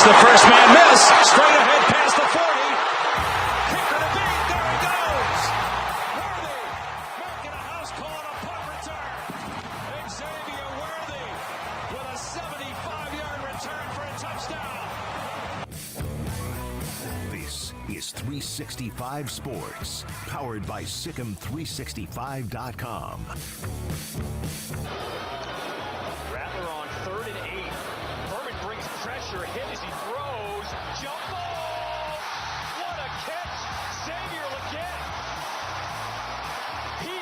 the first man miss. Straight ahead past the 40. Kicker to beat. There he goes. Worthy making a house call on a punt return. Xavier Worthy with a 75-yard return for a touchdown. This is 365 Sports, powered by Sikkim365.com. Rattler on 3rd and 8. Herman brings pressure, hit as he throws. Jump ball! What a catch! Xavier Legette. He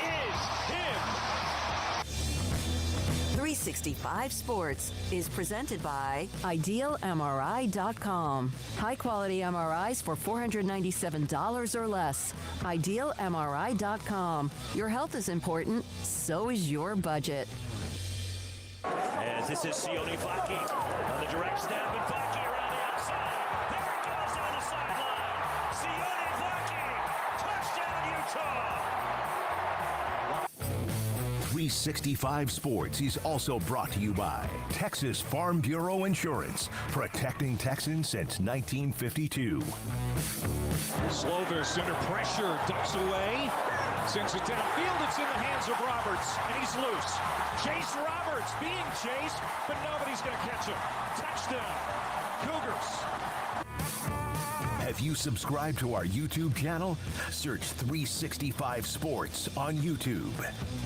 is him. 365 Sports is presented by IdealMRI.com. High-quality MRIs for $497 or less. IdealMRI.com. Your health is important, so is your budget. As this is Sione Vaki on the direct snap, and Vaki around the outside. There it goes on the sideline. Sione Vaki, touchdown Utah. 365 Sports is also brought to you by Texas Farm Bureau Insurance, protecting Texans since 1952. Slovis under pressure, ducks away, sends it downfield. It's in the hands of Roberts, and he's loose. Chase Roberts being chased, but nobody's going to catch him. Touchdown, Cougars. Have you subscribed to our YouTube channel? Search 365 Sports on YouTube.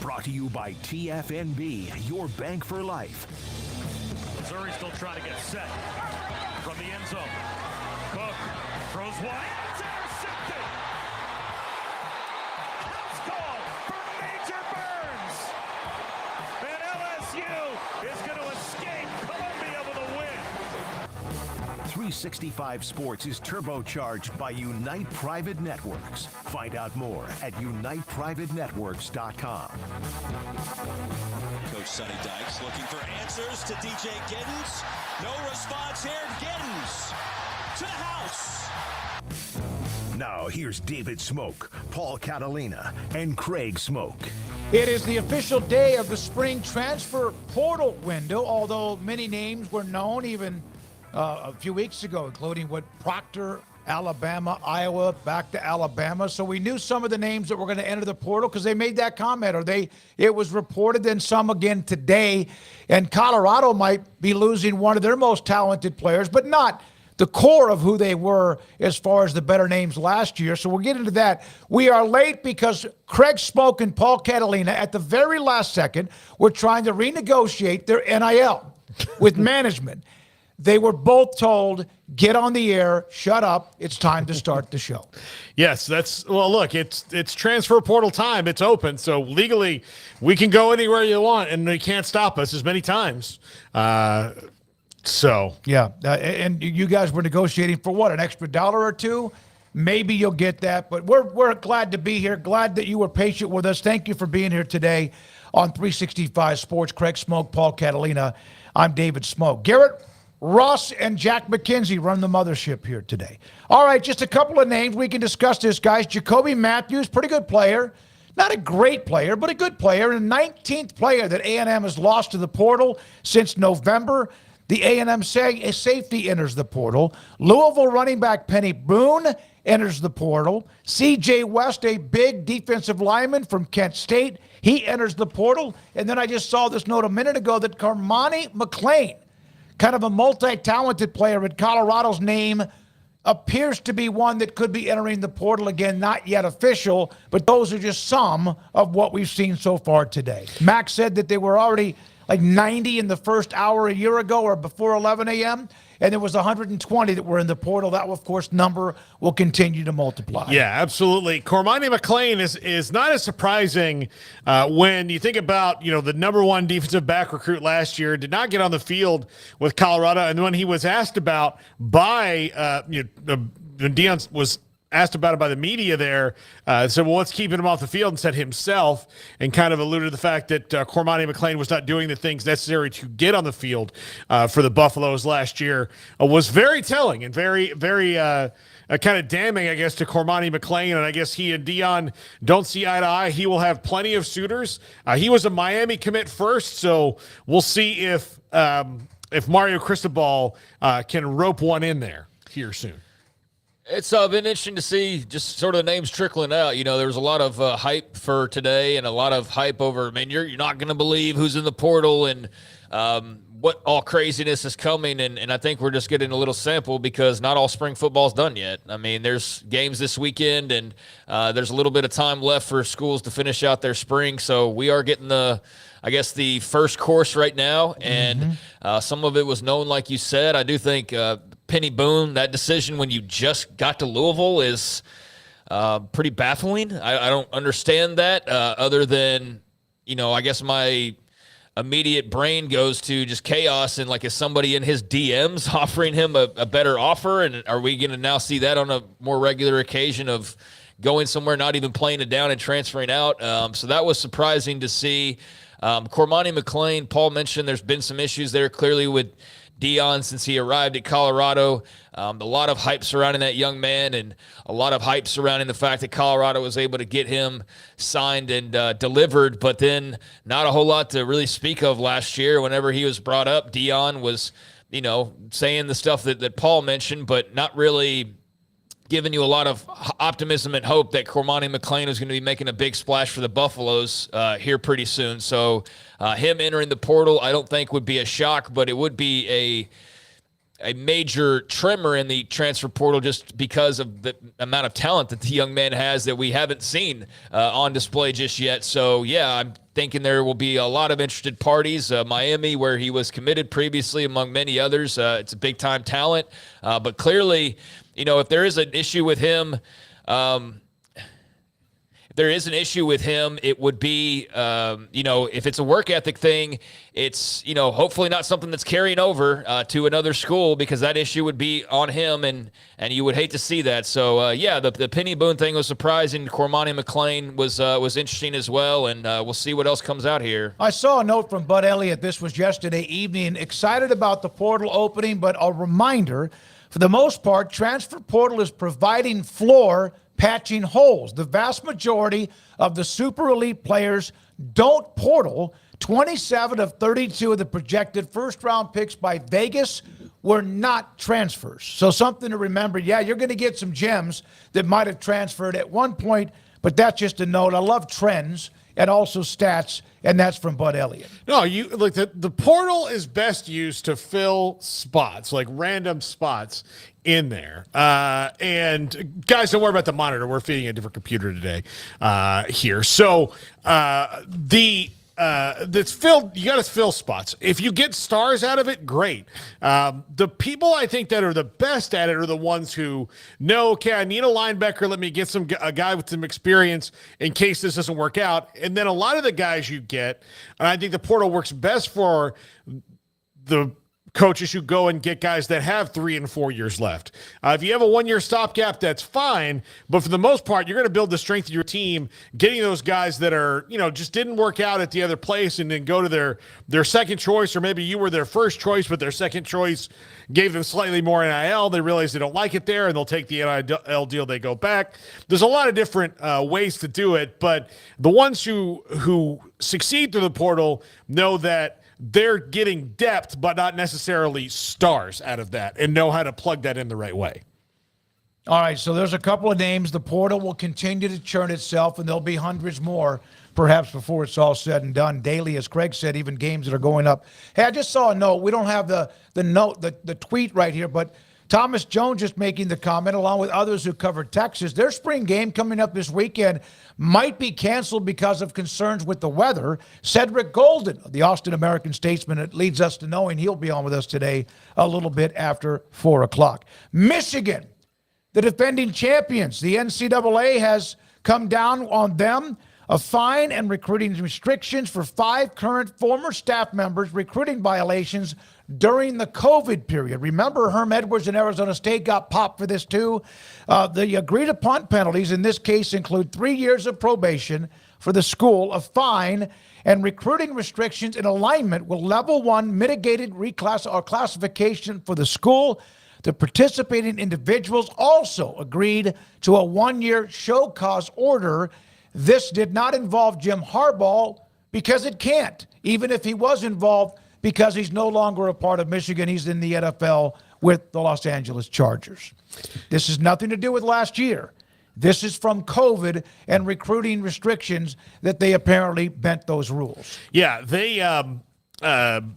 Brought to you by TFNB, your bank for life. Missouri still trying to get set from the end zone. Cook throws wide. It's intercepted. House call for Major Burns. And LSU is going to escape Columbia with a win. 365 Sports is turbocharged by Unite Private Networks. Find out more at uniteprivatenetworks.com. Coach Sonny Dykes looking for answers to DJ Giddens. No response here. Giddens to the house. Now here's David Smoak, Paul Catalina, and Craig Smoak. It is the official day of the spring transfer portal window, although many names were known even a few weeks ago, including Proctor, Alabama, Iowa, back to Alabama. So we knew some of the names that were going to enter the portal because they made that comment, or it was reported, then some again today. And Colorado might be losing one of their most talented players, but not the core of who they were as far as the better names last year. So we'll get into that. We are late because Craig Smoak and Paul Catalina, at the very last second, were trying to renegotiate their NIL with management. They were both told, get on the air, shut up, it's time to start the show. Yes, look, it's transfer portal time. It's open. So legally, we can go anywhere you want, and they can't stop us as many times. And you guys were negotiating for what, an extra $1 or $2? Maybe you'll get that, but we're glad to be here. Glad that you were patient with us. Thank you for being here today on 365 Sports. Craig Smoak, Paul Catalina. I'm David Smoak. Garrett Ross and Jack McKenzie run the mothership here today. All right, just a couple of names. We can discuss this, guys. Jacoby Matthews, pretty good player. Not a great player, but a good player. And 19th player that A&M has lost to the portal since November. The A&M safety enters the portal. Louisville running back Penny Boone enters the portal. C.J. West, a big defensive lineman from Kent State, he enters the portal. And then I just saw this note a minute ago that Cormani McClain, kind of a multi-talented player in Colorado's name, appears to be one that could be entering the portal again, not yet official, but those are just some of what we've seen so far today. Max said that they were already like 90 in the first hour a year ago or before 11 a.m., and there was 120 that were in the portal. That, of course, number will continue to multiply. Yeah, absolutely. Cormani McClain is not as surprising when you think about, the number one defensive back recruit last year, did not get on the field with Colorado. And when he was asked about when Deion was asked about it by the media there, said, well, what's keeping him off the field, and said himself, and kind of alluded to the fact that Cormani McClain was not doing the things necessary to get on the field for the Buffaloes last year, was very telling and very, very kind of damning, I guess, to Cormani McClain. And I guess he and Deion don't see eye to eye. He will have plenty of suitors. He was a Miami commit first, so we'll see if if Mario Cristobal can rope one in there here soon. It's been interesting to see just sort of the names trickling out. You know, there was a lot of hype for today and a lot of hype over, man, you're not going to believe who's in the portal and what all craziness is coming. And I think we're just getting a little sample because not all spring football's done yet. I mean, there's games this weekend and there's a little bit of time left for schools to finish out their spring. So we are getting the first course right now. And some of it was known, like you said. I do think Penny Boone, that decision when you just got to Louisville is pretty baffling. I don't understand that other than, I guess my immediate brain goes to just chaos and like, is somebody in his DMs offering him a better offer? And are we going to now see that on a more regular occasion of going somewhere, not even playing it down and transferring out? So that was surprising to see. Cormani McClain, Paul mentioned there's been some issues there clearly with Deion since he arrived at Colorado. A lot of hype surrounding that young man and a lot of hype surrounding the fact that Colorado was able to get him signed and delivered, but then not a whole lot to really speak of last year. Whenever he was brought up, Deion was, saying the stuff that Paul mentioned, but not really giving you a lot of optimism and hope that Cormani McClain is going to be making a big splash for the Buffaloes here pretty soon. So him entering the portal, I don't think would be a shock, but it would be a major tremor in the transfer portal just because of the amount of talent that the young man has that we haven't seen on display just yet. So, yeah, I'm thinking there will be a lot of interested parties. Miami, where he was committed previously, among many others. It's a big-time talent. But clearly, if there is an issue with him, it would be, if it's a work ethic thing, it's, hopefully not something that's carrying over to another school because that issue would be on him and you would hate to see that. So, the Penny Boone thing was surprising. Cormani McClain was interesting as well, and we'll see what else comes out here. I saw a note from Bud Elliott. This was yesterday evening. Excited about the portal opening, but a reminder, for the most part, transfer portal is providing floor patching holes. The vast majority of the super elite players don't portal. 27 of 32 of the projected first-round picks by Vegas were not transfers. So something to remember. Yeah, you're going to get some gems that might have transferred at one point, but that's just a note. I love trends and also stats, and that's from Bud Elliott. No, you look, the portal is best used to fill spots, like random spots in there. And guys, don't worry about the monitor. We're feeding a different computer today here. So that's filled. You got to fill spots. If you get stars out of it, great. The people I think that are the best at it are the ones who know, okay, I need a linebacker. Let me get a guy with some experience in case this doesn't work out. And then a lot of the guys you get, and I think the portal works best for the coaches who go and get guys that have 3 and 4 years left. If you have a 1-year stopgap, that's fine. But for the most part, you're going to build the strength of your team, getting those guys that are, just didn't work out at the other place and then go to their second choice, or maybe you were their first choice, but their second choice gave them slightly more NIL. They realize they don't like it there, and they'll take the NIL deal. They go back. There's a lot of different ways to do it, but the ones who succeed through the portal know that they're getting depth, but not necessarily stars out of that, and know how to plug that in the right way. All right, so there's a couple of names. The portal will continue to churn itself, and there'll be hundreds more, perhaps before it's all said and done. Daily, as Craig said, even games that are going up. Hey, I just saw a note. We don't have the note, the tweet right here, but Thomas Jones just making the comment, along with others who covered Texas. Their spring game coming up this weekend might be canceled because of concerns with the weather. Cedric Golden, the Austin American-Statesman, it leads us to knowing he'll be on with us today a little bit after 4 o'clock. Michigan, the defending champions. The NCAA has come down on them a fine and recruiting restrictions for 5 current former staff members' recruiting violations during the COVID period. Remember, Herm Edwards in Arizona State got popped for this too. The agreed upon penalties in this case include 3 years of probation for the school, a fine, and recruiting restrictions in alignment with level 1 mitigated classification for the school. The participating individuals also agreed to a 1-year show cause order. This did not involve Jim Harbaugh because it can't, even if he was involved, because he's no longer a part of Michigan. He's in the NFL with the Los Angeles Chargers. This has nothing to do with last year. This is from COVID and recruiting restrictions that they apparently bent those rules. Yeah, they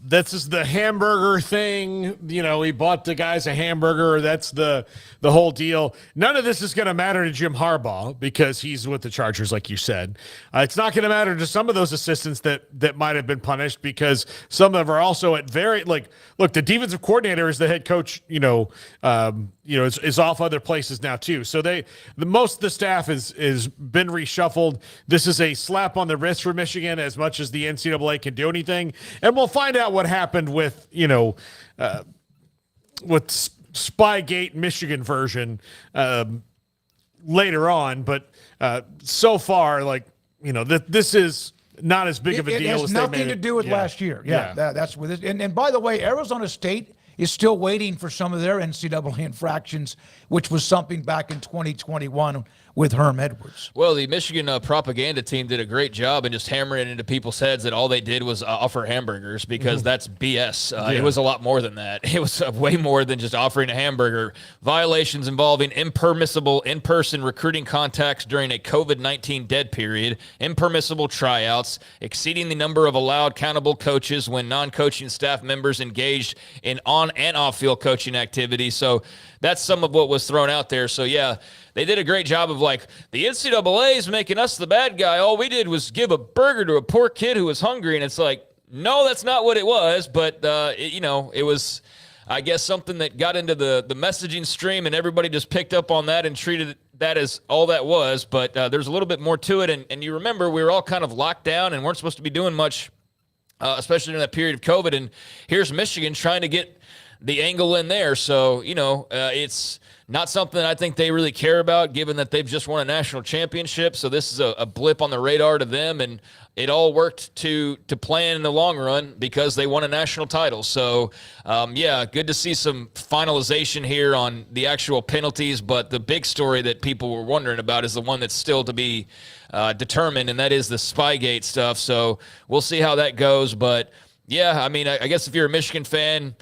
this is the hamburger thing. You know, he bought the guys a hamburger. That's the whole deal. None of this is going to matter to Jim Harbaugh because he's with the Chargers, like you said. It's not going to matter to some of those assistants that might have been punished because some of them are also at look, the defensive coordinator is the head coach, is off other places now too. So most of the staff is been reshuffled. This is a slap on the wrist for Michigan as much as the NCAA can do anything. And we'll find out what happened with Spygate Michigan version later on. But so far, this is not as big of a deal. It has nothing to do with last year. Yeah. That's with it. And by the way, Arizona State is still waiting for some of their NCAA infractions, which was something back in 2021 with Herm Edwards. Well, the Michigan propaganda team did a great job in just hammering it into people's heads that all they did was offer hamburgers because that's BS. It was a lot more than that. It was way more than just offering a hamburger. Violations involving impermissible in-person recruiting contacts during a COVID-19 dead period, impermissible tryouts, exceeding the number of allowed countable coaches when non-coaching staff members engaged in on and off-field coaching activities. So that's some of what was thrown out there. So, yeah, they did a great job of the NCAA is making us the bad guy. All we did was give a burger to a poor kid who was hungry. And it's no, that's not what it was. But, it was, I guess, something that got into the messaging stream and everybody just picked up on that and treated that as all that was. But there's a little bit more to it. And you remember we were all kind of locked down and weren't supposed to be doing much, especially in that period of COVID. And here's Michigan trying to get the angle in there. So, it's not something I think they really care about, given that they've just won a national championship. So this is a blip on the radar to them, and it all worked to plan in the long run because they won a national title. So, good to see some finalization here on the actual penalties. But the big story that people were wondering about is the one that's still to be determined, and that is the Spygate stuff. So we'll see how that goes. But, I guess if you're a Michigan fan,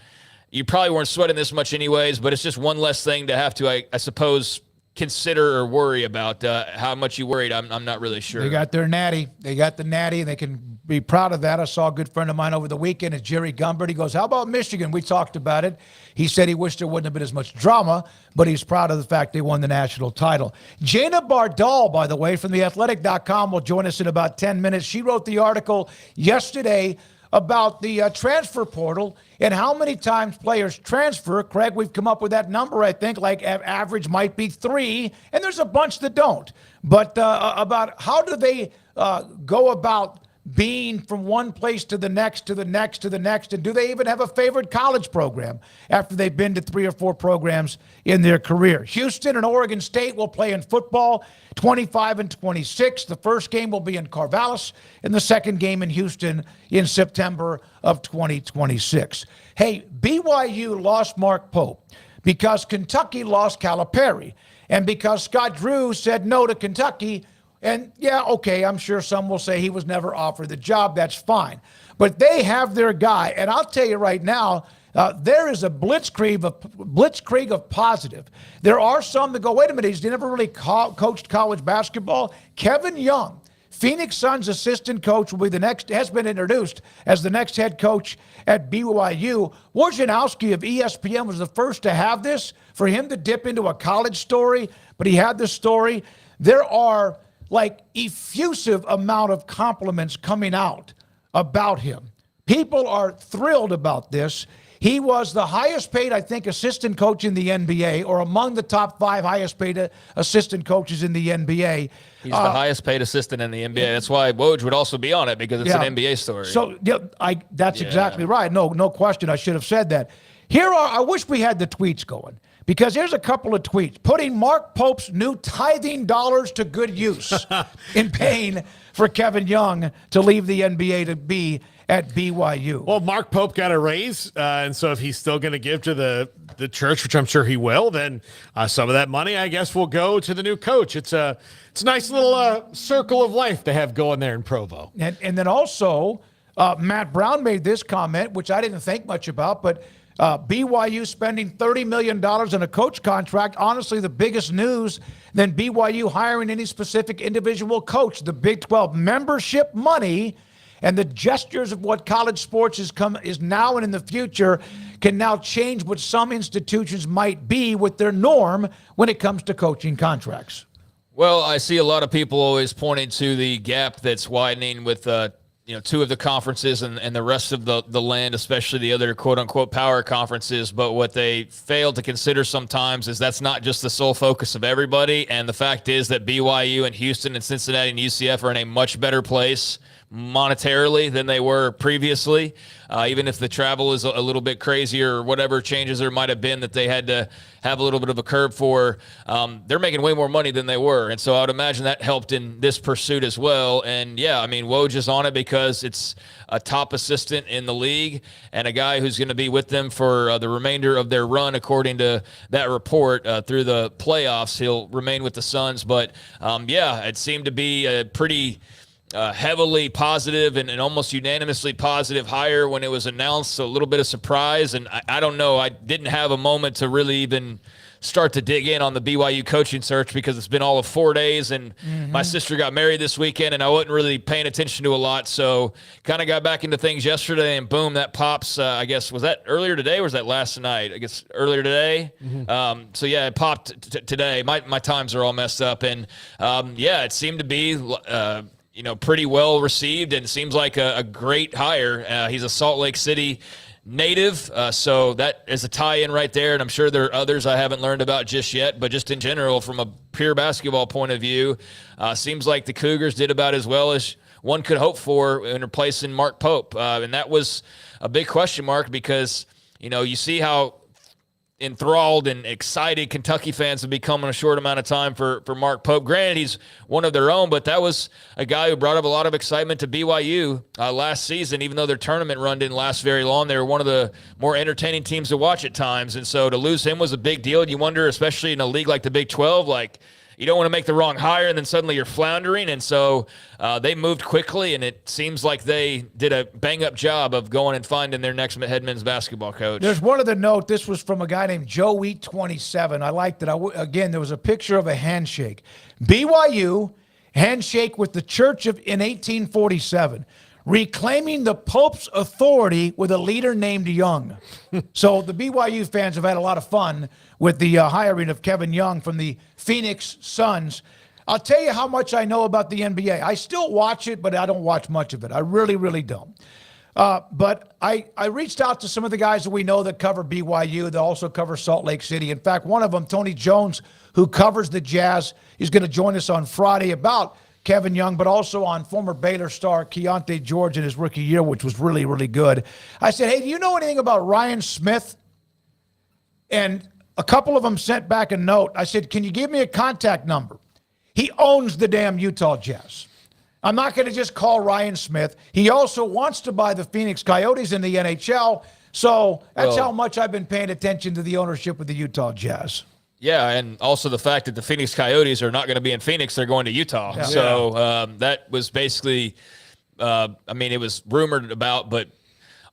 you probably weren't sweating this much anyways, but it's just one less thing to have to, I suppose, consider or worry about. How much you worried, I'm not really sure. They got their natty. They got the natty, and they can be proud of that. I saw a good friend of mine over the weekend, it's Jerry Gumbert. He goes, how about Michigan? We talked about it. He said he wished there wouldn't have been as much drama, but he's proud of the fact they won the national title. Jana Bardal, by the way, from theathletic.com will join us in about 10 minutes. She wrote the article yesterday about the transfer portal and how many times players transfer. Craig, we've come up with that number, I think, average might be 3, and there's a bunch that don't. But about how do they go about being from one place to the next, to the next, to the next, and do they even have a favorite college program after they've been to 3 or 4 programs in their career? Houston and Oregon State will play in football 25 and 26. The first game will be in Corvallis, and the second game in Houston in September of 2026. Hey, BYU lost Mark Pope because Kentucky lost Calipari, and because Scott Drew said no to Kentucky. And I'm sure some will say he was never offered the job. That's fine. But they have their guy. And I'll tell you right now, there is a blitzkrieg of positive. There are some that go, wait a minute, he's never really coached college basketball. Kevin Young, Phoenix Suns assistant coach, will be has been introduced as the next head coach at BYU. Wojnarowski of ESPN was the first to have this, for him to dip into a college story, but he had this story. There are effusive amount of compliments coming out about him. People are thrilled about this. He was the highest paid, I think, assistant coach in the NBA, or among the top 5 highest paid assistant coaches in the NBA. He's the highest paid assistant in the NBA. That's why Woj would also be on it, because it's an NBA story. So that's exactly right. No question. I should have said that. I wish we had the tweets going, because here's a couple of tweets. Putting Mark Pope's new tithing dollars to good use in paying for Kevin Young to leave the NBA to be at BYU. Well, Mark Pope got a raise, and so if he's still going to give to the church, which I'm sure he will, then some of that money, I guess, will go to the new coach. It's a nice little circle of life to have going there in Provo. And then also, Matt Brown made this comment, which I didn't think much about, but BYU spending $30 million on a coach contract, honestly, the biggest news than BYU hiring any specific individual coach. The Big 12 membership money and the gestures of what college sports is now and in the future can now change what some institutions might be with their norm when it comes to coaching contracts. Well, I see a lot of people always pointing to the gap that's widening with two of the conferences and the rest of the land, especially the other quote-unquote power conferences. But what they fail to consider sometimes is that's not just the sole focus of everybody. And the fact is that BYU and Houston and Cincinnati and UCF are in a much better place monetarily than they were previously. Even if the travel is a little bit crazier or whatever changes there might have been that they had to have a little bit of a curb for, they're making way more money than they were. And so I would imagine that helped in this pursuit as well. And yeah, I mean, Woj is on it because it's a top assistant in the league and a guy who's going to be with them for the remainder of their run, according to that report, through the playoffs. He'll remain with the Suns. But yeah, it seemed to be a pretty heavily positive and almost unanimously positive hire when it was announced. So a little bit of surprise. And I don't know, I didn't have a moment to really even start to dig in on the BYU coaching search because it's been all of 4 days and my sister got married this weekend and I wasn't really paying attention to a lot. So kind of got back into things yesterday and boom, that pops. I guess, was that earlier today or was that last night? I guess earlier today. So yeah, it popped today. My times are all messed up. And yeah, it seemed to be pretty well received and seems like a great hire. He's a Salt Lake City native, so that is a tie-in right there, and I'm sure there are others I haven't learned about just yet, but just in general, from a pure basketball point of view, seems like the Cougars did about as well as one could hope for in replacing Mark Pope, and that was a big question mark because, you see how enthralled and excited Kentucky fans have become in a short amount of time for Mark Pope. Granted, he's one of their own, but that was a guy who brought up a lot of excitement to BYU last season, even though their tournament run didn't last very long. They were one of the more entertaining teams to watch at times, and so to lose him was a big deal. And you wonder, especially in a league like the Big 12, you don't want to make the wrong hire and then suddenly you're floundering. And so they moved quickly, and it seems like they did a bang-up job of going and finding their next head men's basketball coach. There's one other note. This was from a guy named Joe Eat 27. I liked it. Again, there was a picture of a handshake. BYU handshake with the Church in 1847, reclaiming the Pope's authority with a leader named Young. So the BYU fans have had a lot of fun with the hiring of Kevin Young from the Phoenix Suns. I'll tell you how much I know about the NBA. I still watch it, but I don't watch much of it. I really, really don't. But I reached out to some of the guys that we know that cover BYU, that also cover Salt Lake City. In fact, one of them, Tony Jones, who covers the Jazz, is going to join us on Friday about Kevin Young, but also on former Baylor star Keontae George in his rookie year, which was really, really good. I said, hey, do you know anything about Ryan Smith? And a couple of them sent back a note. I said, can you give me a contact number? He owns the damn Utah Jazz. I'm not going to just call Ryan Smith. He also wants to buy the Phoenix Coyotes in the NHL. So that's how much I've been paying attention to the ownership of the Utah Jazz. Yeah, and also the fact that the Phoenix Coyotes are not going to be in Phoenix, they're going to Utah. Yeah. So that was basically, it was rumored about, but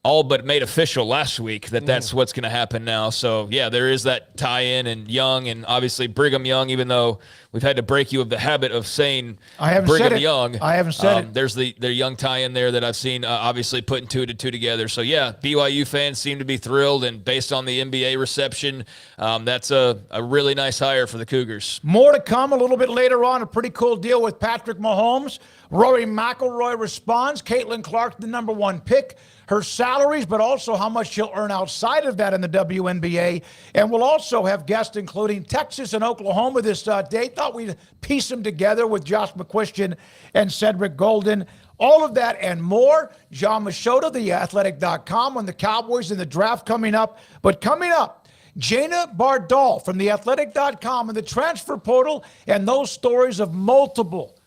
all but made official last week that that's what's going to happen now. So, yeah, there is that tie-in, and Young, and obviously Brigham Young, even though we've had to break you of the habit of saying Brigham Young. I haven't said it. There's their Young tie-in there that I've seen, obviously putting two and two together. So, yeah, BYU fans seem to be thrilled, and based on the NBA reception, that's a really nice hire for the Cougars. More to come a little bit later on. A pretty cool deal with Patrick Mahomes. Rory McIlroy responds. Caitlin Clark, the number one pick. Her salaries, but also how much she'll earn outside of that in the WNBA. And we'll also have guests including Texas and Oklahoma this day. Thought we'd piece them together with Josh McCuistion and Cedric Golden. All of that and more. John Machota, theathletic.com, on the Cowboys and the draft coming up. But coming up, Jana Bardal from theathletic.com and the transfer portal, and those stories of multiple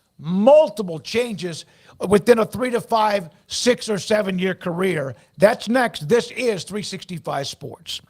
changes within a 3 to 5, 6 or 7 year career. That's next. This is 365 Sports.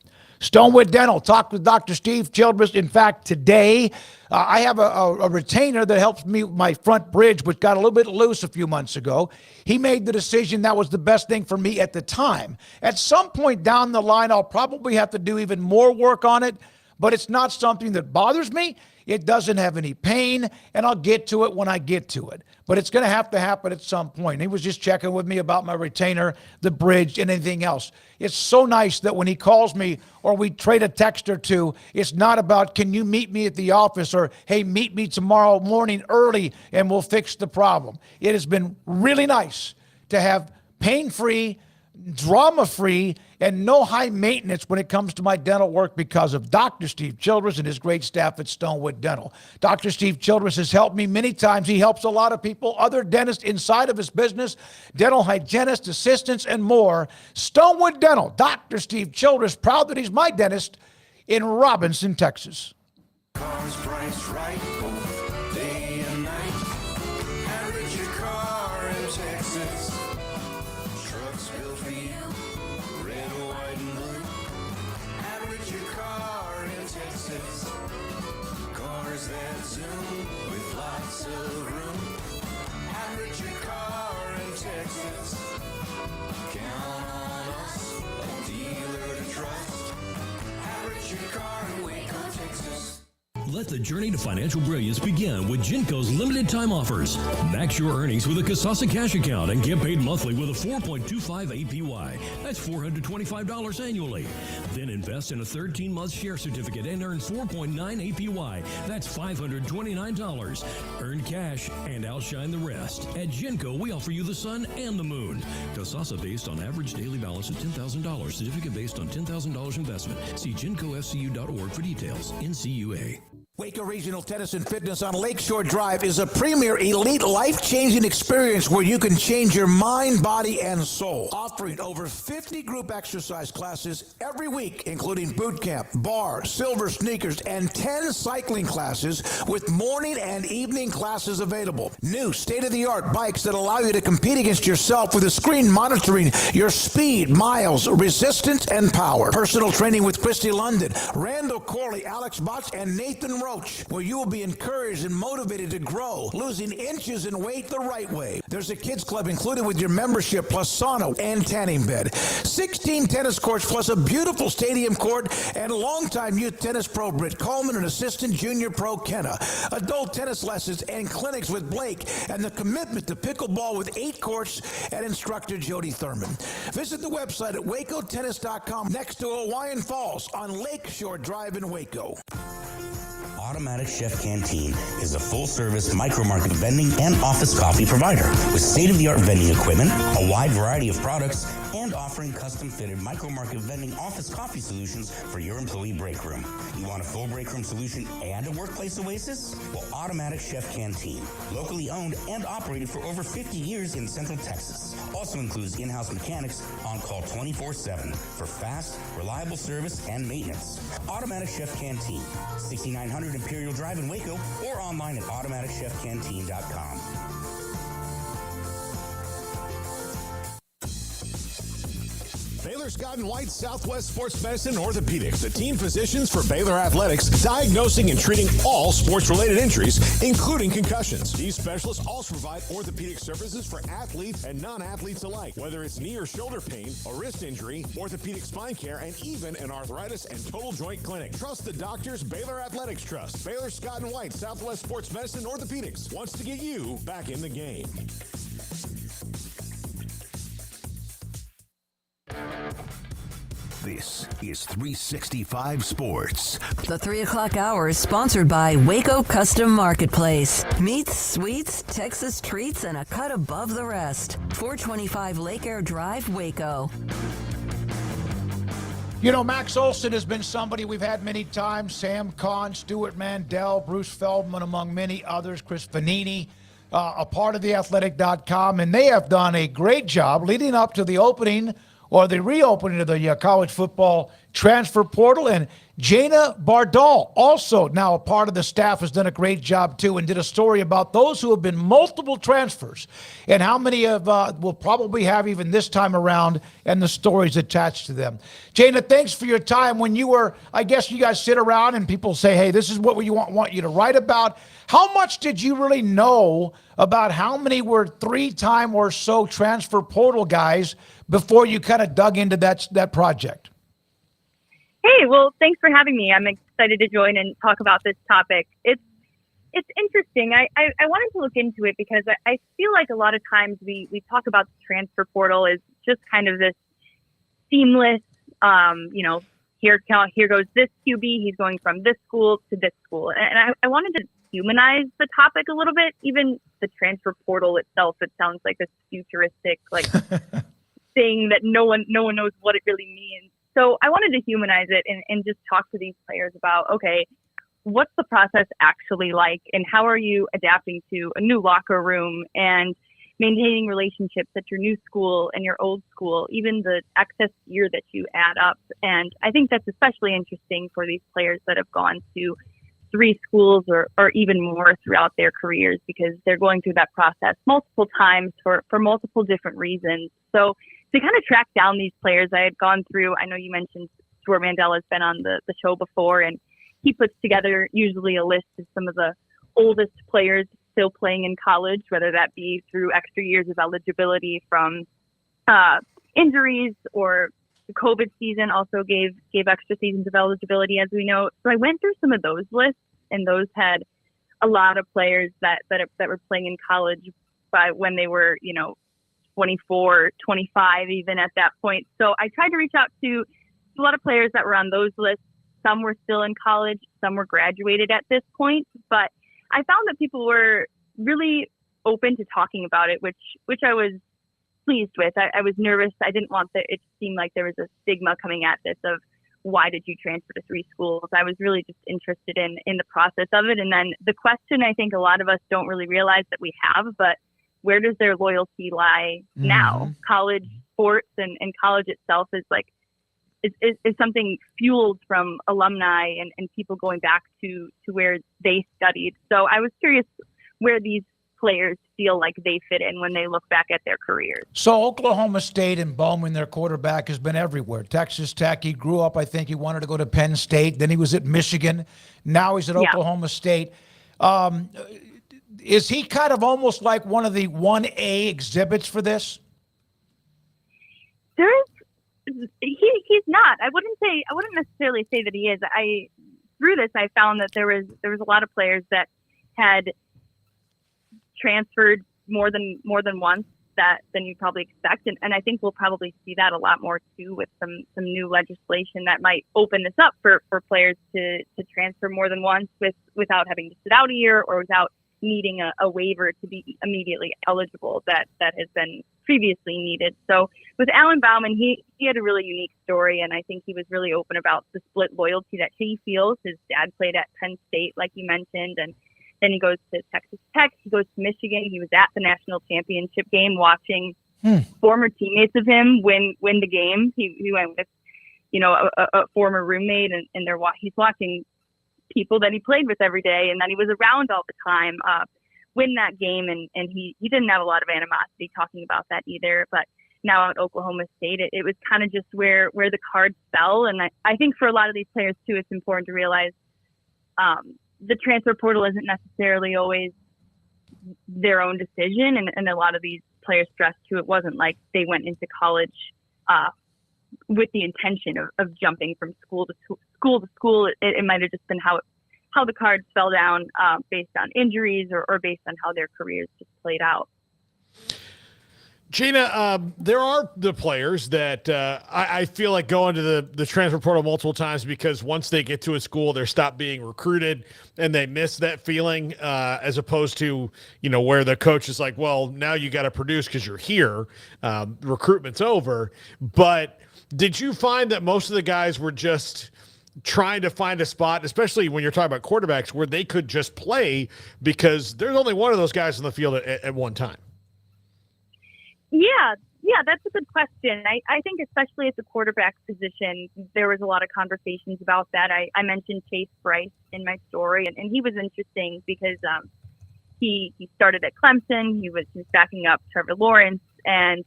Stonewood Dental. Talked with Dr. Steve Childress. In fact, today, I have a retainer that helps me with my front bridge, which got a little bit loose a few months ago. He made the decision that was the best thing for me at the time. At some point down the line, I'll probably have to do even more work on it, but it's not something that bothers me. It doesn't have any pain, and I'll get to it when I get to it. But it's going to happen at some point. He was just checking with me about my retainer, the bridge, and anything else. It's so nice that when he calls me or we trade a text or two, it's not about, can you meet me at the office, or, hey, meet me tomorrow morning early and we'll fix the problem. It has been really nice to have pain-free, drama-free, and no high maintenance when it comes to my dental work because of Dr. Steve Childress and his great staff at Stonewood Dental. Dr. Steve Childress has helped me many times. He helps a lot of people, other dentists inside of his business, dental hygienists, assistants, and more. Stonewood Dental, Dr. Steve Childress, proud that he's my dentist in Robinson, Texas. Cars priced right, both day and night. Average your car in Texas. Trucks built for you, red, white, and blue. Average your car in Texas. Cars that zoom with lots of room. Average your car in Texas. Count on us, a dealer to trust. Average your car in Waco, Texas. Let the journey to financial brilliance begin with Genco's limited time offers. Max your earnings with a Kasasa cash account and get paid monthly with a 4.25 APY. That's $425 annually. Then invest in a 13-month share certificate and earn 4.9 APY. That's $529. Earn cash and outshine the rest. At Genco, we offer you the sun and the moon. Kasasa based on average daily balance of $10,000. Certificate based on $10,000 investment. See GencoFCU.org for details. NCUA. Waco Regional Tennis and Fitness on Lakeshore Drive is a premier elite life-changing experience where you can change your mind, body, and soul. Offering over 50 group exercise classes every week, including boot camp, bar, silver sneakers, and 10 cycling classes with morning and evening classes available. New state-of-the-art bikes that allow you to compete against yourself with a screen monitoring your speed, miles, resistance, and power. Personal training with Christy London, Randall Corley, Alex Botch, and Nathan Roach, where you will be encouraged and motivated to grow, losing inches in weight the right way. There's a kids club included with your membership, plus sauna and tanning bed. 16 tennis courts plus a beautiful stadium court, and longtime youth tennis pro Britt Coleman and assistant junior pro Kenna. Adult tennis lessons and clinics with Blake, and the commitment to pickleball with 8 courts and instructor Jody Thurman. Visit the website at wacotennis.com next to Hawaiian Falls on Lakeshore Drive in Waco. Automatic Chef Canteen is a full-service micro-market vending and office coffee provider with state-of-the-art vending equipment, a wide variety of products, and offering custom-fitted micro-market vending office coffee solutions for your employee break room. You want a full break room solution and a workplace oasis? Well, Automatic Chef Canteen, locally owned and operated for over 50 years in Central Texas, also includes in-house mechanics on call 24/7 for fast, reliable service and maintenance. Automatic Chef Canteen, 6900 Imperial Drive in Waco, or online at automaticchefcanteen.com. Baylor Scott & White Southwest Sports Medicine and Orthopedics, the team physicians for Baylor Athletics, diagnosing and treating all sports-related injuries, including concussions. These specialists also provide orthopedic services for athletes and non-athletes alike, whether it's knee or shoulder pain, a wrist injury, orthopedic spine care, and even an arthritis and total joint clinic. Trust the doctors. Baylor Athletics Trust. Baylor Scott & White Southwest Sports Medicine and Orthopedics wants to get you back in the game. This is 365 Sports. The 3 o'clock hour is sponsored by Waco Custom Marketplace. Meats, sweets, Texas treats, and a cut above the rest. 425 Lake Air Drive, Waco. You know, Max Olson has been somebody we've had many times. Sam Kahn, Stuart Mandel, Bruce Feldman, among many others. Chris Fanini, a part of theathletic.com, and they have done a great job leading up to the opening or the reopening of the college football transfer portal. And Jana Bardal, also now a part of the staff, has done a great job too, and did a story about those who have been multiple transfers and how many of will probably have even this time around, and the stories attached to them. Jana, thanks for your time. When you were, I guess you guys sit around and people say, hey, this is what we want you to write about. How much did you really know about how many were 3-time or so transfer portal guys before you kind of dug into that project? Hey, well, thanks for having me. I'm excited to join and talk about this topic. It's interesting. I wanted to look into it because I feel like a lot of times we talk about the transfer portal as just kind of this seamless, here goes this QB, he's going from this school to this school. And I wanted to humanize the topic a little bit. Even the transfer portal itself, it sounds like this futuristic thing that no one knows what it really means. So I wanted to humanize it and just talk to these players about, okay, what's the process actually like, and how are you adapting to a new locker room and maintaining relationships at your new school and your old school, even the excess year that you add up. And I think that's especially interesting for these players that have gone to 3 schools or even more throughout their careers, because they're going through that process multiple times for multiple different reasons. So to kind of track down these players, I had gone through, I know you mentioned Stuart Mandel has been on the show before, and he puts together usually a list of some of the oldest players still playing in college, whether that be through extra years of eligibility from injuries, or the COVID season also gave extra seasons of eligibility, as we know. So I went through some of those lists, and those had a lot of players that were playing in college by when they were, 24, 25, even at that point. So I tried to reach out to a lot of players that were on those lists. Some were still in college, some were graduated at this point, but I found that people were really open to talking about it, which I was pleased with. I was nervous. I didn't want it to seem like there was a stigma coming at this of, why did you transfer to 3 schools? I was really just interested in the process of it. And then the question I think a lot of us don't really realize that we have, but where does their loyalty lie now? College sports and college itself is something fueled from alumni and people going back to where they studied. So I was curious where these players feel like they fit in when they look back at their careers. So Oklahoma State and Bowman, their quarterback, has been everywhere. Texas Tech, he grew up, I think he wanted to go to Penn State. Then he was at Michigan. Now he's at Oklahoma State. Is he kind of almost like one of the 1A exhibits for this? He's not. I wouldn't necessarily say that he is. Through this, I found that there was a lot of players that had transferred more than once than you probably expect, and I think we'll probably see that a lot more too with some new legislation that might open this up for players to transfer more than once without having to sit out a year or without needing a waiver to be immediately eligible that has been previously needed. So with Alan Bauman, he had a really unique story, and I think he was really open about the split loyalty that he feels. His dad played at Penn State, like you mentioned, and then he goes to Texas Tech, he goes to Michigan. He was at the national championship game watching former teammates of him win the game. He went with, a former roommate, and he's watching people that he played with every day and that he was around all the time win that game, and he didn't have a lot of animosity talking about that either. But now at Oklahoma State, it was kind of just where the cards fell. And I think for a lot of these players too, it's important to realize the transfer portal isn't necessarily always their own decision, and a lot of these players stress too, it wasn't like they went into college with the intention of jumping from school to school. It might have just been how the cards fell down based on injuries or based on how their careers just played out. Gina, there are the players that I feel like go into the transfer portal multiple times because once they get to a school, they're stopped being recruited and they miss that feeling as opposed to, where the coach is like, well, now you got to produce because you're here. Recruitment's over. But did you find that most of the guys were just trying to find a spot, especially when you're talking about quarterbacks, where they could just play because there's only one of those guys on the field at one time? Yeah, Yeah, that's a good question. I think especially at the quarterback position, there was a lot of conversations about that. I mentioned Chase Bryce in my story, and he was interesting because he started at Clemson. He was backing up Trevor Lawrence, and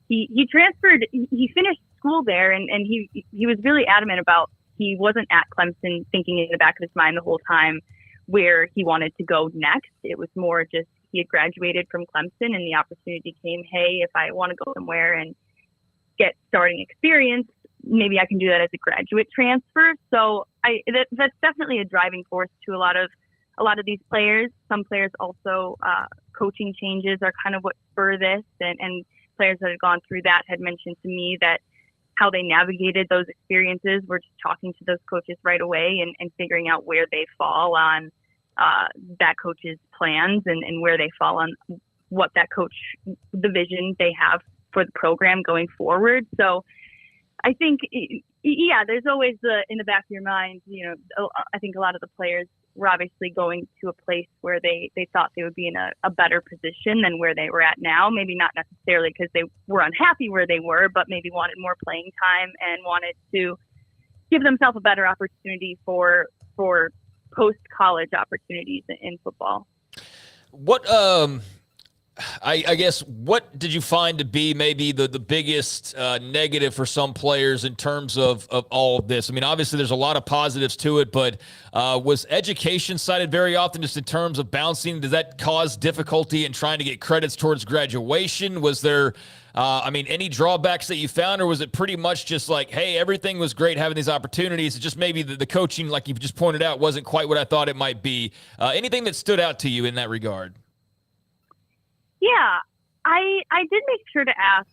he transferred. He finished school there, and he was really adamant about he wasn't at Clemson thinking in the back of his mind the whole time where he wanted to go next. It was more just he had graduated from Clemson and the opportunity came, hey, if I want to go somewhere and get starting experience, maybe I can do that as a graduate transfer. So that's definitely a driving force to a lot of these players. Some players also, coaching changes are kind of what spur this, and players that had gone through that had mentioned to me that how they navigated those experiences were just talking to those coaches right away and figuring out where they fall on that coach's plans and where they fall on what that coach, the vision they have for the program going forward. So I think, yeah, there's always in the back of your mind, I think a lot of the players were obviously going to a place where they thought they would be in a better position than where they were at now. Maybe not necessarily because they were unhappy where they were, but maybe wanted more playing time and wanted to give themselves a better opportunity for post-college opportunities in football. What I guess what did you find to be maybe the biggest negative for some players in terms of all of this? I mean, obviously there's a lot of positives to it, but was education cited very often just in terms of bouncing? Does that cause difficulty in trying to get credits towards graduation? Was there any drawbacks that you found, or was it pretty much just like, hey, everything was great having these opportunities. It's just maybe the coaching, like you've just pointed out, wasn't quite what I thought it might be. Anything that stood out to you in that regard? Yeah, I did make sure to ask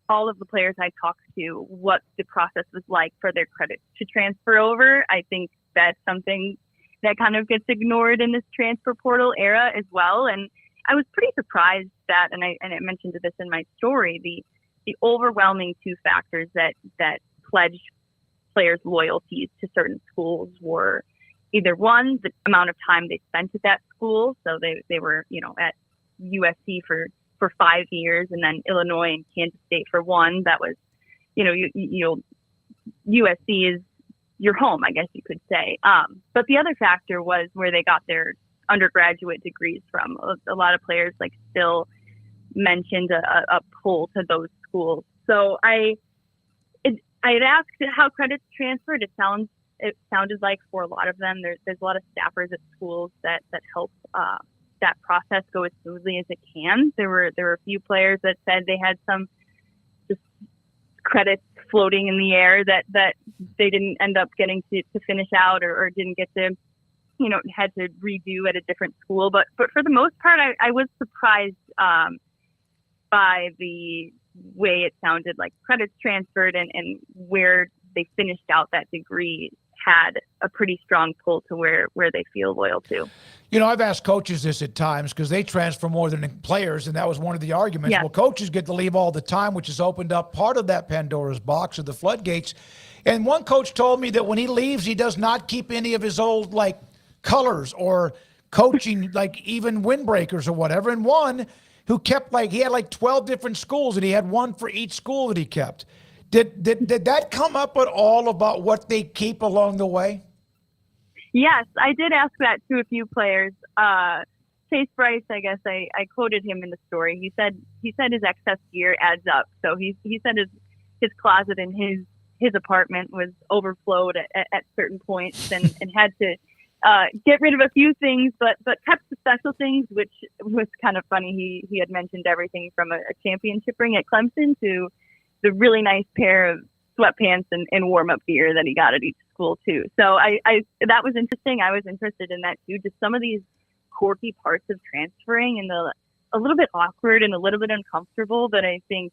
all of the players I talked to what the process was like for their credits to transfer over. I think that's something that kind of gets ignored in this transfer portal era as well. And I was pretty surprised that, and I mentioned this in my story, the overwhelming two factors that pledged players' loyalties to certain schools were either one, the amount of time they spent at that school. So they were, at USC for 5 years, and then Illinois and Kansas State for 1. That was, USC is your home, I guess you could say. But the other factor was where they got their undergraduate degrees from. A lot of players still mentioned a pull to those schools. So I had asked how credits transferred. It sounded like for a lot of them, there's a lot of staffers at schools that help that process go as smoothly as it can. There were a few players that said they had some just credits floating in the air that they didn't end up getting to finish out or didn't get to, had to redo at a different school. But for the most part, I was surprised by the way it sounded like credits transferred and where they finished out that degree had a pretty strong pull to where they feel loyal to. I've asked coaches this at times because they transfer more than players, and that was one of the arguments. Yeah. Well, coaches get to leave all the time, which has opened up part of that Pandora's box of the floodgates. And one coach told me that when he leaves, he does not keep any of his old colors or coaching, even windbreakers or whatever. And one who kept he had 12 different schools, and he had one for each school that he kept. Did that come up at all about what they keep along the way? Yes, I did ask that to a few players. Chase Bryce, I guess I quoted him in the story. He said his excess gear adds up. So he said his closet in his apartment was overflowed at certain points and had to get rid of a few things, but kept the special things, which was kind of funny. He had mentioned everything from a championship ring at Clemson to the really nice pair of sweatpants and warm-up gear that he got at each school too. So I that was interesting. I was interested in that too. Just some of these quirky parts of transferring and a little bit awkward and a little bit uncomfortable that I think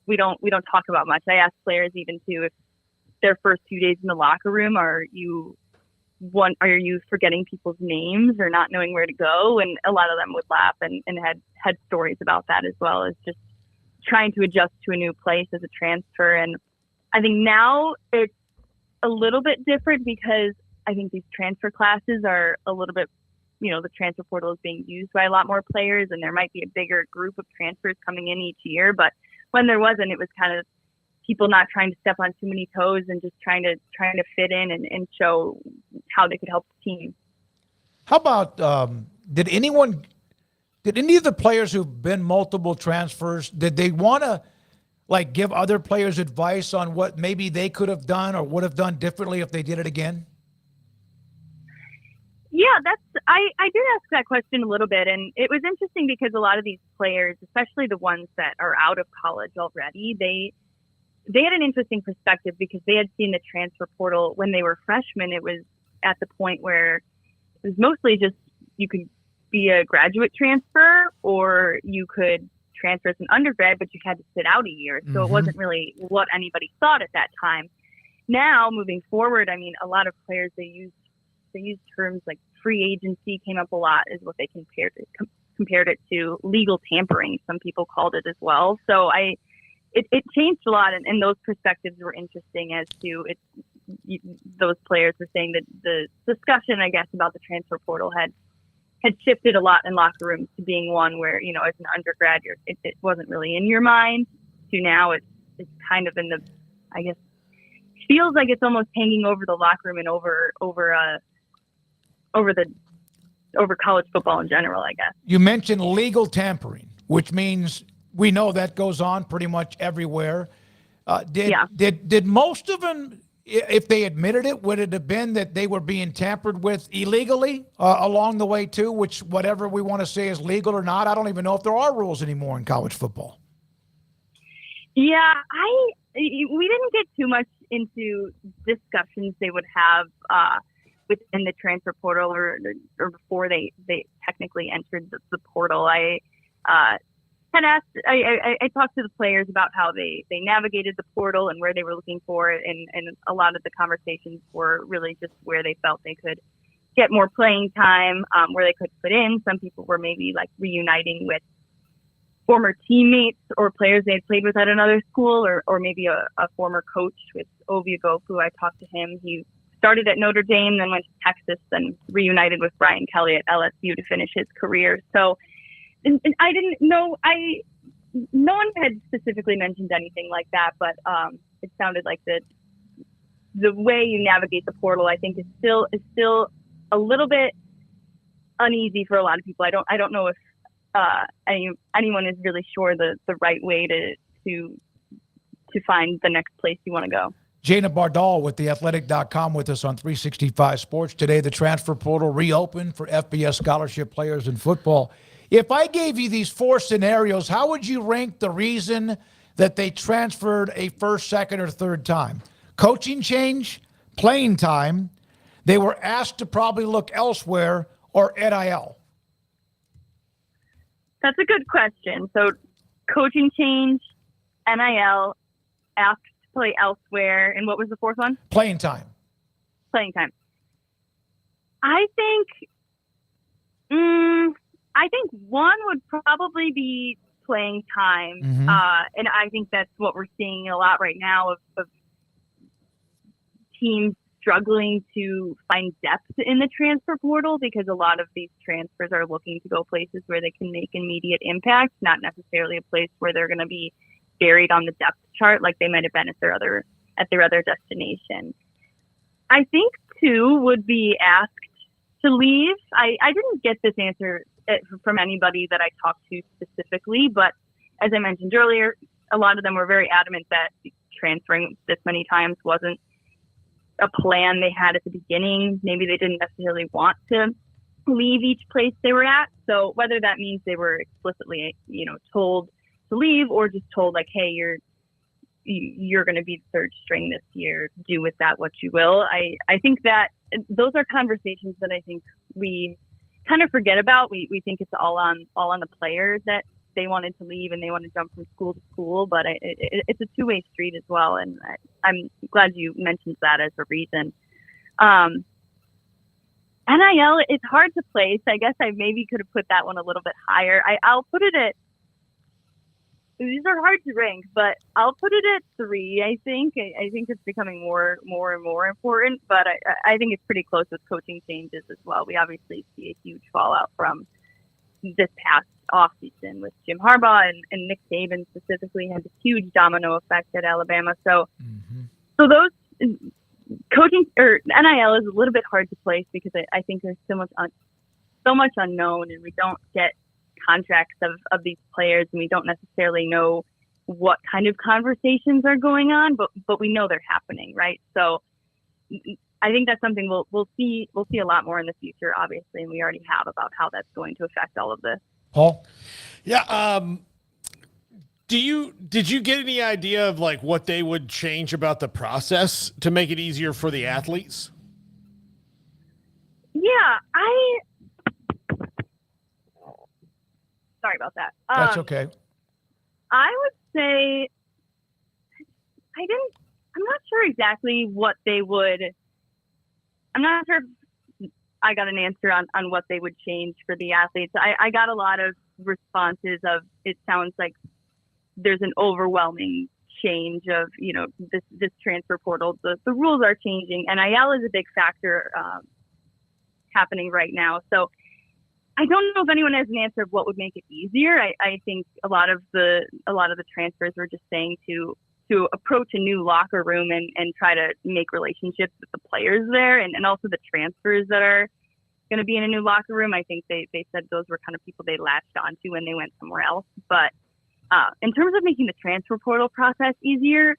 we don't talk about much. I asked players even too if their first 2 days in the locker room are you forgetting people's names or not knowing where to go? And a lot of them would laugh and had stories about that as well, as just trying to adjust to a new place as a transfer. And I think now it's a little bit different because I think these transfer classes are a little bit, the transfer portal is being used by a lot more players and there might be a bigger group of transfers coming in each year. But when there wasn't, it was kind of people not trying to step on too many toes and just trying to fit in and show how they could help the team. How about did any of the players who've been multiple transfers, did they want to like give other players advice on what maybe they could have done or would have done differently if they did it again? Yeah, I did ask that question a little bit, and it was interesting because a lot of these players, especially the ones that are out of college already, they had an interesting perspective because they had seen the transfer portal when they were freshmen. It was at the point where it was mostly just you could be a graduate transfer or you could transfer as an undergrad, but you had to sit out a year. So it wasn't really what anybody thought at that time. Now, moving forward, I mean, a lot of players, they use terms like free agency came up a lot is what they compared it to. Legal tampering, some people called it as well. So it changed a lot, and those perspectives were interesting as to those players were saying that the discussion, I guess, about the transfer portal had shifted a lot in locker rooms to being one where, as an undergrad, it wasn't really in your mind, to now it's kind of in the, I guess, feels like it's almost hanging over the locker room and over college football in general, I guess. You mentioned legal tampering, which means we know that goes on pretty much everywhere. Did most of them, if they admitted it, would it have been that they were being tampered with illegally along the way too, which whatever we want to say is legal or not? I don't even know if there are rules anymore in college football. Yeah, we didn't get too much into discussions they would have within the transfer portal or before they technically entered the portal. I had asked, I talked to the players about how they navigated the portal and where they were looking for it, and a lot of the conversations were really just where they felt they could get more playing time, where they could fit in. Some people were maybe like reuniting with former teammates or players they had played with at another school, or maybe a former coach with Oviagoku. I talked to him. He started at Notre Dame, then went to Texas, then reunited with Brian Kelly at LSU to finish his career. So, and I didn't know, no one had specifically mentioned anything like that, but it sounded like the way you navigate the portal, I think, is still a little bit uneasy for a lot of people. I don't know if anyone is really sure the right way to find the next place you want to go. Jana Bardal with theathletic.com with us on 365 Sports. Today, the transfer portal reopened for FBS scholarship players in football. If I gave you these four scenarios, how would you rank the reason that they transferred a first, second, or third time? Coaching change, playing time, they were asked to probably look elsewhere, or NIL? That's a good question. So coaching change, NIL, asked to play elsewhere, and what was the fourth one? Playing time. Playing time. I think one would probably be playing time. And I think that's what we're seeing a lot right now of teams struggling to find depth in the transfer portal, because a lot of these transfers are looking to go places where they can make immediate impact, not necessarily a place where they're going to be buried on the depth chart like they might have been at their other destination. I think two would be asked to leave. I didn't get this answer from anybody that I talked to specifically, but as I mentioned earlier, a lot of them were very adamant that transferring this many times wasn't a plan they had at the beginning. Maybe they didn't necessarily want to leave each place they were at. So whether that means they were explicitly, told to leave, or just told like, hey, you're going to be the third string this year, do with that what you will. I think that those are conversations that I think we kind of forget about. We think it's all on the players that they wanted to leave and they want to jump from school to school, but it's a two-way street as well. And I'm glad you mentioned that as a reason. NIL, it's hard to place. I guess I maybe could have put that one a little bit higher. I'll put it at, these are hard to rank, but I'll put it at 3. I think it's becoming more and more important, but I think it's pretty close with coaching changes as well. We obviously see a huge fallout from this past offseason with Jim Harbaugh and Nick Saban specifically had a huge domino effect at Alabama. So those coaching or NIL is a little bit hard to place because I think there's so much unknown, and we don't get contracts of these players, and we don't necessarily know what kind of conversations are going on, but we know they're happening, right? So I think that's something we'll see a lot more in the future, obviously, and we already have, about how that's going to affect all of this. Paul? Yeah. Did you get any idea of like what they would change about the process to make it easier for the athletes? Yeah, sorry about that. That's okay. I would say I'm not sure exactly what they would. I'm not sure if I got an answer on what they would change for the athletes. I got a lot of responses of, it sounds like there's an overwhelming change of, this transfer portal. The rules are changing. NIL is a big factor happening right now. So I don't know if anyone has an answer of what would make it easier. I think a lot of the transfers were just saying to approach a new locker room and try to make relationships with the players there, and also the transfers that are going to be in a new locker room. I think they said those were kind of people they latched onto when they went somewhere else. But in terms of making the transfer portal process easier,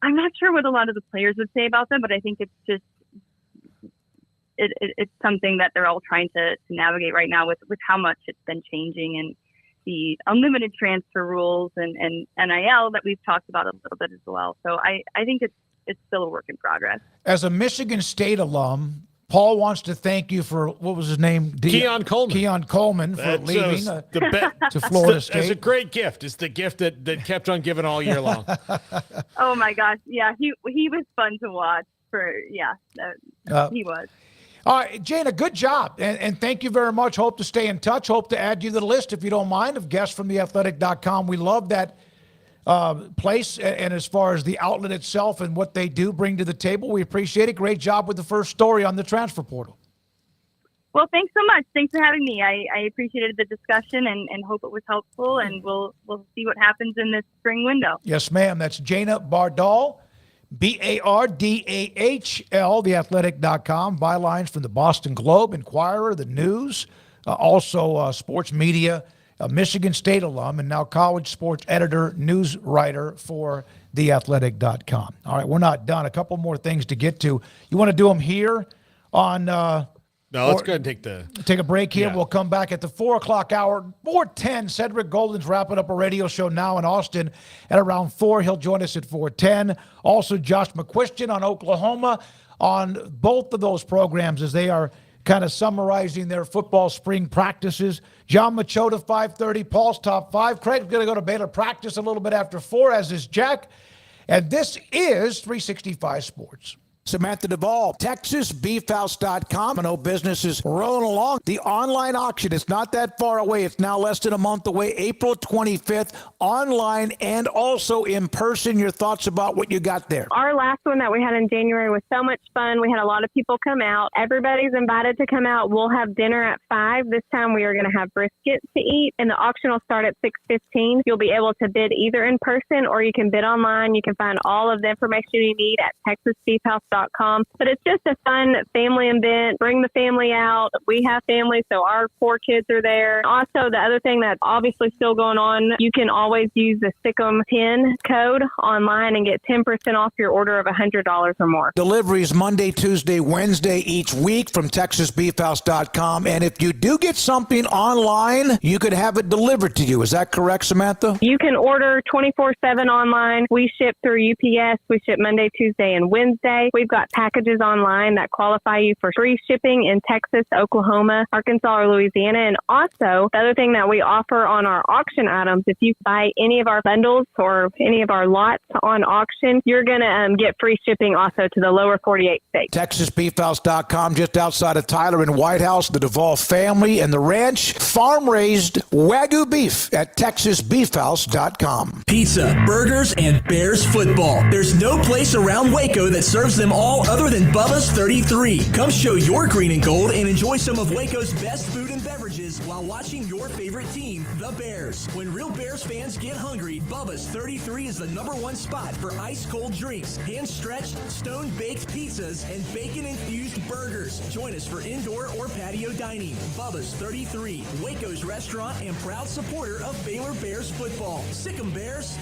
I'm not sure what a lot of the players would say about them, but I think it's just it's something that they're all trying to navigate right now with how much it's been changing, and the unlimited transfer rules and NIL that we've talked about a little bit as well. So I think it's still a work in progress. As a Michigan State alum, Paul wants to thank you for, what was his name? Keon Coleman. Keon Coleman for leaving to Florida State. It's a great gift. It's the gift that kept on giving all year long. Oh my gosh. Yeah. He was fun to watch he was. All right, Jana, good job. And thank you very much. Hope to stay in touch. Hope to add you to the list, if you don't mind, of guests from theathletic.com. We love that place. And as far as the outlet itself and what they do bring to the table, we appreciate it. Great job with the first story on the transfer portal. Well, thanks so much. Thanks for having me. I appreciated the discussion and hope it was helpful. And we'll see what happens in this spring window. Yes, ma'am. That's Jana Bardal. Bardall, theathletic.com. Bylines from the Boston Globe, Inquirer, the News, also sports media, a Michigan State alum, and now college sports editor, news writer for theathletic.com. All right, we're not done. A couple more things to get to. You want to do them here on No, let's go ahead and take a break here. Yeah. We'll come back at the 4 o'clock hour. 4:10, Cedric Golden's wrapping up a radio show now in Austin at around 4. He'll join us at 4:10. Also, Josh McQuistion on Oklahoma on both of those programs as they are kind of summarizing their football spring practices. John Machota, 5:30, Paul's Top 5. Craig's going to go to Baylor practice a little bit after 4, as is Jack. And this is 365 Sports. Samantha Duvall, TexasBeefHouse.com. I know business is rolling along. The online auction is not that far away. It's now less than a month away, April 25th, online and also in person. Your thoughts about what you got there? Our last one that we had in January was so much fun. We had a lot of people come out. Everybody's invited to come out. We'll have dinner at 5. This time we are going to have brisket to eat, and the auction will start at 6:15. You'll be able to bid either in person or you can bid online. You can find all of the information you need at TexasBeefHouse.com. But it's just a fun family event. Bring the family out. We have family, so our 4 kids are there. Also, the other thing that's obviously still going on, you can always use the SICM10 code online and get 10% off your order of $100 or more. Deliveries Monday, Tuesday, Wednesday each week from TexasBeefHouse.com. And if you do get something online, you could have it delivered to you. Is that correct, Samantha? You can order 24/7 online. We ship through UPS. We ship Monday, Tuesday, and Wednesday. We've got packages online that qualify you for free shipping in Texas, Oklahoma, Arkansas, or Louisiana. And also, the other thing that we offer on our auction items, if you buy any of our bundles or any of our lots on auction, you're going to get free shipping also to the lower 48 states. TexasBeefHouse.com, just outside of Tyler and White House, the Duvall family and the ranch, farm-raised Wagyu beef at TexasBeefHouse.com. Pizza, burgers, and Bears football. There's no place around Waco that serves them all other than Bubba's 33. Come show your green and gold and enjoy some of Waco's best food and beverages booze while watching your favorite team, the Bears. When real Bears fans get hungry, Bubba's 33 is the #1 spot for ice-cold drinks, hand-stretched, stone-baked pizzas, and bacon-infused burgers. Join us for indoor or patio dining. Bubba's 33, Waco's restaurant and proud supporter of Baylor Bears football. Sick 'em, Bears.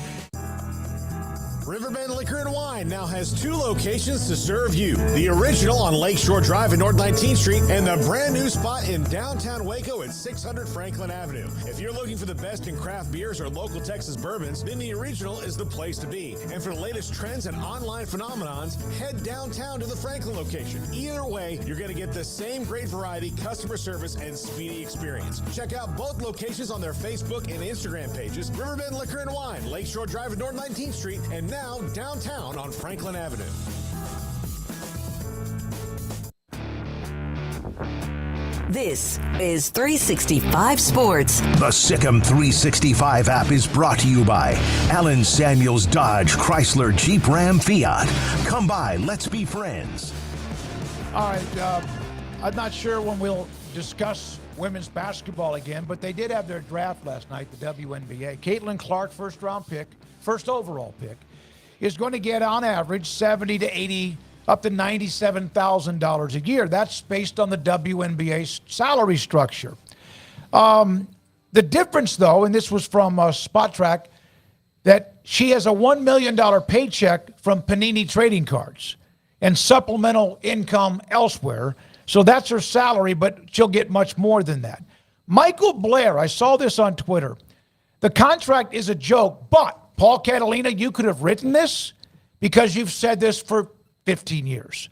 Riverbend Liquor and Wine now has 2 locations to serve you. The original on Lakeshore Drive in North 19th Street and the brand new spot in downtown Waco at 600 Franklin Avenue. If you're looking for the best in craft beers or local Texas bourbons, then the original is the place to be. And for the latest trends and online phenomenons, head downtown to the Franklin location. Either way, you're going to get the same great variety, customer service, and speedy experience. Check out both locations on their Facebook and Instagram pages. Riverbend Liquor and Wine, Lakeshore Drive in North 19th Street, and now downtown on Franklin Avenue. This is 365 Sports. The Sikkim 365 app is brought to you by Allen Samuels Dodge Chrysler Jeep Ram Fiat. Come by, let's be friends. All right, I'm not sure when we'll discuss women's basketball again, but they did have their draft last night, the WNBA. Caitlin Clark, first overall pick, is going to get on average $70 to $80 up to $97,000 a year. That's based on the WNBA salary structure. The difference, though, and this was from Spot Track, that she has a $1 million paycheck from Panini trading cards and supplemental income elsewhere. So that's her salary, but she'll get much more than that. Michael Blair, I saw this on Twitter. The contract is a joke, but Paul Catalina, you could have written this because you've said this for 15 years.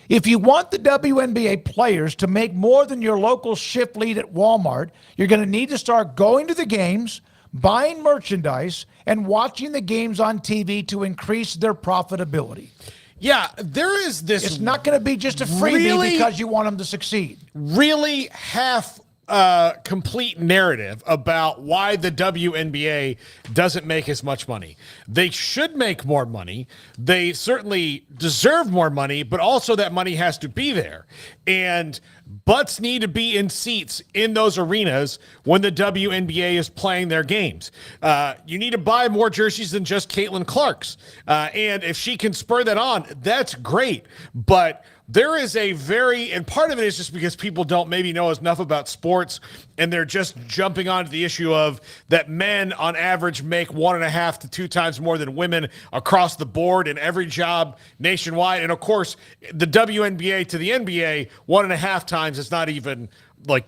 If you want the WNBA players to make more than your local shift lead at Walmart, you're going to need to start going to the games, buying merchandise, and watching the games on TV to increase their profitability. Yeah, there is this. It's not going to be just a freebie because you want them to succeed. Really complete narrative about why the WNBA doesn't make as much money. They should make more money. They certainly deserve more money, but also that money has to be there. And butts need to be in seats in those arenas when the WNBA is playing their games. You need to buy more jerseys than just Caitlin Clark's. And if she can spur that on, that's great. But there is and part of it is just because people don't maybe know enough about sports and they're just jumping onto the issue of that men on average make 1.5 to 2 times more than women across the board in every job nationwide. And of course, the WNBA to the NBA, 1.5 times is not even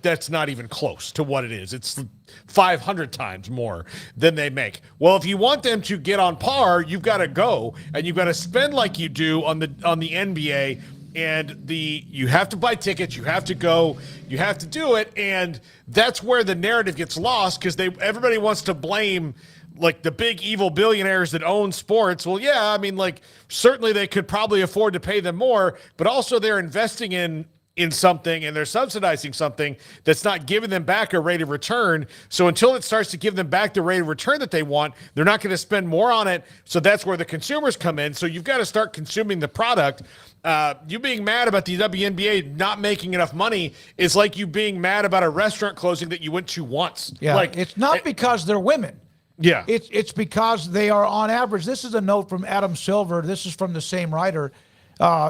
that's not even close to what it is. It's 500 times more than they make. Well, if you want them to get on par, you've got to go and you've got to spend like you do on the NBA. And you have to buy tickets, you have to go, you have to do it, and that's where the narrative gets lost because everybody wants to blame the big evil billionaires that own sports. Well, yeah, I mean, certainly they could probably afford to pay them more, but also they're investing in something and they're subsidizing something that's not giving them back a rate of return. So until it starts to give them back the rate of return that they want, they're not going to spend more on it. So that's where the consumers come in. So you've got to start consuming the product. You being mad about the WNBA not making enough money is like you being mad about a restaurant closing that you went to once. Yeah, it's not because they're women. Yeah. It's because they are on average. This is a note from Adam Silver. This is from the same writer.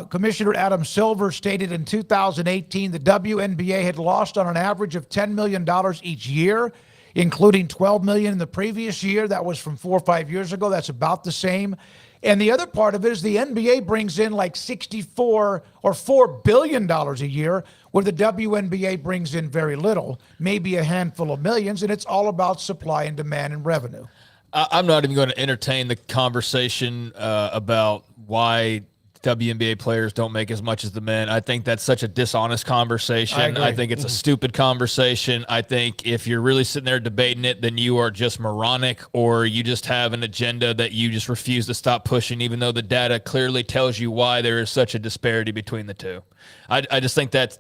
Commissioner Adam Silver stated in 2018 the WNBA had lost on an average of $10 million each year, including $12 million in the previous year. That was from 4 or 5 years ago. That's about the same. And the other part of it is the NBA brings in like $64 or $4 billion a year, where the WNBA brings in very little, maybe a handful of millions, and it's all about supply and demand and revenue. I'm not even going to entertain the conversation about why WNBA players don't make as much as the men. I think that's such a dishonest conversation. I think it's a stupid conversation. I think if you're really sitting there debating it, then you are just moronic, or you just have an agenda that you just refuse to stop pushing, even though the data clearly tells you why there is such a disparity between the two. I just think that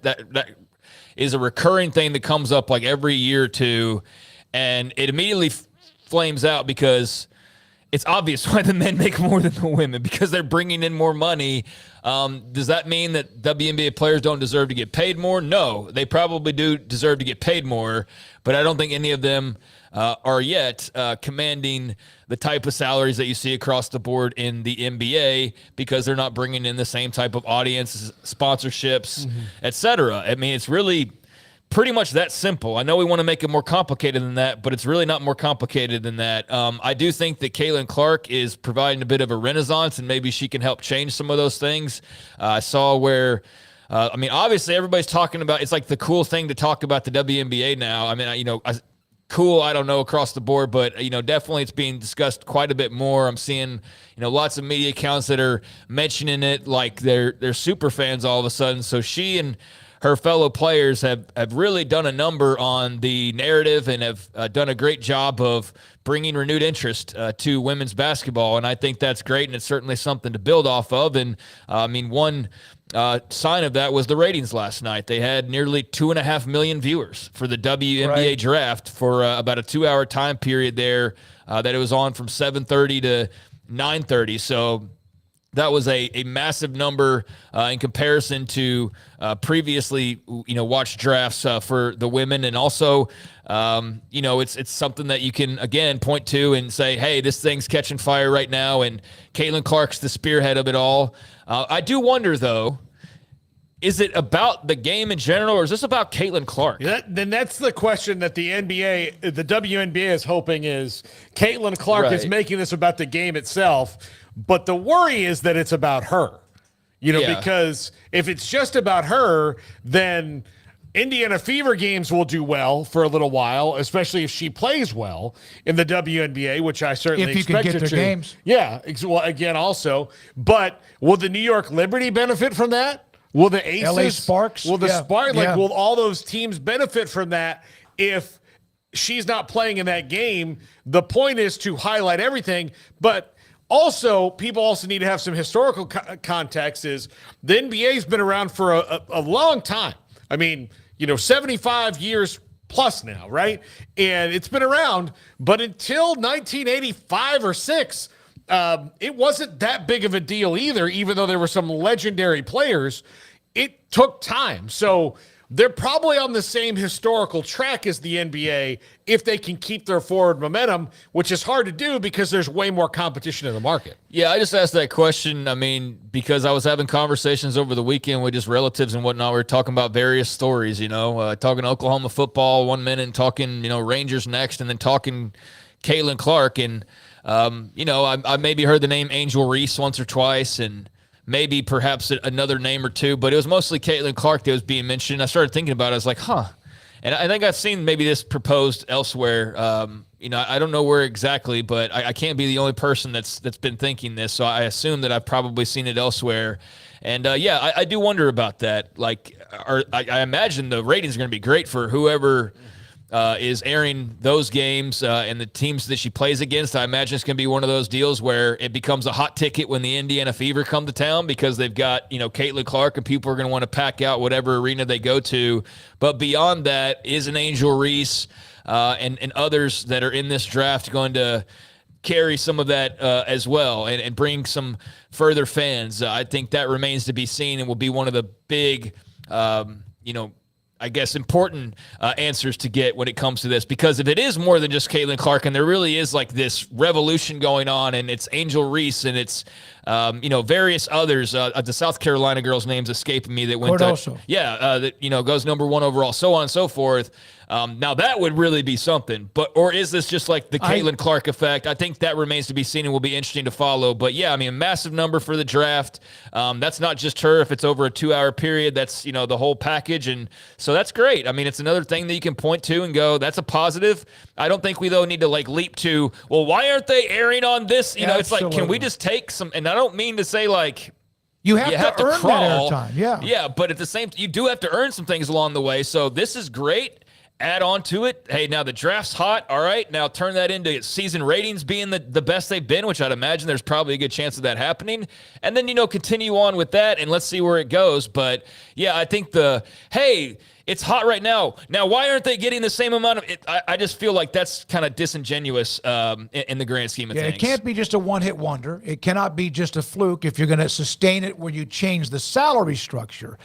is a recurring thing that comes up every year or two, and it immediately flames out because it's obvious why the men make more than the women, because they're bringing in more money. Does that mean that WNBA players don't deserve to get paid more? No, they probably do deserve to get paid more, but I don't think any of them are yet commanding the type of salaries that you see across the board in the NBA, because they're not bringing in the same type of audience, sponsorships, etc. I mean, it's really pretty much that simple. I know we want to make it more complicated than that, but it's really not more complicated than that. I do think that Caitlin Clark is providing a bit of a renaissance, and maybe she can help change some of those things. I saw where, I mean, obviously everybody's talking about, it's like the cool thing to talk about the WNBA now. I mean, cool, I don't know, across the board, but, definitely it's being discussed quite a bit more. I'm seeing, lots of media accounts that are mentioning it like they're super fans all of a sudden. So she and her fellow players have really done a number on the narrative and have done a great job of bringing renewed interest to women's basketball. And I think that's great, and it's certainly something to build off of. And, one sign of that was the ratings last night. They had nearly 2.5 million viewers for the WNBA draft for about a 2-hour time period there that it was on from 7:30 to 9:30. So that was a massive number in comparison to previously, watched drafts for the women. And also, it's something that you can, again, point to and say, hey, this thing's catching fire right now, and Caitlin Clark's the spearhead of it all. I do wonder, though, is it about the game in general, or is this about Caitlin Clark? Then that's the question that the WNBA is hoping is Caitlin Clark is making this about the game itself. But the worry is that it's about her, because if it's just about her, then Indiana Fever games will do well for a little while, especially if she plays well in the WNBA, which I certainly expect her to. If you can get their games. Yeah, well, again, also. But will the New York Liberty benefit from that? Will the Aces? LA Sparks? Will the Sparks? Will all those teams benefit from that if she's not playing in that game? The point is to highlight everything, but also, people also need to have some historical context. Is the NBA's been around for a long time. I mean, 75 years plus now, right? And it's been around, but until 1985 or 6, it wasn't that big of a deal either, even though there were some legendary players. It took time. So they're probably on the same historical track as the NBA if they can keep their forward momentum, which is hard to do because there's way more competition in the market. Yeah, I just asked that question, because I was having conversations over the weekend with just relatives and whatnot. We were talking about various stories, talking Oklahoma football one minute and talking, Rangers next, and then talking Caitlin Clark. And, I maybe heard the name Angel Reese once or twice, and maybe perhaps another name or two, but it was mostly Caitlin Clark that was being mentioned. I started thinking about it. I was like, And I think I've seen maybe this proposed elsewhere. I don't know where exactly, but I can't be the only person that's been thinking this. So I assume that I've probably seen it elsewhere. And I do wonder about that. I imagine the ratings are going to be great for whoever is airing those games and the teams that she plays against. I imagine it's going to be one of those deals where it becomes a hot ticket when the Indiana Fever come to town, because they've got, Caitlin Clark, and people are going to want to pack out whatever arena they go to. But beyond that, is an Angel Reese and others that are in this draft going to carry some of that as well and bring some further fans? I think that remains to be seen, and will be one of the big, I guess, important answers to get when it comes to this. Because if it is more than just Caitlin Clark, and there really is like this revolution going on, and it's Angel Reese and it's various others, the South Carolina girl's name's escaping me that went Cordoso. That goes number 1 overall, so on and so forth. Now that would really be something, or is this just like the Caitlin Clark effect? I think that remains to be seen and will be interesting to follow. But yeah, a massive number for the draft. That's not just her. If it's over a 2-hour period, that's, the whole package. And so that's great. It's another thing that you can point to and go, that's a positive. I don't think we though need to leap to, well, why aren't they airing on this? It's like, can we just take some, and I don't mean to say you have to earn crawl. that airtime. Yeah. Yeah. But at the same time, you do have to earn some things along the way. So this is great. add on to it, hey, now the draft's hot. All right, now turn that into season ratings being the best they've been, which I'd imagine there's probably a good chance of that happening. And then, continue on with that, and let's see where it goes. But, yeah, I think it's hot right now. Now, why aren't they getting the same amount of it? I just feel like that's kind of disingenuous in the grand scheme of things. It can't be just a one-hit wonder. It cannot be just a fluke if you're going to sustain it where you change the salary structure.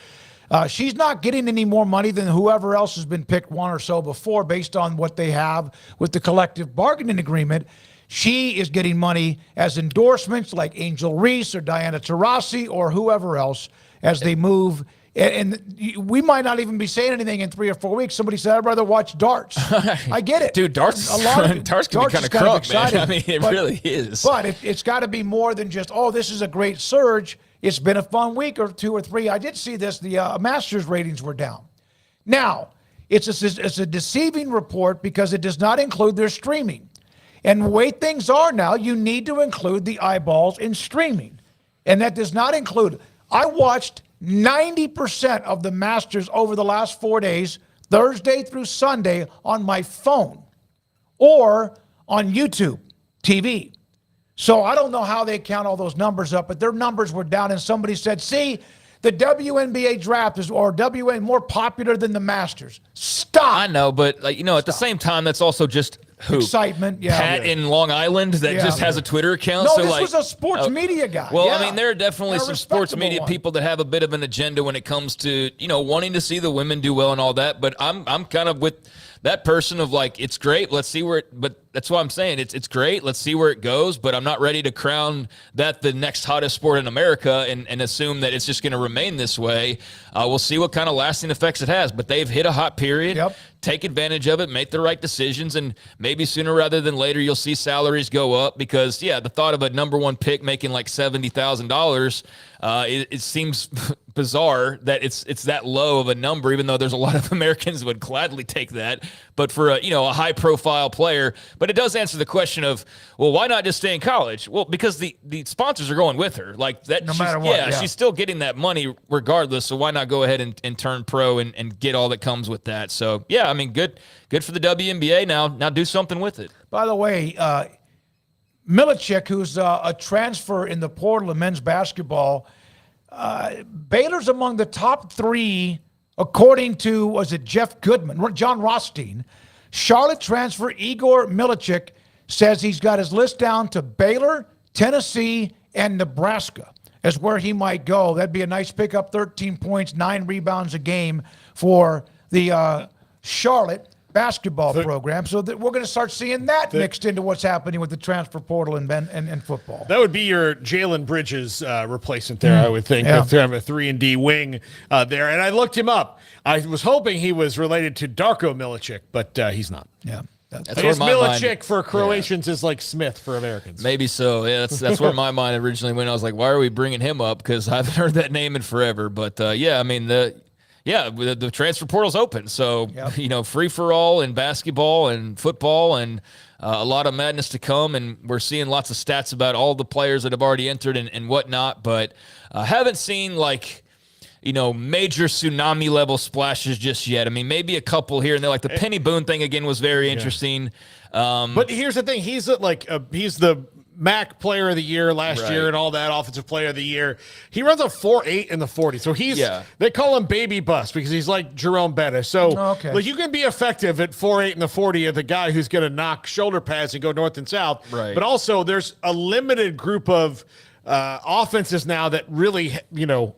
She's not getting any more money than whoever else has been picked one or so before based on what they have with the collective bargaining agreement. She is getting money as endorsements like Angel Reese or Diana Taurasi or whoever else as they move. And we might not even be saying anything in 3 or 4 weeks. Somebody said, I'd rather watch darts. I get it. Dude, darts can be kind of crunk, man. I mean, it really is. But it's got to be more than just, this is a great surge. It's been a fun week or 2 or 3. I did see this. The Masters ratings were down. Now, it's a deceiving report because it does not include their streaming. And the way things are now, you need to include the eyeballs in streaming. And that does not include. I watched 90% of the Masters over the last 4 days, Thursday through Sunday, on my phone or on YouTube TV. So I don't know how they count all those numbers up, but their numbers were down, and somebody said, see, the WNBA draft is more popular than the Masters. Stop. I know, but at the same time, that's also just excitement. Yeah, Pat in Long Island that just has a Twitter account. No, this was a sports media guy. Well, I mean, there are definitely some sports media people that have a bit of an agenda when it comes to wanting to see the women do well and all that. But I'm kind of with that person of like, it's great. Let's see where it. But that's what I'm saying. It's great. Let's see where it goes. But I'm not ready to crown that the next hottest sport in America and assume that it's just going to remain this way. We'll see what kind of lasting effects it has. But they've hit a hot period. Yep. Take advantage of it, make the right decisions, and maybe sooner rather than later you'll see salaries go up because, the thought of a number one pick making like $70,000, it seems bizarre that it's that low of a number, even though there's a lot of Americans who would gladly take that. But for a high-profile player, but it does answer the question of, well, why not just stay in college? Well, because the sponsors are going with her. Like that, no matter what. Yeah, she's still getting that money regardless, so why not go ahead and turn pro and get all that comes with that? So, I mean, good for the WNBA now. Now do something with it. By the way, Milicic, who's a transfer in the portal of men's basketball, Baylor's among the top 3, according to, was it Jeff Goodman, John Rothstein. Charlotte transfer Igor Milicic says he's got his list down to Baylor, Tennessee, and Nebraska as where he might go. That'd be a nice pickup, 13 points, 9 rebounds a game for the Charlotte basketball program. So that we're going to start seeing that mixed into what's happening with the transfer portal and football. That would be your Jalen Bridges replacement there, I would think. Yeah. If they have a 3-and-D wing there. And I looked him up. I was hoping he was related to Darko Milicic, but he's not. Yeah. I guess Milicic for Croatians is like Smith for Americans. Maybe so. Yeah, that's where my mind originally went. I was like, why are we bringing him up? Because I haven't heard that name in forever. But, I mean, the transfer portal's open. So, free for all in basketball and football and a lot of madness to come. And we're seeing lots of stats about all the players that have already entered and whatnot. But haven't seen major tsunami level splashes just yet. I mean, maybe a couple here and there. Like the Penny Boone thing again was very interesting. But here's the thing: he's the MAC Player of the Year last year and all that, Offensive Player of the Year. He runs a 4.8 in the 40. So they call him Baby Bus because he's like Jerome Bettis. So you can be effective at 4.8 in the 40 of the guy who's going to knock shoulder pads and go north and south. Right. But also there's a limited group of offenses now that really,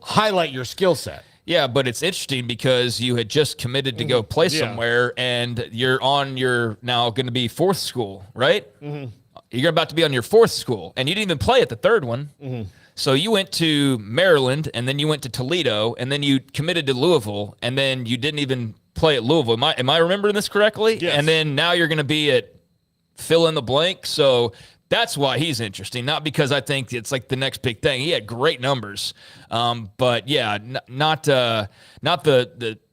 highlight your skill set. Yeah, but it's interesting because you had just committed to go play somewhere and you're now going to be 4th school, right? Mm-hmm. You're about to be on your 4th school, and you didn't even play at the 3rd one. Mm-hmm. So you went to Maryland, and then you went to Toledo, and then you committed to Louisville, and then you didn't even play at Louisville. Am I remembering this correctly? Yes. And then now you're going to be at fill in the blank. So that's why he's interesting, not because I think it's like the next big thing. He had great numbers, but not the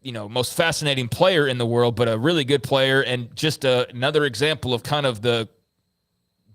most fascinating player in the world, but a really good player, and just another example of kind of the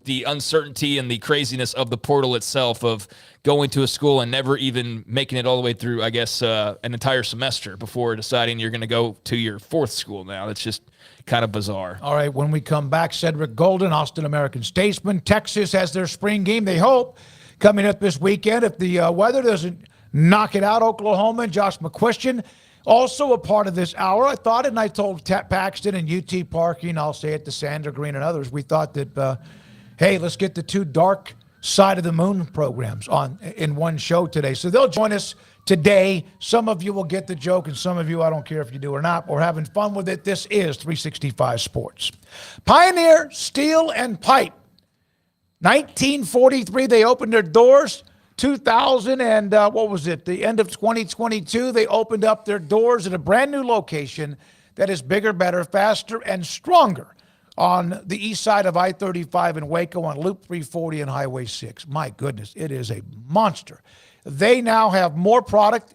the uncertainty and the craziness of the portal itself, of going to a school and never even making it all the way through, I guess, an entire semester before deciding you're going to go to your fourth school now. That's just kind of bizarre. All right, when we come back, Cedric Golden, Austin American-Statesman. Texas has their spring game, they hope, coming up this weekend. If the weather doesn't knock it out, Oklahoma and Josh McCuistion, also a part of this hour. I thought, and I told Paxton and UT Parking, I'll say it to Sander Green and others, we thought that, hey, let's get the two dark side of the moon programs on in one show today. So they'll join us today. Some of you will get the joke, and some of you, I don't care if you do or not, we're having fun with it. This is 365 Sports. Pioneer Steel and Pipe. 1943, they opened their doors. 2000 and the end of 2022, they opened up their doors at a brand new location that is bigger, better, faster, and stronger on the east side of I-35 in Waco on Loop 340 and Highway 6. My goodness, it is a monster. They now have more product.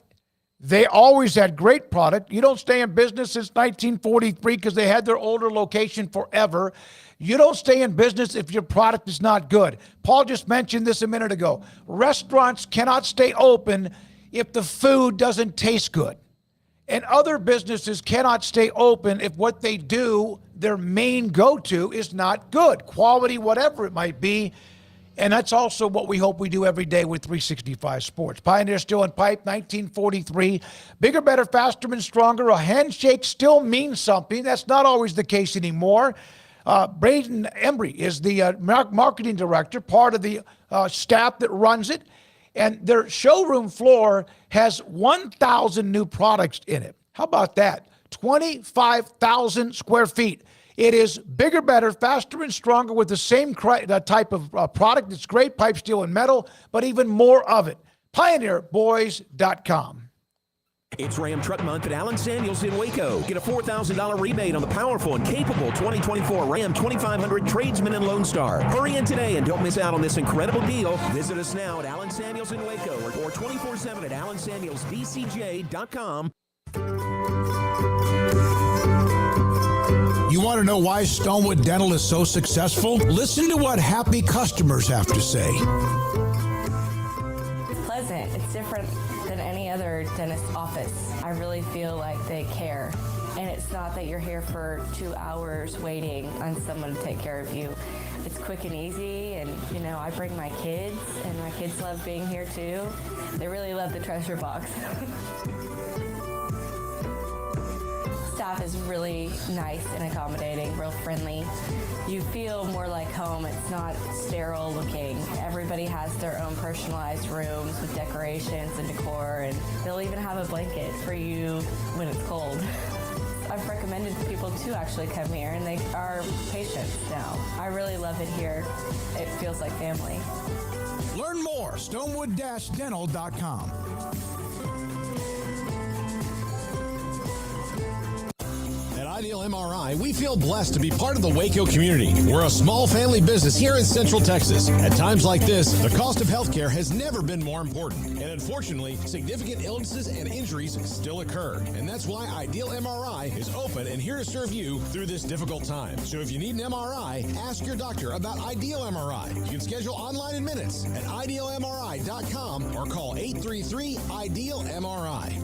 They always had great product. You don't stay in business since 1943 because they had their older location forever. You don't stay in business if your product is not good. Paul just mentioned this a minute ago. Restaurants cannot stay open if the food doesn't taste good. And other businesses cannot stay open if what they do, their main go-to, is not good. Quality, whatever it might be. And that's also what we hope we do every day with 365 Sports. Pioneer Steel and Pipe, 1943. Bigger, better, faster, and stronger. A handshake still means something. That's not always the case anymore. Braden Embry is the marketing director, part of the staff that runs it. And their showroom floor has 1,000 new products in it. How about that? 25,000 square feet. It is bigger, better, faster, and stronger with the same type of product. It's great pipe, steel, and metal, but even more of it. PioneerBoys.com. It's Ram Truck Month at Allen Samuels in Waco. Get a $4,000 rebate on the powerful and capable 2024 Ram 2500 Tradesman and Lone Star. Hurry in today and don't miss out on this incredible deal. Visit us now at Allen Samuels in Waco or 24/7 at AllenSamuelsDCJ.com. You want to know why Stonewood Dental is so successful? Listen to what happy customers have to say. It's pleasant. It's different than any other dentist office. I really feel like they care. And it's not that you're here for 2 hours waiting on someone to take care of you. It's quick and easy, and I bring my kids, and my kids love being here too. They really love the treasure box. Staff is really nice and accommodating, real friendly. You feel more like home. It's not sterile looking. Everybody has their own personalized rooms with decorations and decor, and they'll even have a blanket for you when it's cold. I've recommended people to actually come here, and they are patients now. I really love it here. It feels like family. Learn more, stonewood-dental.com. At Ideal MRI, we feel blessed to be part of the Waco community. We're a small family business here in Central Texas. At times like this, the cost of healthcare has never been more important. And unfortunately, significant illnesses and injuries still occur. And that's why Ideal MRI is open and here to serve you through this difficult time. So if you need an MRI, ask your doctor about Ideal MRI. You can schedule online in minutes at idealmri.com or call 833-IDEAL-MRI.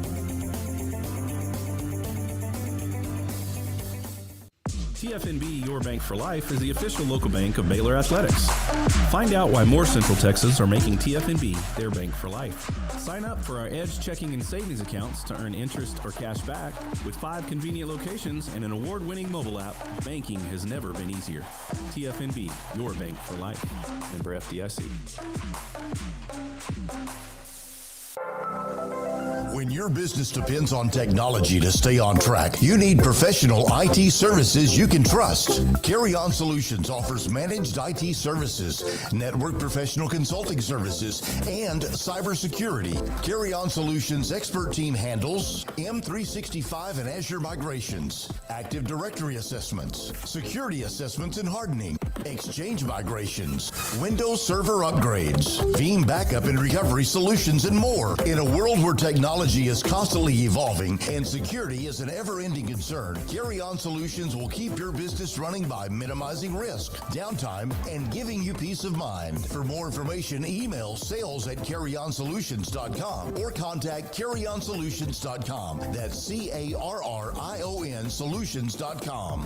TFNB Your Bank for Life is the official local bank of Baylor Athletics. Find out why more Central Texas are making TFNB their bank for life. Sign up for our Edge checking and savings accounts to earn interest or cash back. With 5 convenient locations and an award-winning mobile app, banking has never been easier. TFNB Your Bank for Life. Member FDIC. When your business depends on technology to stay on track, you need professional IT services you can trust. Carry On Solutions offers managed IT services, network professional consulting services, and cybersecurity. Carry On Solutions expert team handles M365 and Azure migrations, Active Directory assessments, security assessments and hardening, exchange migrations, Windows Server upgrades, Veeam backup and recovery solutions, and more. In a world where technology is constantly evolving and security is an ever-ending concern, Carry On Solutions will keep your business running by minimizing risk, downtime, and giving you peace of mind. For more information, email sales@carryonsolutions.com or contact carryonsolutions.com. That's CARRION solutions.com.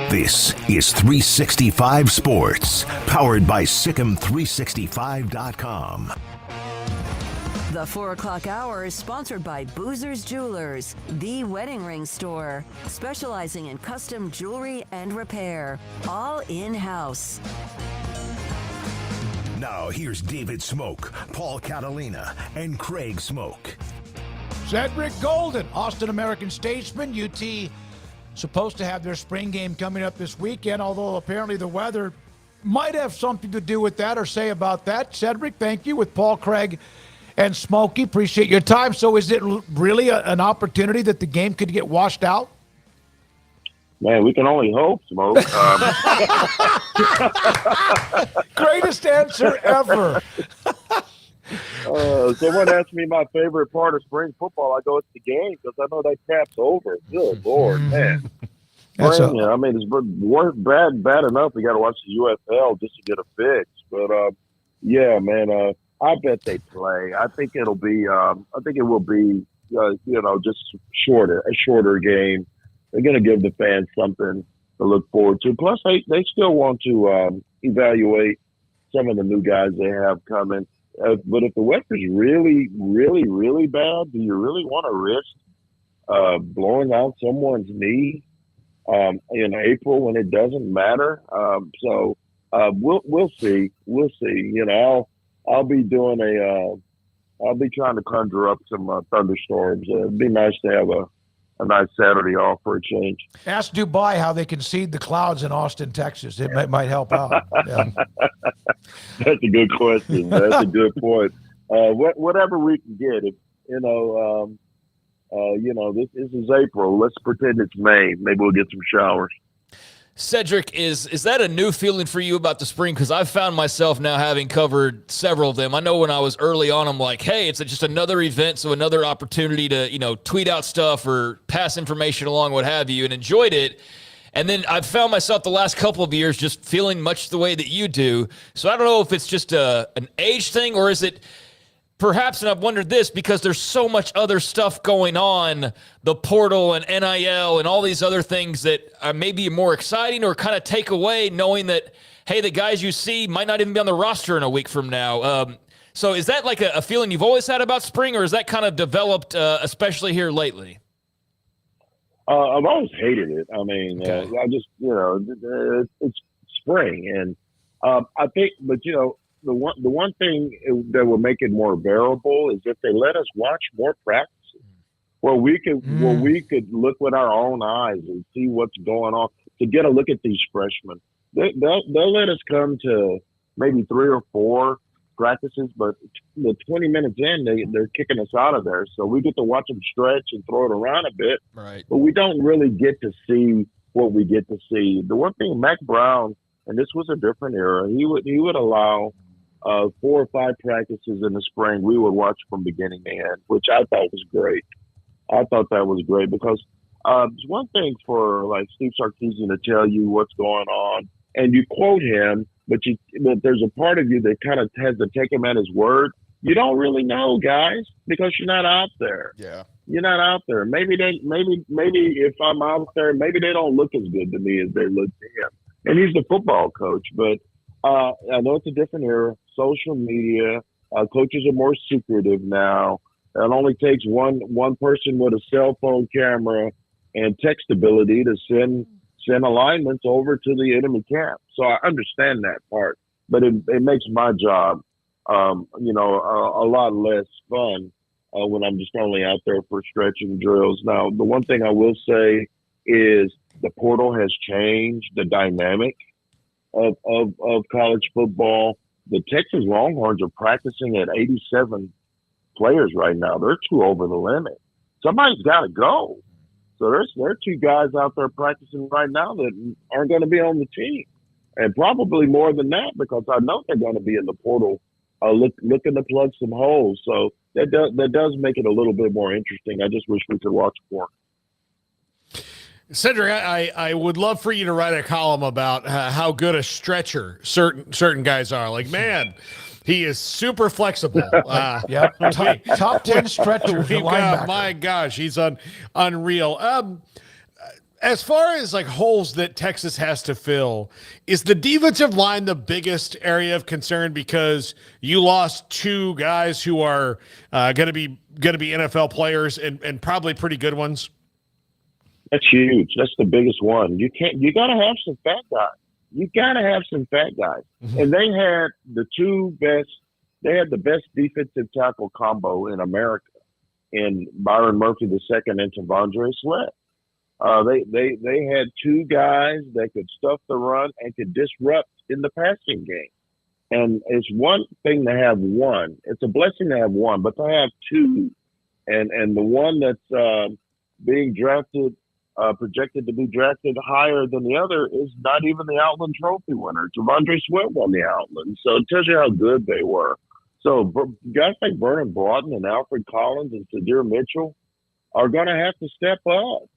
This is 365 Sports, powered by Sikkim365.com. The 4 o'clock hour is sponsored by Boozer's Jewelers, the wedding ring store, specializing in custom jewelry and repair, all in-house. Now here's David Smoak, Paul Catalina, and Craig Smoak. Cedric Golden, Austin American Statesman, UT supposed to have their spring game coming up this weekend, although apparently the weather might have something to do with that or say about that. Cedric, thank you, with Paul, Craig, and Smokey. Appreciate your time. So is it really an opportunity that the game could get washed out? Man, we can only hope, Smoke. Greatest answer ever. Someone asked me my favorite part of spring football. I go, it's the game, because I know that cap's over. Good Lord, man. Spring, I mean, it's bad enough. We got to watch the UFL just to get a fix. But, yeah, man, I bet they play. I think it'll be, just a shorter game. They're going to give the fans something to look forward to. Plus, they still want to evaluate some of the new guys they have coming. But if the weather's really, really, really bad, do you really want to risk blowing out someone's knee in April when it doesn't matter? So we'll see. We'll see. You know, I'll be doing I'll be trying to conjure up some thunderstorms. It'd be nice to have a nice Saturday off for a change. Ask Dubai how they can seed the clouds in Austin, Texas. It might help out. Yeah. That's a good question. That's a good point. Whatever we can get, this is April. Let's pretend it's May. Maybe we'll get some showers. Cedric, is that a new feeling for you about the spring? Because I've found myself now having covered several of them. I know when I was early on, I'm like, hey, it's just another event, so another opportunity to, tweet out stuff or pass information along, what have you, and enjoyed it. And then I've found myself the last couple of years just feeling much the way that you do. So I don't know if it's just an age thing, or is it perhaps, and I've wondered this, because there's so much other stuff going on, the portal and NIL and all these other things that are maybe more exciting or kind of take away knowing that, hey, the guys you see might not even be on the roster in a week from now. So is that like a feeling you've always had about spring, or is that kind of developed, especially here lately? I've always hated it. I mean, okay. I just, it's spring. And I think, but, the one thing that will make it more bearable is if they let us watch more practices, where we could look with our own eyes and see what's going on, to get a look at these freshmen. They'll let us come to maybe 3 or 4 practices, but the 20 minutes in, they're kicking us out of there. So we get to watch them stretch and throw it around a bit. Right. But we don't really get to see what we get to see. The one thing, Mac Brown, and this was a different era, he would allow 4 or 5 practices in the spring we would watch from beginning to end, which I thought was great. I thought that was great because it's one thing for like Steve Sarkisian to tell you what's going on, and you quote him, but there's a part of you that kind of has to take him at his word. You don't really know, guys, because you're not out there. Yeah, you're not out there. Maybe if I'm out there, maybe they don't look as good to me as they look to him. And he's the football coach, but I know it's a different era. Social media, coaches are more secretive now. It only takes one person with a cell phone camera and text ability to send alignments over to the enemy camp. So I understand that part, but it makes my job, a lot less fun when I'm just only out there for stretching drills. Now, the one thing I will say is the portal has changed the dynamic of college football. The Texas Longhorns are practicing at 87 players right now. They're 2 over the limit. somebody's got to go. So there are two guys out there practicing right now that aren't going to be on the team, and probably more than that because I know they're going to be in the portal, looking to plug some holes. So that does make it a little bit more interesting. I just wish we could watch more. Cedric, I would love for you to write a column about how good a stretcher certain guys are. Like, man, he is super flexible. Yep, top 10 stretchers. My gosh, he's unreal. As far as like holes that Texas has to fill, is the defensive line the biggest area of concern because you lost two guys who are going to be NFL players and probably pretty good ones? That's huge. That's the biggest one. You got to have some fat guys. You got to have some fat guys. Mm-hmm. And they had the best defensive tackle combo in America in Byron Murphy II and Tavondre Sweat. They had two guys that could stuff the run and could disrupt in the passing game. And it's one thing to have one. It's a blessing to have one, but to have two, and the one that's being drafted, projected to be drafted higher than the other is not even the Outland Trophy winner. Tavondre Sweat won the Outland, so it tells you how good they were. So guys like Vernon Broughton and Alfred Collins and Sadir Mitchell are going to have to step up.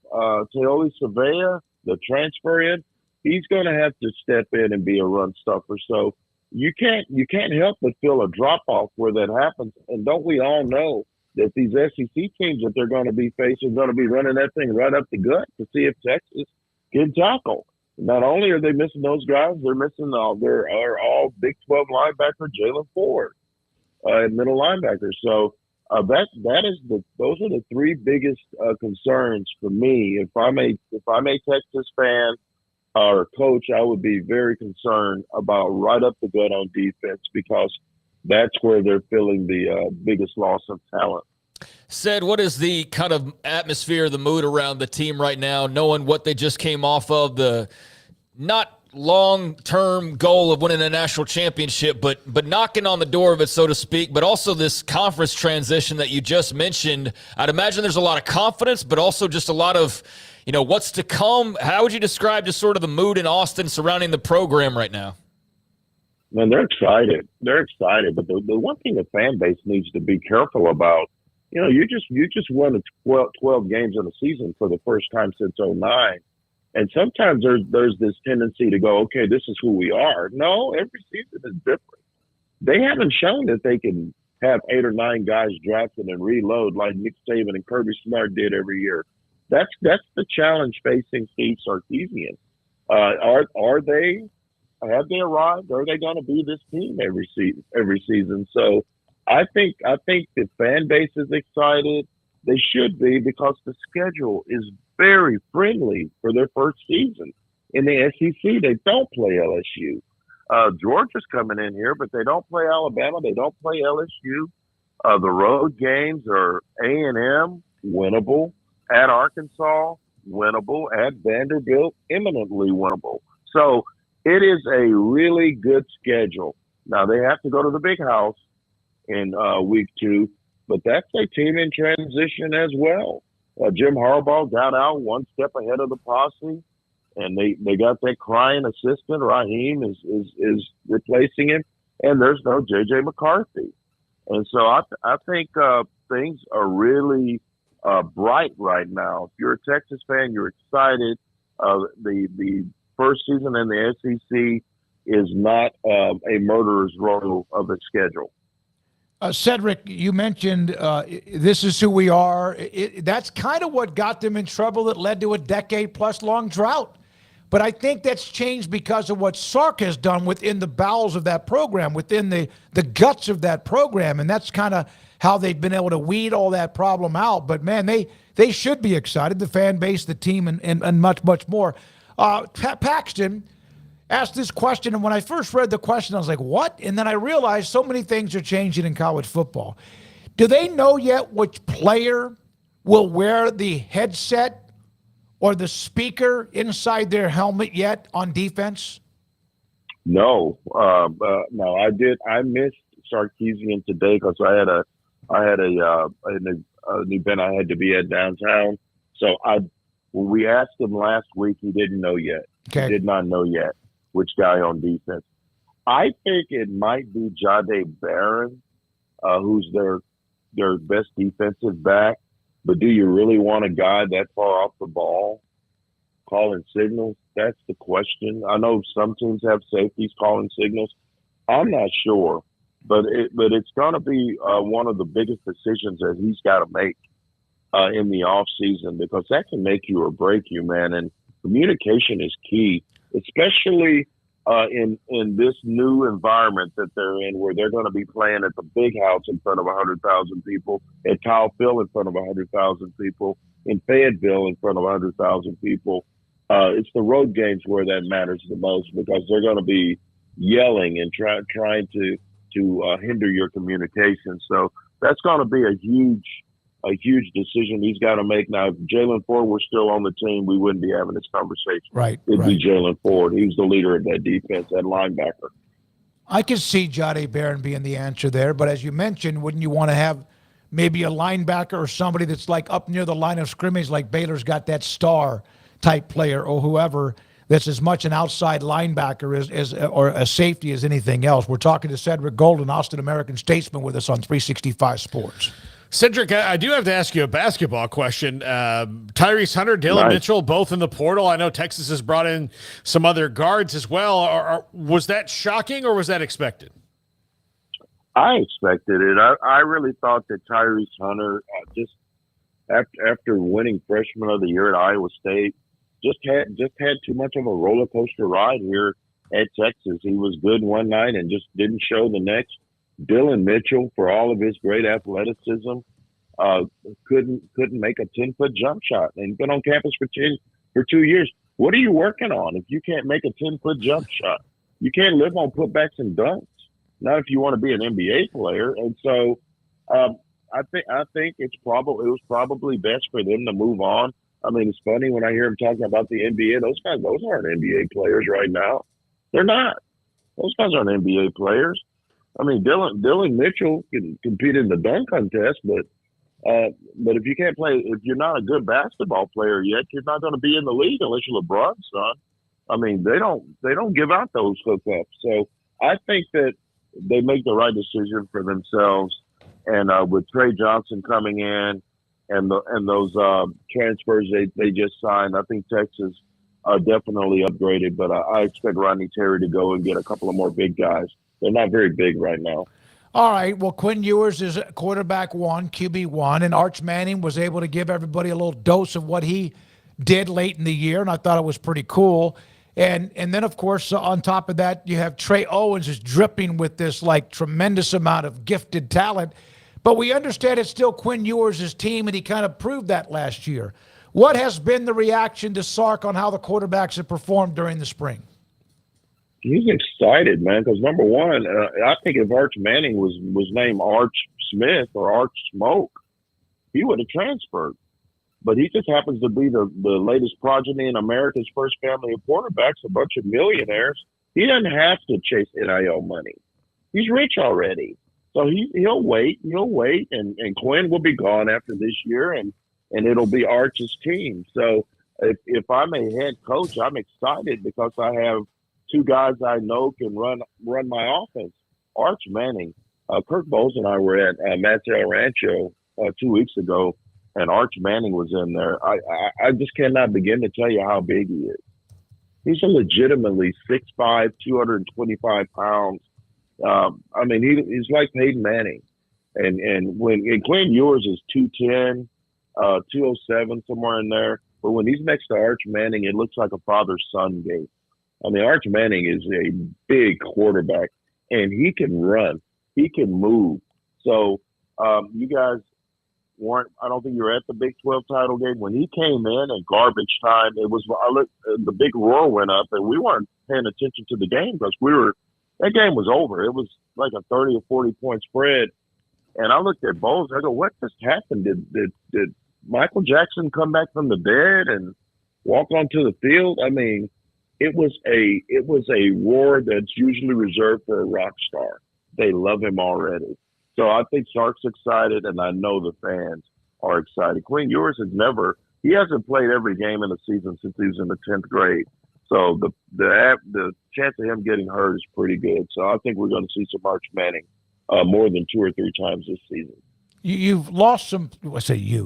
Teoli Savea, the transfer in, he's going to have to step in and be a run stuffer. So you can't help but feel a drop off where that happens. And don't we all know that these SEC teams that they're going to be facing are going to be running that thing right up the gut to see if Texas can tackle. Not only are they missing those guys, they're missing their all Big 12 linebacker Jalen Ford at middle linebacker. So those are the three biggest concerns for me. If I'm a Texas fan or coach, I would be very concerned about right up the gut on defense because that's where they're feeling the biggest loss of talent. Sid, what is the kind of atmosphere, the mood around the team right now, knowing what they just came off of, the not long-term goal of winning a national championship, but knocking on the door of it, so to speak, but also this conference transition that you just mentioned? I'd imagine there's a lot of confidence, but also just a lot of, what's to come. How would you describe just sort of the mood in Austin surrounding the program right now? Man, they're excited. But the one thing the fan base needs to be careful about, you just won 12 games in a season for the first time since 2009. And sometimes there's this tendency to go, okay, this is who we are. No, every season is different. They haven't shown that they can have 8 or 9 guys drafted and reload like Nick Saban and Kirby Smart did every year. That's the challenge facing Steve Sarkisian. Have they arrived? Are they going to be this team every season? So I think the fan base is excited. They should be because the schedule is very friendly for their first season. In the SEC, they don't play LSU. Georgia's coming in here, but they don't play Alabama. They don't play LSU. The road games are A&M, winnable. At Arkansas, winnable. At Vanderbilt, eminently winnable. So it is a really good schedule. Now, they have to go to the big house in week 2, but that's a team in transition as well. Jim Harbaugh got out one step ahead of the posse, and they got that crying assistant. Raheem is replacing him, and there's no J.J. McCarthy. And so I think things are really bright right now. If you're a Texas fan, you're excited. The first season in the SEC is not a murderer's row of a schedule. Cedric, you mentioned this is who we are. That's kind of what got them in trouble that led to a decade-plus long drought. But I think that's changed because of what Sark has done within the bowels of that program, within the guts of that program. And that's kind of how they've been able to weed all that problem out. But, man, they should be excited, the fan base, the team, and much, much more. Paxton asked this question, and when I first read the question, I was like, what? And then I realized so many things are changing in college football. Do they know yet which player will wear the headset or the speaker inside their helmet yet on defense? No. No, I did. I missed Sarkisian today because I had an event I had to be at downtown. So when we asked him last week, he didn't know yet. Okay. He did not know yet which guy on defense. I think it might be Jahdae Barron, who's their best defensive back. But do you really want a guy that far off the ball calling signals? That's the question. I know some teams have safeties calling signals. I'm not sure, but it's going to be one of the biggest decisions that he's got to make in the off season, because that can make you or break you, man. And communication is key, especially in this new environment that they're in, where they're going to be playing at the Big House in front of 100,000 people, at Kyle Field in front of 100,000 people, in Fayetteville in front of 100,000 people. It's the road games where that matters the most, because they're going to be yelling and trying to hinder your communication. So that's going to be a huge decision he's got to make. Now, if Jalen Ford were still on the team, we wouldn't be having this conversation. Right. It'd be Jalen Ford. He was the leader of that defense, that linebacker. I can see Jahdae Barron being the answer there, but as you mentioned, wouldn't you want to have maybe a linebacker or somebody that's like up near the line of scrimmage, like Baylor's got that star type player or whoever that's as much an outside linebacker as or a safety as anything else? We're talking to Cedric Golden, Austin American Statesman, with us on 365 Sports. Cedric, I do have to ask you a basketball question. Tyrese Hunter, Dylan Mitchell, both in the portal. I know Texas has brought in some other guards as well. Was that shocking or was that expected? I expected it. I really thought that Tyrese Hunter, just after winning Freshman of the Year at Iowa State, just had too much of a roller coaster ride here at Texas. He was good one night and just didn't show the next. Dylan Mitchell, for all of his great athleticism, couldn't make a 10-foot jump shot, and been on campus for 2 years. What are you working on if you can't make a 10-foot jump shot? You can't live on putbacks and dunks. Not if you want to be an NBA player. And so, I think it was probably best for them to move on. I mean, it's funny when I hear them talking about the NBA. Those aren't NBA players right now. They're not. Those guys aren't NBA players. I mean, Dylan Mitchell can compete in the dunk contest, but if you can't play, if you're not a good basketball player yet, you're not going to be in the league unless you're LeBron's son. I mean, they don't give out those hookups. So I think that they make the right decision for themselves. And with Trey Johnson coming in and those transfers they just signed, I think Texas definitely upgraded. But I expect Rodney Terry to go and get a couple of more big guys. They're not very big right now. All right. Well, Quinn Ewers is quarterback one, QB one, and Arch Manning was able to give everybody a little dose of what he did late in the year, and I thought it was pretty cool. And then, of course, on top of that, you have Trey Owens is dripping with this, like, tremendous amount of gifted talent. But we understand it's still Quinn Ewers' team, and he kind of proved that last year. What has been the reaction to Sark on how the quarterbacks have performed during the spring? He's excited, man, because number one, I think if Arch Manning was named Arch Smith or Arch Smoak, he would have transferred. But he just happens to be the latest progeny in America's first family of quarterbacks, a bunch of millionaires. He doesn't have to chase NIL money. He's rich already. So he'll wait, and Quinn will be gone after this year, and it'll be Arch's team. So if I'm a head coach, I'm excited because I have two guys I know can run my offense. Arch Manning, Kirk Bowles and I were at Mateo Rancho 2 weeks ago, and Arch Manning was in there. I just cannot begin to tell you how big he is. He's a legitimately 6'5", 225 pounds. I mean, he's like Peyton Manning. And Quinn Ewers is 210, 207, somewhere in there. But when he's next to Arch Manning, it looks like a father-son game. I mean, Arch Manning is a big quarterback, and he can run. He can move. So you guys weren't – I don't think you were at the Big 12 title game. When he came in at garbage time, the big roar went up, and we weren't paying attention to the game because that game was over. It was like a 30 or 40-point spread. And I looked at Bowles. I go, what just happened? Did Michael Jackson come back from the dead and walk onto the field? I mean – It was a roar that's usually reserved for a rock star. They love him already. So I think Sark's excited, and I know the fans are exciting. Quinn Ewers he hasn't played every game in the season since he was in the 10th grade. So the chance of him getting hurt is pretty good. So I think we're going to see some Arch Manning more than 2 or 3 times this season. You've lost some.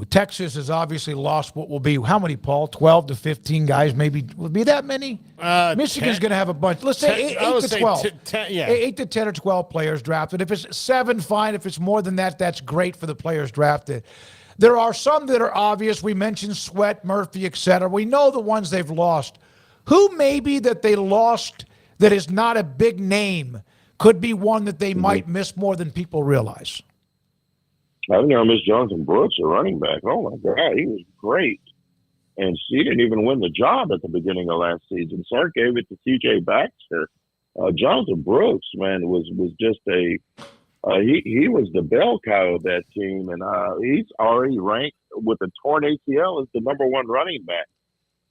Texas has obviously lost what will be how many, Paul? 12 to 15 guys, maybe. Will it be that many? Michigan's going to have a bunch. Let's say 8 to 12. 8 to 10 or 12 players drafted. If it's 7, fine. If it's more than that, that's great for the players drafted. There are some that are obvious. We mentioned Sweat, Murphy, et cetera. We know the ones they've lost. Who maybe that they lost that is not a big name could be one that they might miss more than people realize? I think I miss Jonathan Brooks, a running back. Oh, my God, he was great. And he didn't even win the job at the beginning of last season. Sark gave it to T.J. Baxter. Jonathan Brooks, man, was just he was the bell cow of that team, and he's already ranked with a torn ACL as the number 1 running back.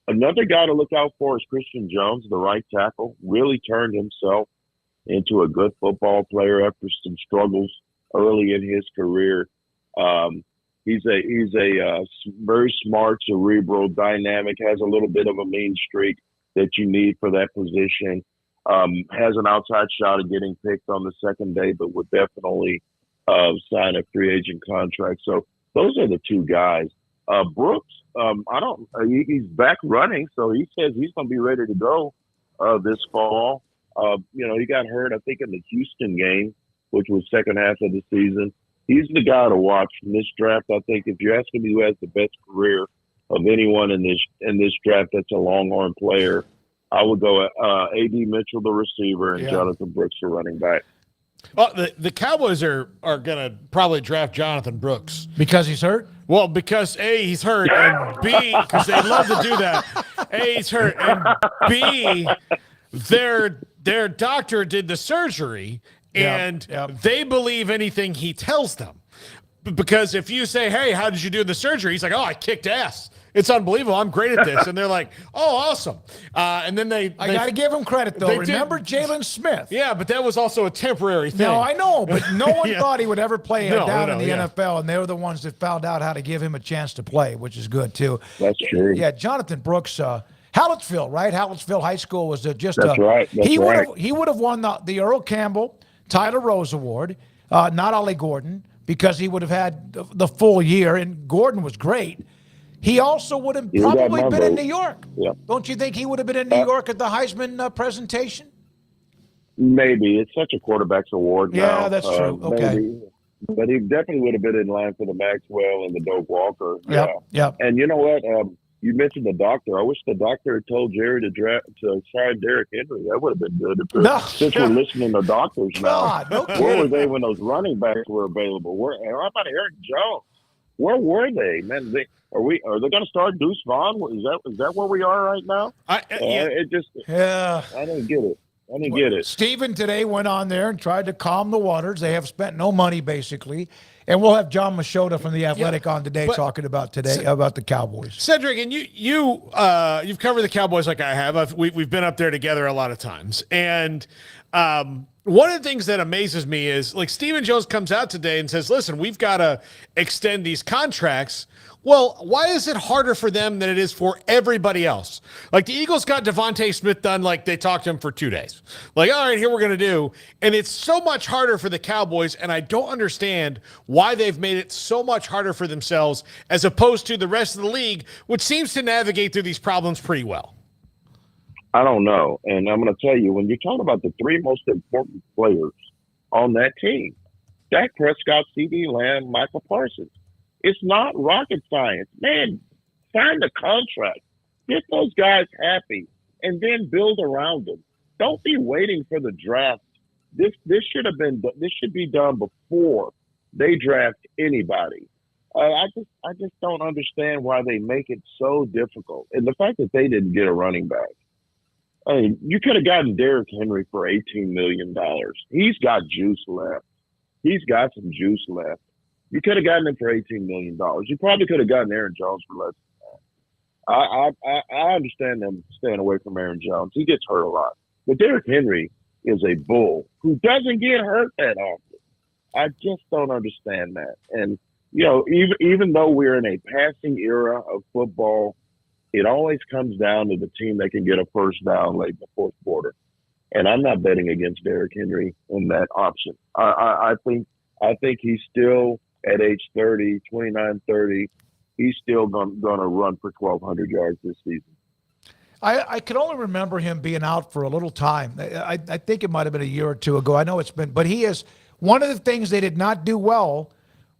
Another guy to look out for is Christian Jones, the right tackle. Really turned himself into a good football player after some struggles early in his career. He's a very smart, cerebral, dynamic, has a little bit of a mean streak that you need for that position. Has an outside shot of getting picked on the second day, but would definitely sign a free agent contract. So those are the 2 guys. Brooks, he's back running, so he says he's going to be ready to go this fall. He got hurt, I think, in the Houston game, which was second half of the season. He's the guy to watch in this draft. I think if you're asking me who has the best career of anyone in this draft that's a long arm player, I would go A.D. Mitchell, the receiver, and Jonathan Brooks, the running back. Well, the Cowboys are going to probably draft Jonathan Brooks. Because he's hurt? Well, because A, he's hurt, and B, because they love to do that. A, he's hurt, and B, their doctor did the surgery, and they believe anything he tells them. Because if you say, hey, how did you do the surgery? He's like, oh, I kicked ass. It's unbelievable. I'm great at this. And they're like, oh, awesome. And then I got to give him credit, though. Remember Jalen Smith? Yeah, but that was also a temporary thing. No, I know, but no one thought he would ever play down in the NFL, and they were the ones that found out how to give him a chance to play, which is good, too. That's true. Yeah, Jonathan Brooks, Hallettsville, right? Hallettsville High School was just That's right. He would have won the Earl Campbell Tyler Rose Award, not Ollie Gordon, because he would have had the full year, and Gordon was great. He also would have probably been in New York. Yeah. Don't you think he would have been in New York at the Heisman presentation? Maybe. It's such a quarterback's award now. Yeah, that's true. Okay. Maybe. But he definitely would have been in line for the Maxwell and the Doak Walker. Yeah. And you know what? You mentioned the doctor. I wish the doctor had told Jerry to sign Derrick Henry. That would have been good. Since we're listening to doctors now. Where were they when those running backs were available? How about Eric Jones? Where were they, man? Are they going to start Deuce Vaughn? Is that where we are right now? I didn't get it. I didn't get it. Stephen today went on there and tried to calm the waters. They have spent no money, basically. And we'll have John Machota from The Athletic on today talking about the Cowboys. Cedric, and you've covered the Cowboys like I have. We've been up there together a lot of times. And one of the things that amazes me is, like, Stephen Jones comes out today and says, listen, we've got to extend these contracts. Well, why is it harder for them than it is for everybody else? Like, the Eagles got Devontae Smith done like they talked to him for 2 days. Like, all right, here we're going to do. And it's so much harder for the Cowboys, and I don't understand why they've made it so much harder for themselves as opposed to the rest of the league, which seems to navigate through these problems pretty well. I don't know. And I'm going to tell you, when you're talking about the 3 most important players on that team, Dak Prescott, CeeDee Lamb, Michael Parsons, it's not rocket science. Man, sign the contract. Get those guys happy and then build around them. Don't be waiting for the draft. This should be done before they draft anybody. I just don't understand why they make it so difficult. And the fact that they didn't get a running back. I mean, you could have gotten Derrick Henry for $18 million. He's got juice left. He's got some juice left. You could have gotten him for $18 million. You probably could have gotten Aaron Jones for less than that. I understand them staying away from Aaron Jones. He gets hurt a lot. But Derrick Henry is a bull who doesn't get hurt that often. I just don't understand that. And, even though we're in a passing era of football, it always comes down to the team that can get a first down late in the fourth quarter. And I'm not betting against Derrick Henry in that option. I think he's still at age 30, 29, 30. He's still going to run for 1,200 yards this season. I can only remember him being out for a little time. I think it might have been a year or two ago. I know it's been, but he is one of the things they did not do well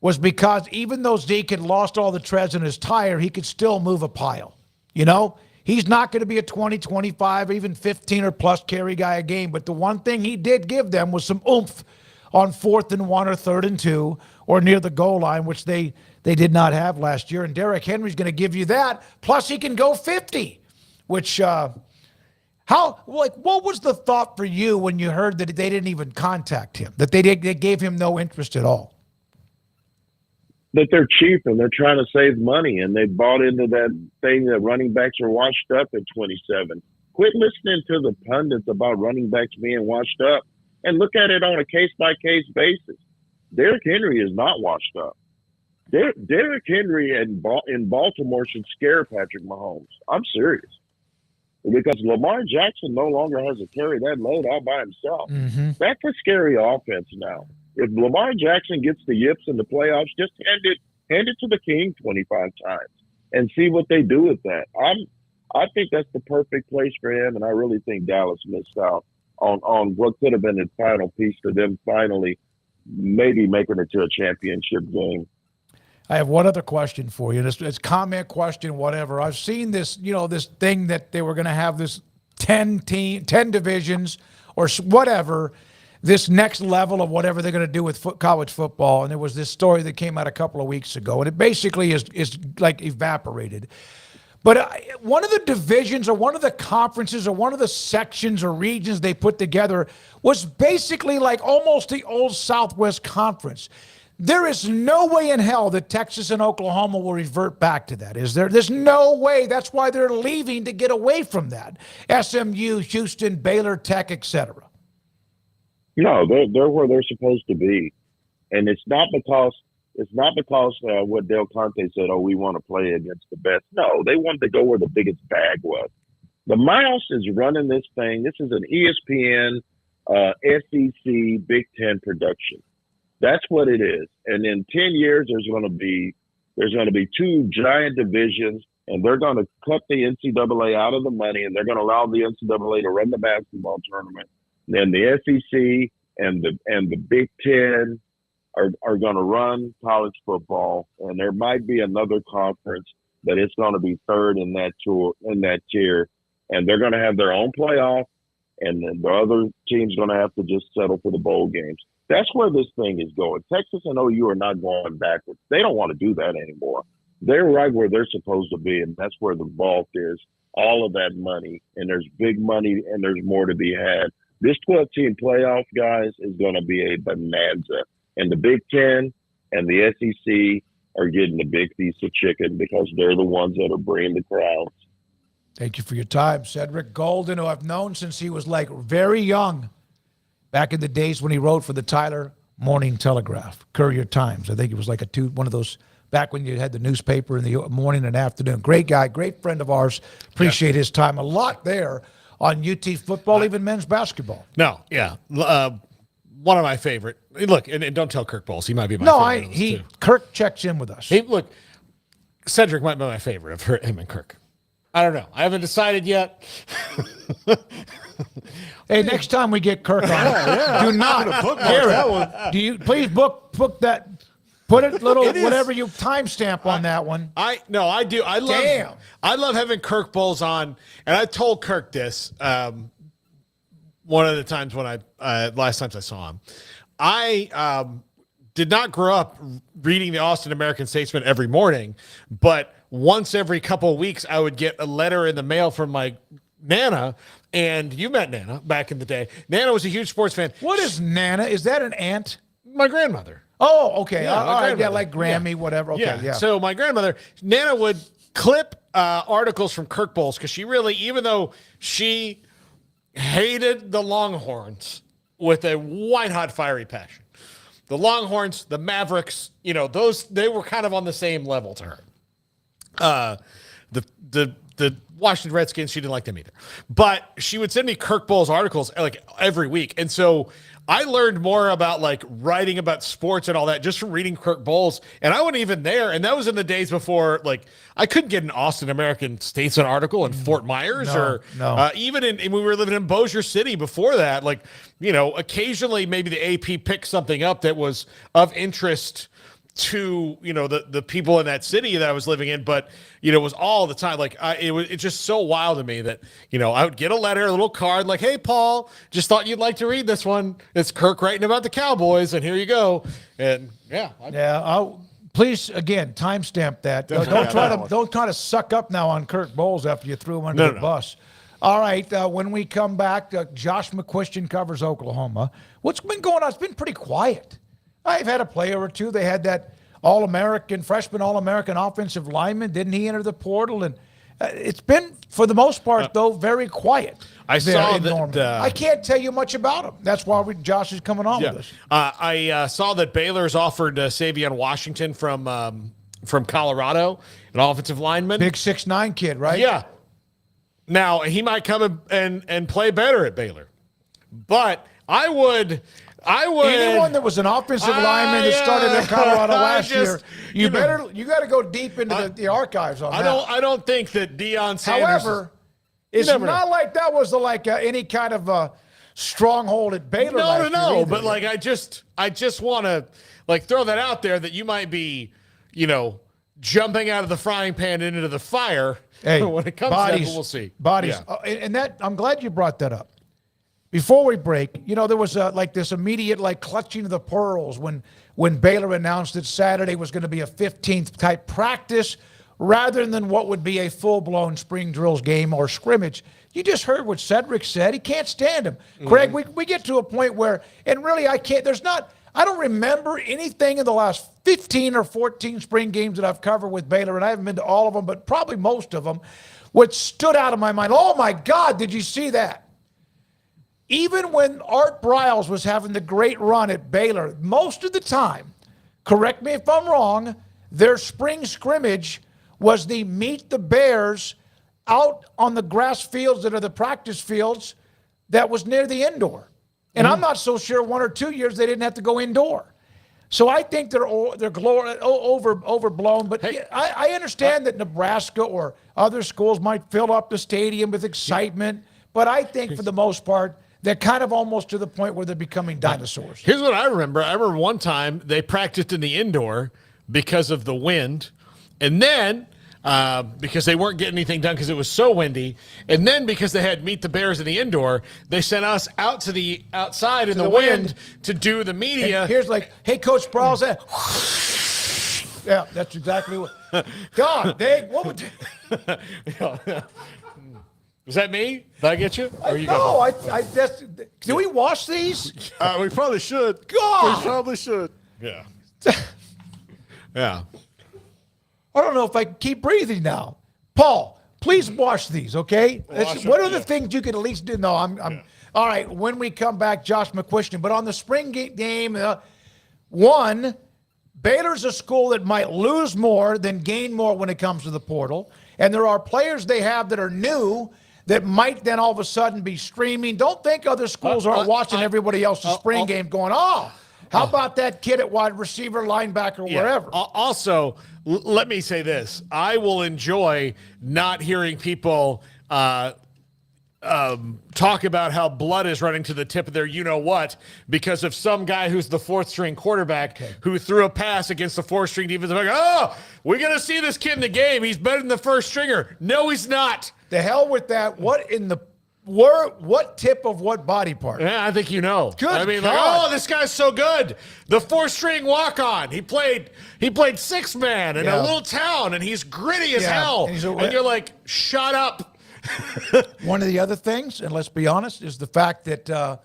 was because even though Zeke had lost all the treads in his tire, he could still move a pile. He's not going to be a 20, 25, even 15 or plus carry guy a game. But the one thing he did give them was some oomph on 4th and 1 or 3rd and 2 or near the goal line, which they did not have last year. And Derrick Henry's going to give you that. Plus he can go 50. Which, what was the thought for you when you heard that they didn't even contact him, that they gave him no interest at all? That they're cheap and they're trying to save money, and they bought into that thing that running backs are washed up at 27. Quit listening to the pundits about running backs being washed up and look at it on a case-by-case basis. Derrick Henry is not washed up. Derrick Henry in Baltimore should scare Patrick Mahomes. I'm serious. Because Lamar Jackson no longer has to carry that load all by himself. Mm-hmm. That's a scary offense now. If Lamar Jackson gets the yips in the playoffs, just hand it to the king 25 times and see what they do with that. I think that's the perfect place for him, and I really think Dallas missed out on what could have been the final piece to them finally maybe making it to a championship game. I have one other question for you. It's comment, question, whatever. I've seen this, this thing that they were going to have this 10 divisions or whatever, this next level of whatever they're going to do with college football. And there was this story that came out a couple of weeks ago, and it basically is like evaporated. But one of the divisions or one of the conferences or one of the sections or regions they put together was basically like almost the old Southwest Conference. There is no way in hell that Texas and Oklahoma will revert back to that, is there? There's no way. That's why they're leaving, to get away from that. SMU, Houston, Baylor, Tech, etc. No, they're where they're supposed to be, and it's not because what Del Conte said. Oh, we want to play against the best. No, they wanted to go where the biggest bag was. The Mouse is running this thing. This is an ESPN, SEC, Big Ten production. That's what it is. And in 10 years, there's going to be 2 giant divisions, and they're going to cut the NCAA out of the money, and they're going to allow the NCAA to run the basketball tournament. And then the SEC and the Big Ten are going to run college football, and there might be another conference that it's going to be third in that tier, and they're going to have their own playoff, and then the other team's going to have to just settle for the bowl games. That's where this thing is going. Texas and OU are not going backwards. They don't want to do that anymore. They're right where they're supposed to be, and that's where the vault is. All of that money, and there's big money, and there's more to be had. This 12-team playoff, guys, is going to be a bonanza. And the Big Ten and the SEC are getting the big piece of chicken because they're the ones that are bringing the crowds. Thank you for your time. Cedric Golden, who I've known since he was like very young, back in the days when he wrote for the Tyler Morning Telegraph, Courier Times. I think it was like one of those back when you had the newspaper in the morning and afternoon. Great guy, great friend of ours. Appreciate his time. A lot there on UT football, even men's basketball. No, yeah. One of my favorite. Look, and don't tell Kirk Bowles. He might be my favorite. Kirk checks in with us. Look, Cedric might be my favorite of him and Kirk. I don't know. I haven't decided yet. Hey, next time we get Kirk on, do not Garrett, do you please book that. Put a little whatever you timestamp on that one. I do. I love having Kirk Bowles on, and I told Kirk this one of the times when last times I saw him. I did not grow up reading the Austin American-Statesman every morning, but once every couple of weeks I would get a letter in the mail from my Nana, and you met Nana back in the day. Nana was a huge sports fan. What is Nana? Is that an aunt? My grandmother. Oh, okay. Yeah, all right. Yeah, like Grammy, whatever. Okay, yeah. So my grandmother, Nana, would clip articles from Kirk Bowles because she really, even though she hated the Longhorns with a white-hot, fiery passion, the Longhorns, the Mavericks, they were kind of on the same level to her. The Washington Redskins, she didn't like them either. But she would send me Kirk Bohls articles like every week. And so I learned more about like writing about sports and all that just from reading Kirk Bohls. And I wasn't even there. And that was in the days before, like, I couldn't get an Austin American Statesman article in Fort Myers even when we were living in Bossier City before that. Like, occasionally maybe the AP picked something up that was of interest to the people in that city that I was living in, but it was all the time. Like it's just so wild to me that I would get a letter, a little card, like, "Hey Paul, just thought you'd like to read this one. It's Kirk writing about the Cowboys, and here you go." And please again timestamp that. Don't try to suck up now on Kirk Bohls after you threw him under the bus. All right, when we come back, Josh McCuistion covers Oklahoma. What's been going on? It's been pretty quiet. I've had a player or two. They had that freshman All-American offensive lineman. Didn't he enter the portal? And it's been, for the most part, though, very quiet. I saw that. I can't tell you much about him. That's why Josh is coming on with us. I saw that Baylor's offered Savion Washington from Colorado, an offensive lineman. Big 6'9" kid, right? Yeah. Now, he might come and play better at Baylor. But I would anyone that was an offensive lineman that started in Colorado last year, you got to go deep into the archives on that. I don't think that Deion Sanders. However, it's not like that was any kind of stronghold at Baylor. No. But like I just want to like throw that out there that you might be, jumping out of the frying pan into the fire. Hey, when it comes to that, we'll see. Bodies, and that I'm glad you brought that up. Before we break, there was this immediate clutching of the pearls when Baylor announced that Saturday was going to be a 15th type practice rather than what would be a full-blown spring drills game or scrimmage. You just heard what Cedric said. He can't stand him. Mm-hmm. Craig, we get to a point where, and really I don't remember anything in the last 15 or 14 spring games that I've covered with Baylor, and I haven't been to all of them, but probably most of them, which stood out of my mind. Oh, my God, did you see that? Even when Art Briles was having the great run at Baylor, most of the time, correct me if I'm wrong, their spring scrimmage was the meet the Bears out on the grass fields that are the practice fields that was near the indoor. And I'm not so sure 1 or 2 years they didn't have to go indoor. So I think they're overblown. But I understand that Nebraska or other schools might fill up the stadium with excitement. But I think for the most part, they're kind of almost to the point where they're becoming dinosaurs. Here's what I remember. I remember one time they practiced in the indoor because of the wind. And then because they weren't getting anything done because it was so windy. And then because they had Meet the Bears in the indoor, they sent us out to the outside in the wind to do the media. And here's hey, Coach Briles. Yeah, that's exactly what. God, dang, what would you... Was that me? Did I get you? Do we wash these? We probably should. God! We probably should. Yeah. Yeah. I don't know if I can keep breathing now. Paul, please wash these, okay? What are the things you can at least do? No, I'm all right. When we come back, Josh McCuistion. But on the spring game, Baylor's a school that might lose more than gain more when it comes to the portal. And there are players they have that are new that might then all of a sudden be streaming. Don't think other schools aren't watching everybody else's spring game going, how about that kid at wide receiver, linebacker, wherever? Also, let me say this. I will enjoy not hearing people talk about how blood is running to the tip of their you-know-what because of some guy who's the fourth-string quarterback who threw a pass against the fourth-string defensive back. Oh, we're going to see this kid in the game. He's better than the first stringer. No, he's not. The hell with that. What tip of what body part? Yeah, I think you know. Good I mean, this guy's so good. The fourth-string walk-on. He played six-man in a little town, and he's gritty as hell. And you're like, shut up. One of the other things, and let's be honest, is the fact that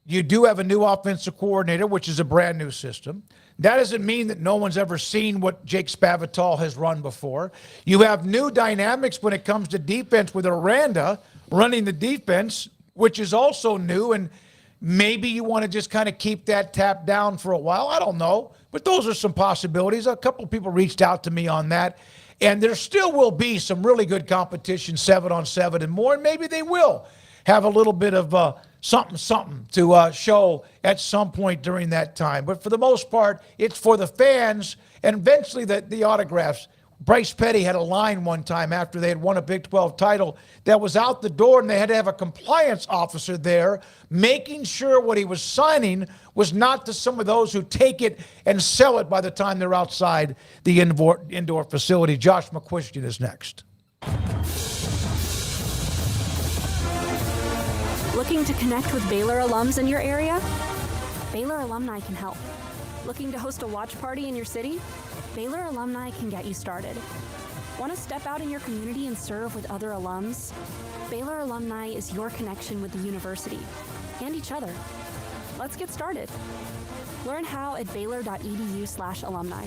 you do have a new offensive coordinator, which is a brand new system. That doesn't mean that no one's ever seen what Jake Spavital has run before. You have new dynamics when it comes to defense with Aranda running the defense, which is also new. And, maybe you want to just kind of keep that tap down for a while. I don't know. But those are some possibilities. A couple of people reached out to me on that. And there still will be some really good competition, 7-on-7 and more. And maybe they will have a little bit of something to show at some point during that time. But for the most part, it's for the fans and eventually the autographs. Bryce Petty had a line one time after they had won a Big 12 title that was out the door, and they had to have a compliance officer there making sure what he was signing was not to some of those who take it and sell it by the time they're outside the indoor facility. Josh McCuistion is next. Looking to connect with Baylor alums in your area? Baylor Alumni can help. Looking to host a watch party in your city? Baylor Alumni can get you started. Want to step out in your community and serve with other alums? Baylor Alumni is your connection with the university and each other. Let's get started. Learn how at baylor.edu/alumni.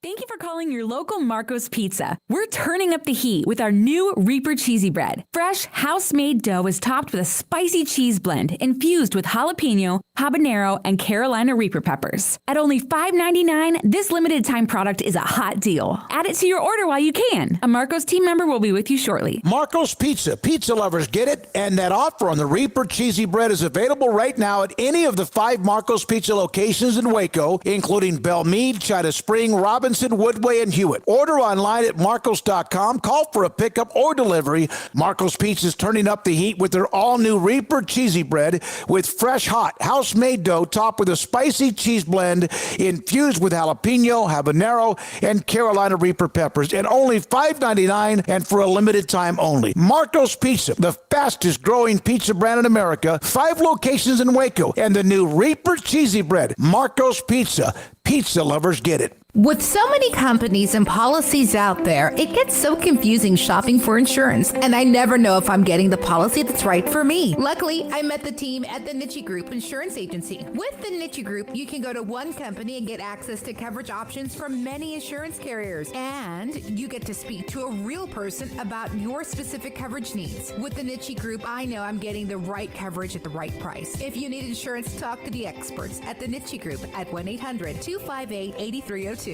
Thank you for calling your local Marco's Pizza. We're turning up the heat with our new Reaper Cheesy Bread. Fresh, house-made dough is topped with a spicy cheese blend infused with jalapeno, habanero, and Carolina Reaper peppers. At only $5.99, this limited-time product is a hot deal. Add it to your order while you can. A Marco's team member will be with you shortly. Marco's Pizza. Pizza lovers get it, and that offer on the Reaper Cheesy Bread is available right now at any of the 5 Marco's Pizza locations in Waco, including Belmead, China Spring, Robinson, Woodway, and Hewitt. Order online at marcos.com. Call for a pickup or delivery. Marco's Pizza is turning up the heat with their all-new Reaper Cheesy Bread with fresh, hot, house-made dough topped with a spicy cheese blend infused with jalapeno, habanero, and Carolina Reaper peppers. And only $5.99 and for a limited time only. Marco's Pizza, the fastest growing pizza brand in America. 5 locations in Waco. And the new Reaper Cheesy Bread. Marco's Pizza. Pizza lovers get it. With so many companies and policies out there, it gets so confusing shopping for insurance, and I never know if I'm getting the policy that's right for me. Luckily, I met the team at the Niche Group Insurance Agency. With the Niche Group, you can go to one company and get access to coverage options from many insurance carriers, and you get to speak to a real person about your specific coverage needs. With the Niche Group, I know I'm getting the right coverage at the right price. If you need insurance, talk to the experts at the Niche Group at 1-800-258-8302.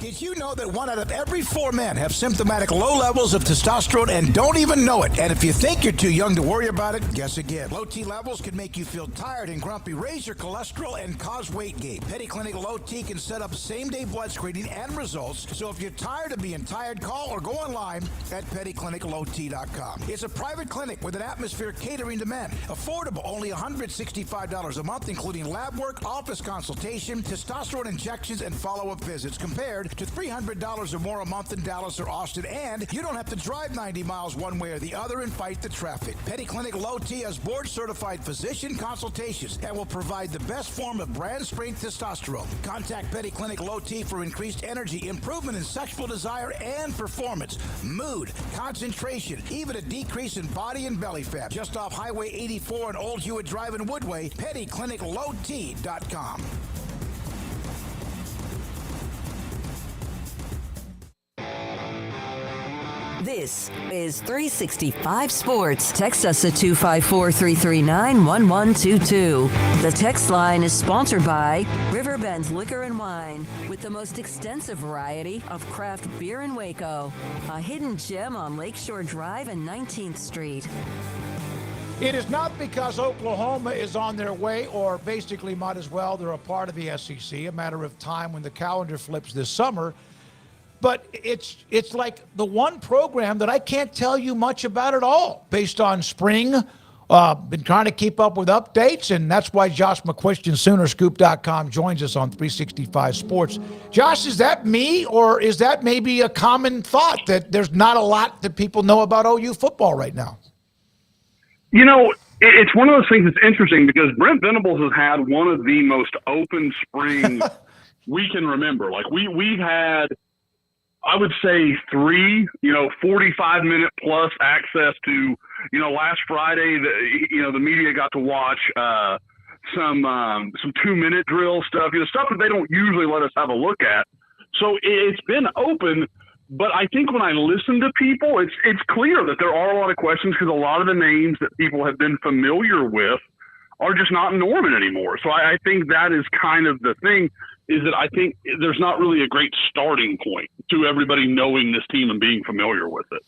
Did you know that 1 out of every 4 men have symptomatic low levels of testosterone and don't even know it? And if you think you're too young to worry about it, guess again. Low T levels can make you feel tired and grumpy, raise your cholesterol, and cause weight gain. Petty Clinic Low T can set up same-day blood screening and results. So if you're tired of being tired, call or go online at pettycliniclowt.com. It's a private clinic with an atmosphere catering to men. Affordable, only $165 a month, including lab work, office consultation, testosterone injections, and follow-up visits, compared to $300 or more a month in Dallas or Austin, and you don't have to drive 90 miles one way or the other and fight the traffic. Petty Clinic Low T has board-certified physician consultations and will provide the best form of brand-strength testosterone. Contact Petty Clinic Low T for increased energy, improvement in sexual desire and performance, mood, concentration, even a decrease in body and belly fat. Just off Highway 84 and Old Hewitt Drive in Woodway, pettycliniclowt.com. This is 365 Sports. Text us at 254-339-1122. The text line is sponsored by Riverbend's Liquor and Wine, with the most extensive variety of craft beer in Waco. A hidden gem on Lakeshore Drive and 19th Street. It is not because Oklahoma is on their way, or basically might as well. They're a part of the SEC, a matter of time when the calendar flips this summer. But it's like the one program that I can't tell you much about at all based on spring. Been trying to keep up with updates, and that's why Josh McCuistion, Soonerscoop.com, joins us on 365 Sports. Josh, is that me, or is that maybe a common thought that there's not a lot that people know about OU football right now? You know, it's one of those things that's interesting because Brent Venables has had one of the most open spring we can remember. Like we've had, I would say 3, 45-minute plus access to, last Friday, the media got to watch some 2-minute drill stuff, stuff that they don't usually let us have a look at. So it's been open, But I think when I listen to people, it's clear that there are a lot of questions because a lot of the names that people have been familiar with are just not in Norman anymore. So I think that is kind of the thing, is that I think there's not really a great starting point to everybody knowing this team and being familiar with it.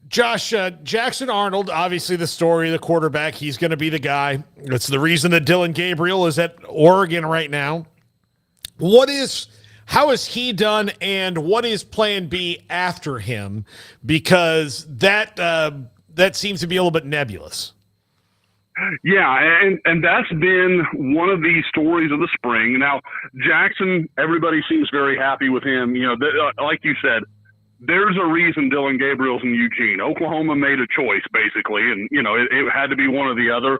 Josh, Jackson Arnold, obviously the story, the quarterback, he's going to be the guy. That's the reason that Dylan Gabriel is at Oregon right now. How is he done, and what is plan B after him? Because that seems to be a little bit nebulous. Yeah, and that's been one of the stories of the spring. Now, Jackson, everybody seems very happy with him. You know, like you said, there's a reason Dylan Gabriel's in Eugene. Oklahoma made a choice, basically, and, you know, it had to be one or the other.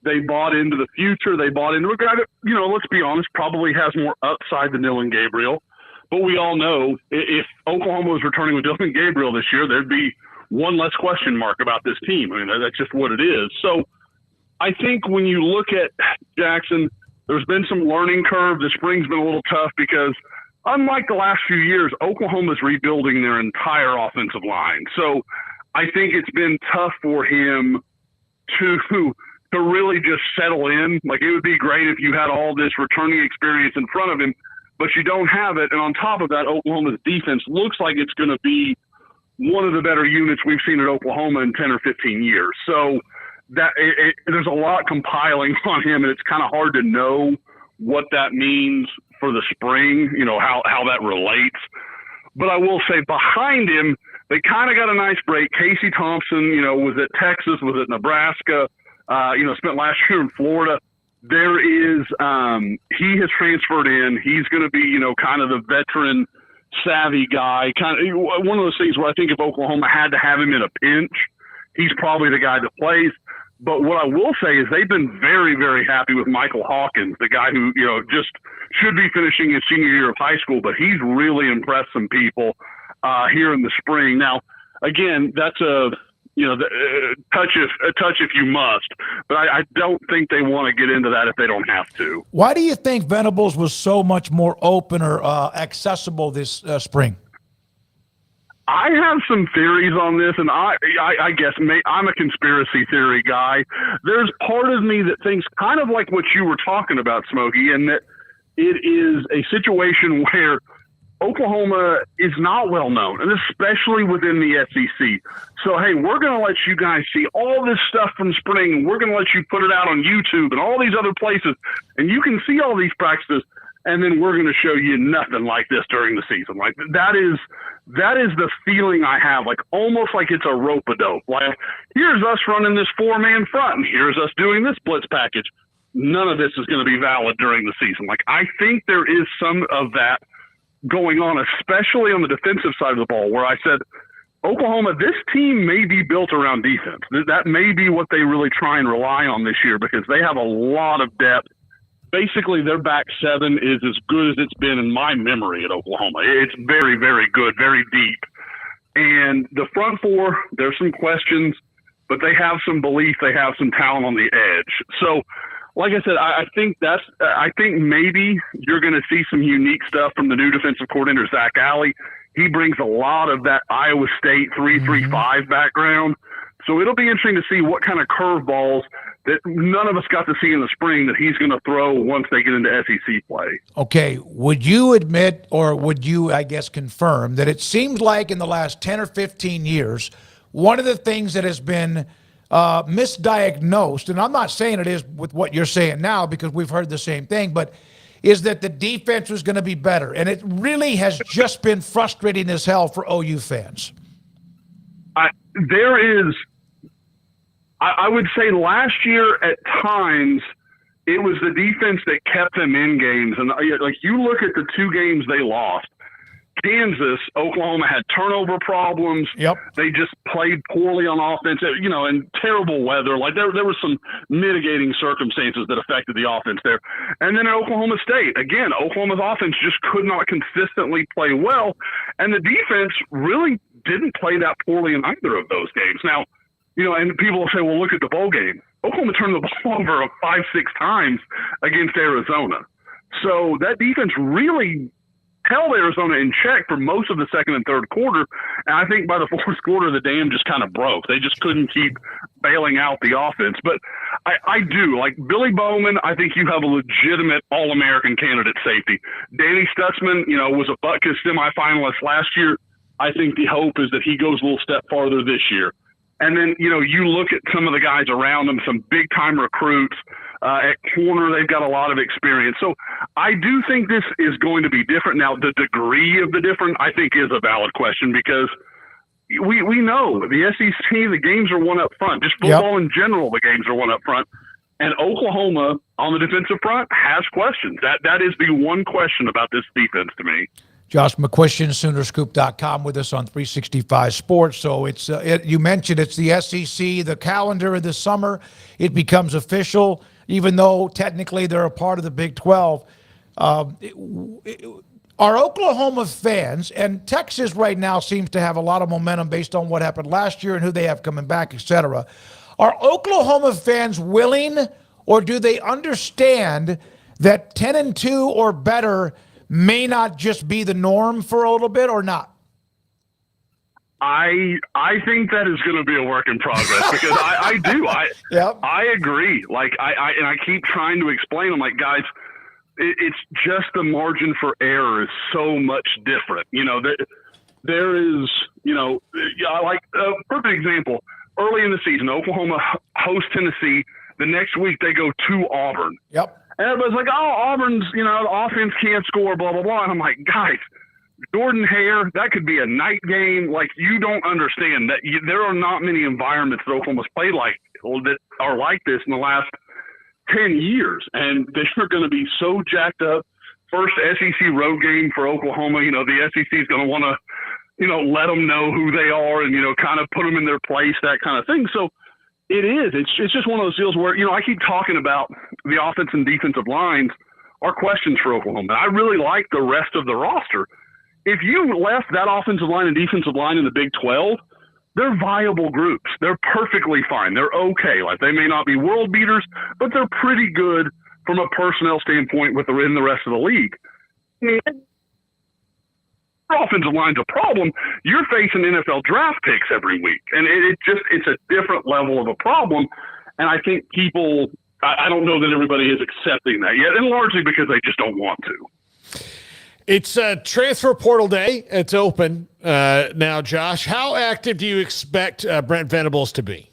They bought into the future. They bought into a guy that, you know, let's be honest, probably has more upside than Dylan Gabriel. But we all know if Oklahoma was returning with Dylan Gabriel this year, there'd be one less question mark about this team. I mean, that's just what it is. So I think when you look at Jackson, there's been some learning curve. The spring's been a little tough because, unlike the last few years, Oklahoma's rebuilding their entire offensive line. So I think it's been tough for him to really just settle in. Like, it would be great if you had all this returning experience in front of him, but you don't have it. And on top of that, Oklahoma's defense looks like it's going to be one of the better units we've seen at Oklahoma in 10 or 15 years. So there's a lot compiling on him, and it's kind of hard to know what that means for the spring, you know, how that relates. But I will say behind him, they kind of got a nice break. Casey Thompson, you know, was at Texas, was at Nebraska, you know, spent last year in Florida. There is, he has transferred in. He's going to be, you know, kind of the veteran savvy guy. Kind of one of those things where I think if Oklahoma had to have him in a pinch, he's probably the guy that plays. But what I will say is they've been very, very happy with Michael Hawkins, the guy who, you know, just should be finishing his senior year of high school, but he's really impressed some people here in the spring. Now, again, that's a touch if you must, but I don't think they want to get into that if they don't have to. Why do you think Venables was so much more open or accessible this spring? I have some theories on this, and I guess I'm a conspiracy theory guy. There's part of me that thinks kind of like what you were talking about, Smokey, and that it is a situation where Oklahoma is not well known, and especially within the SEC. So, hey, we're going to let you guys see all this stuff from spring, and we're going to let you put it out on YouTube and all these other places, and you can see all these practices, and then we're going to show you nothing like this during the season. Like, that is the feeling I have, like almost like it's a rope-a-dope. Like, here's us running this four-man front, and here's us doing this blitz package. None of this is going to be valid during the season. Like, I think there is some of that going on, especially on the defensive side of the ball, where I said, Oklahoma, this team may be built around defense. That may be what they really try and rely on this year because they have a lot of depth. Basically, their back seven is as good as it's been in my memory at Oklahoma. It's very, very good, very deep. And the front four, there's some questions, but they have some belief. They have some talent on the edge. So, like I said, I think maybe you're going to see some unique stuff from the new defensive coordinator, Zach Alley. He brings a lot of that Iowa State 3-3-5 background. So it'll be interesting to see what kind of curveballs that none of us got to see in the spring that he's going to throw once they get into SEC play. Okay, would you admit, or would you, I guess, confirm that it seems like in the last 10 or 15 years, one of the things that has been misdiagnosed, and I'm not saying it is with what you're saying now because we've heard the same thing, but is that the defense was going to be better. And it really has just been frustrating as hell for OU fans. I would say last year at times it was the defense that kept them in games. And like you look at the two games they lost, Kansas, Oklahoma had turnover problems. Yep. They just played poorly on offense, you know, and terrible weather. Like there were some mitigating circumstances that affected the offense there. And then at Oklahoma State, again, Oklahoma's offense just could not consistently play well. And the defense really didn't play that poorly in either of those games. Now, you know, and people will say, well, look at the bowl game. Oklahoma turned the ball over 5-6 times against Arizona. So that defense really held Arizona in check for most of the second and third quarter. And I think by the fourth quarter, the dam just kind of broke. They just couldn't keep bailing out the offense. But I do. Like Billy Bowman, I think you have a legitimate All-American candidate safety. Danny Stutzman, was a Butkus semifinalist last year. I think the hope is that he goes a little step farther this year. And then, you look at some of the guys around them, some big-time recruits. At corner, they've got a lot of experience. So I do think this is going to be different. Now, the degree of the different, I think, is a valid question because we know the SEC, the games are won up front. Just football in general, the games are won up front. And Oklahoma, on the defensive front, has questions. That is the one question about this defense to me. Josh McCuistion, Soonerscoop.com with us on 365 Sports. So you mentioned it's the SEC, the calendar of the summer. It becomes official, even though technically they're a part of the Big 12. Are Oklahoma fans, and Texas right now seems to have a lot of momentum based on what happened last year and who they have coming back, et cetera. Are Oklahoma fans willing, or do they understand that 10-2 or better may not just be the norm for a little bit, or not? I think that is going to be a work in progress because I do. I agree. Like I keep trying to explain. I'm like, guys, it's just the margin for error is so much different. There is, like a perfect example. Early in the season, Oklahoma hosts Tennessee. The next week they go to Auburn. Yep. And everybody's like, oh, Auburn's, the offense can't score, blah, blah, blah. And I'm like, guys, Jordan Hare, that could be a night game. Like, you don't understand that there are not many environments that Oklahoma's played like that are like this in the last 10 years. And they're going to be so jacked up. First SEC road game for Oklahoma. The SEC is going to want to, let them know who they are and, kind of put them in their place, that kind of thing. So, it is. It's just one of those deals where, I keep talking about the offense and defensive lines are questions for Oklahoma. I really like the rest of the roster. If you left that offensive line and defensive line in the Big 12, they're viable groups. They're perfectly fine. They're okay. Like, they may not be world beaters, but they're pretty good from a personnel standpoint in the rest of the league. Offensive line's a problem. You're facing NFL draft picks every week, and it's a different level of a problem. And I think people, I don't know that everybody is accepting that yet, and largely because they just don't want to. It's transfer portal day. It's open now, Josh. How active do you expect Brent Venables to be?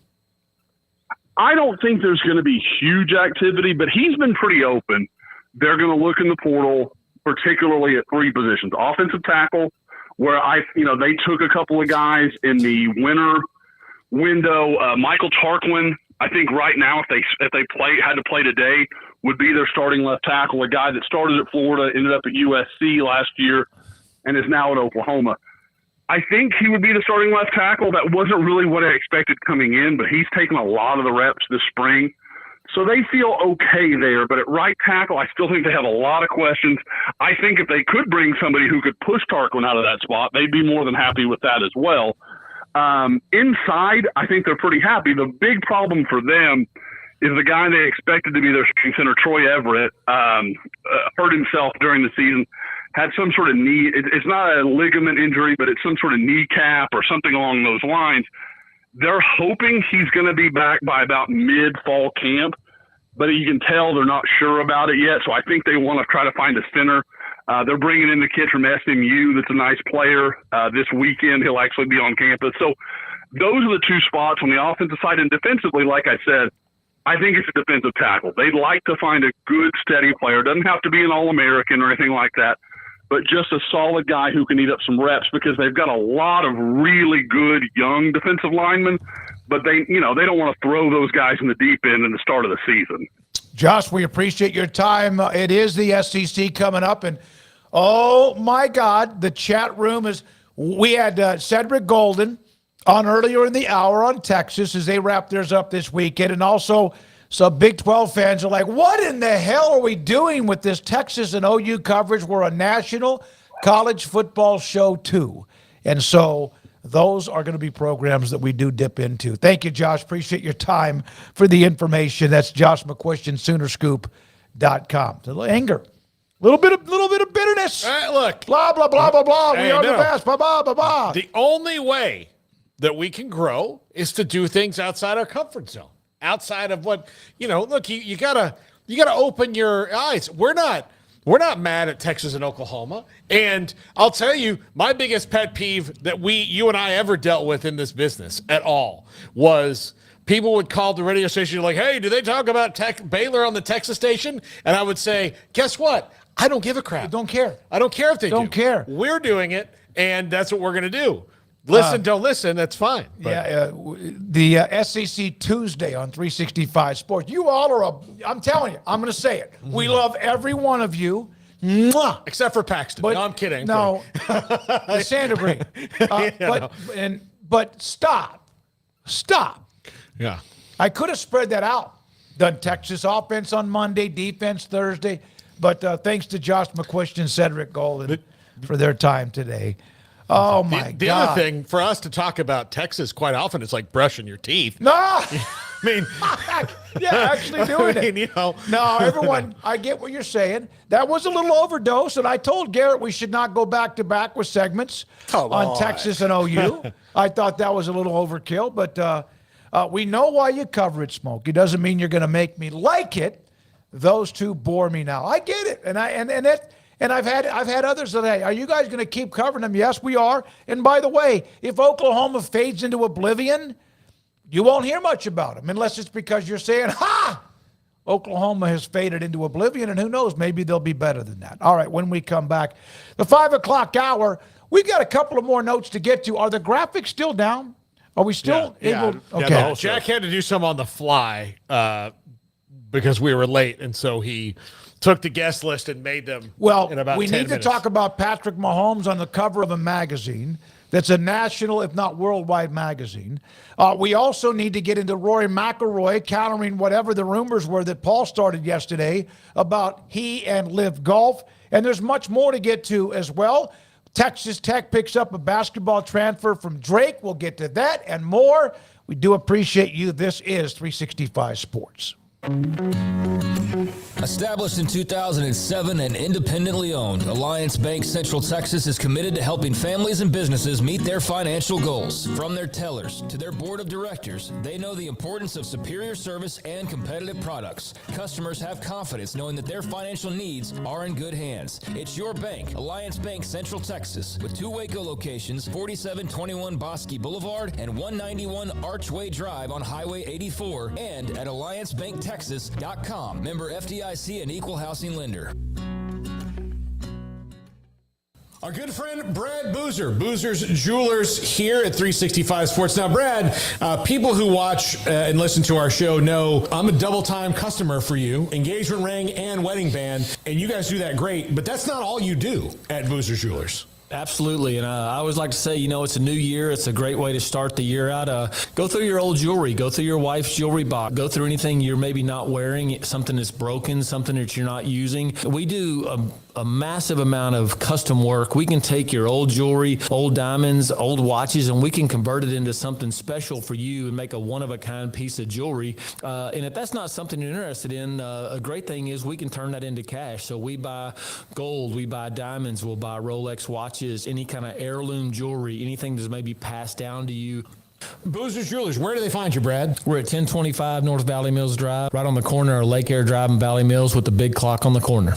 I don't think there's going to be huge activity, but he's been pretty open. They're going to look in the portal, particularly at three positions. Offensive tackle, where they took a couple of guys in the winter window. Michael Tarquin, I think right now, if they had to play today, would be their starting left tackle, a guy that started at Florida, ended up at USC last year, and is now at Oklahoma. I think he would be the starting left tackle. That wasn't really what I expected coming in, but he's taken a lot of the reps this spring. So they feel okay there, but at right tackle, I still think they have a lot of questions. I think if they could bring somebody who could push Tarquin out of that spot, they'd be more than happy with that as well. Inside, I think they're pretty happy. The big problem for them is the guy they expected to be their starting center, Troy Everett, hurt himself during the season, had some sort of knee. It's not a ligament injury, but it's some sort of kneecap or something along those lines. They're hoping he's going to be back by about mid-fall camp, but you can tell they're not sure about it yet. So I think they want to try to find a center. They're bringing in the kid from SMU that's a nice player. This weekend he'll actually be on campus. So those are the two spots on the offensive side. And defensively, like I said, I think it's a defensive tackle. They'd like to find a good, steady player. Doesn't have to be an All-American or anything like that, but just a solid guy who can eat up some reps because they've got a lot of really good young defensive linemen, but they don't want to throw those guys in the deep end in the start of the season. Josh, we appreciate your time. It is the SEC coming up, and oh my God, the chat room is. We had Cedric Golden on earlier in the hour on Texas as they wrap theirs up this weekend, and also some Big 12 fans are like, what in the hell are we doing with this Texas and OU coverage? We're a national college football show too. And so those are going to be programs that we do dip into. Thank you, Josh. Appreciate your time for the information. That's Josh McCuistion, Soonerscoop.com. A little anger Little bit of bitterness. Look. Blah, blah, blah, blah, blah. Hey, we are no. the best. Blah, blah, blah, blah. The only way that we can grow is to do things outside our comfort zone. Outside of what, look, you gotta open your eyes. We're not mad at Texas and Oklahoma. And I'll tell you, my biggest pet peeve that you and I ever dealt with in this business at all was people would call the radio station like, hey, do they talk about Baylor on the Texas station? And I would say, guess what? I don't give a crap. Don't care. I don't care if they don't care. We're doing it, and that's what we're going to do. Listen, don't listen. That's fine. But. The SEC Tuesday on 365 Sports. You all are I'm telling you, I'm going to say it. We love every one of you. Mwah! Except for Paxton. No, I'm kidding. No, the Santa Green. But stop. Yeah. I could have spread that out. Done Texas offense on Monday, defense Thursday. But thanks to Josh McCuistion and Cedric Golden for their time today. Oh, my God. The other thing, for us to talk about Texas quite often, it's like brushing your teeth. No! I mean, actually doing it. No, everyone, I get what you're saying. That was a little overdose, and I told Garrett we should not go back-to-back with segments on Texas and OU. I thought that was a little overkill, but we know why you cover it, Smoak. It doesn't mean you're going to make me like it. Those two bore me now. I get it, and I've had others that, hey, are you guys going to keep covering them? Yes, we are. And by the way, if Oklahoma fades into oblivion, you won't hear much about them unless it's because you're saying, Oklahoma has faded into oblivion, and who knows, maybe they'll be better than that. All right, when we come back, the 5 o'clock hour, we've got a couple of more notes to get to. Are the graphics still down? Are we still able? Okay. Jack had to do some on the fly because we were late, and so he took the guest list and made them in about 10 we need minutes. to talk about Patrick Mahomes on the cover of a magazine that's a national, if not worldwide magazine. We also need to get into Rory McIlroy countering whatever the rumors were that Paul started yesterday about he and Live Golf. And there's much more to get to as well. Texas Tech picks up a basketball transfer from Drake. We'll get to that and more. We do appreciate you. This is 365 Sports. Established in 2007 and independently owned, Alliance Bank Central Texas is committed to helping families and businesses meet their financial goals. From their tellers to their board of directors, they know the importance of superior service and competitive products. Customers have confidence knowing that their financial needs are in good hands. It's your bank, Alliance Bank Central Texas, with 2 Waco locations, 4721 Bosque Boulevard and 191 Archway Drive on Highway 84, and at AllianceBankTexas.com. Member FDIC and equal housing lender. Our good friend Brad Boozer, Boozer's Jewelers here at 365 Sports. Now, Brad, people who watch and listen to our show know I'm a double-time customer for you, engagement ring and wedding band, and you guys do that great, but that's not all you do at Boozer's Jewelers. Absolutely, and I always like to say, it's a new year. It's a great way to start the year out. Go through your old jewelry. Go through your wife's jewelry box. Go through anything you're maybe not wearing, something that's broken, something that you're not using. We do a massive amount of custom work. We can take your old jewelry, old diamonds, old watches, and we can convert it into something special for you and make a one-of-a-kind piece of jewelry. And if that's not something you're interested in, a great thing is we can turn that into cash. So we buy gold, we buy diamonds, we'll buy Rolex watches, any kind of heirloom jewelry, anything that's maybe passed down to you. Boozer's Jewelers, where do they find you, Brad? We're at 1025 North Valley Mills Drive, right on the corner of Lake Air Drive and Valley Mills with the big clock on the corner.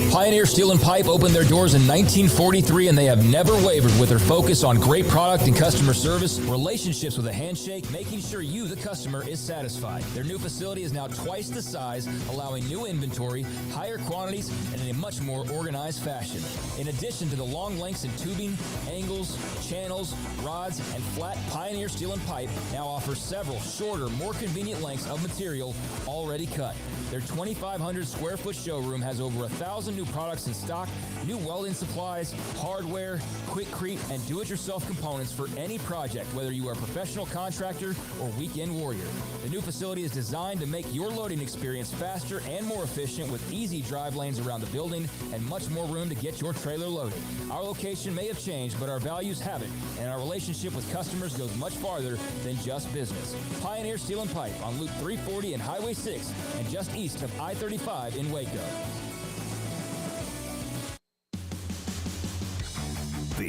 Pioneer Steel and Pipe opened their doors in 1943, and they have never wavered with their focus on great product and customer service, relationships with a handshake, making sure you, the customer, is satisfied. Their new facility is now twice the size, allowing new inventory, higher quantities, and in a much more organized fashion. In addition to the long lengths in tubing, angles, channels, rods, and flat, Pioneer Steel and Pipe now offers several shorter, more convenient lengths of material already cut. Their 2,500 square foot showroom has over 1,000 new products in stock, new welding supplies, hardware, quickcrete, and do-it-yourself components for any project, whether you are a professional contractor or weekend warrior. The new facility is designed to make your loading experience faster and more efficient with easy drive lanes around the building and much more room to get your trailer loaded. Our location may have changed, but our values haven't, and our relationship with customers goes much farther than just business. Pioneer Steel and Pipe on Loop 340 and Highway 6 and just east of I-35 in Waco.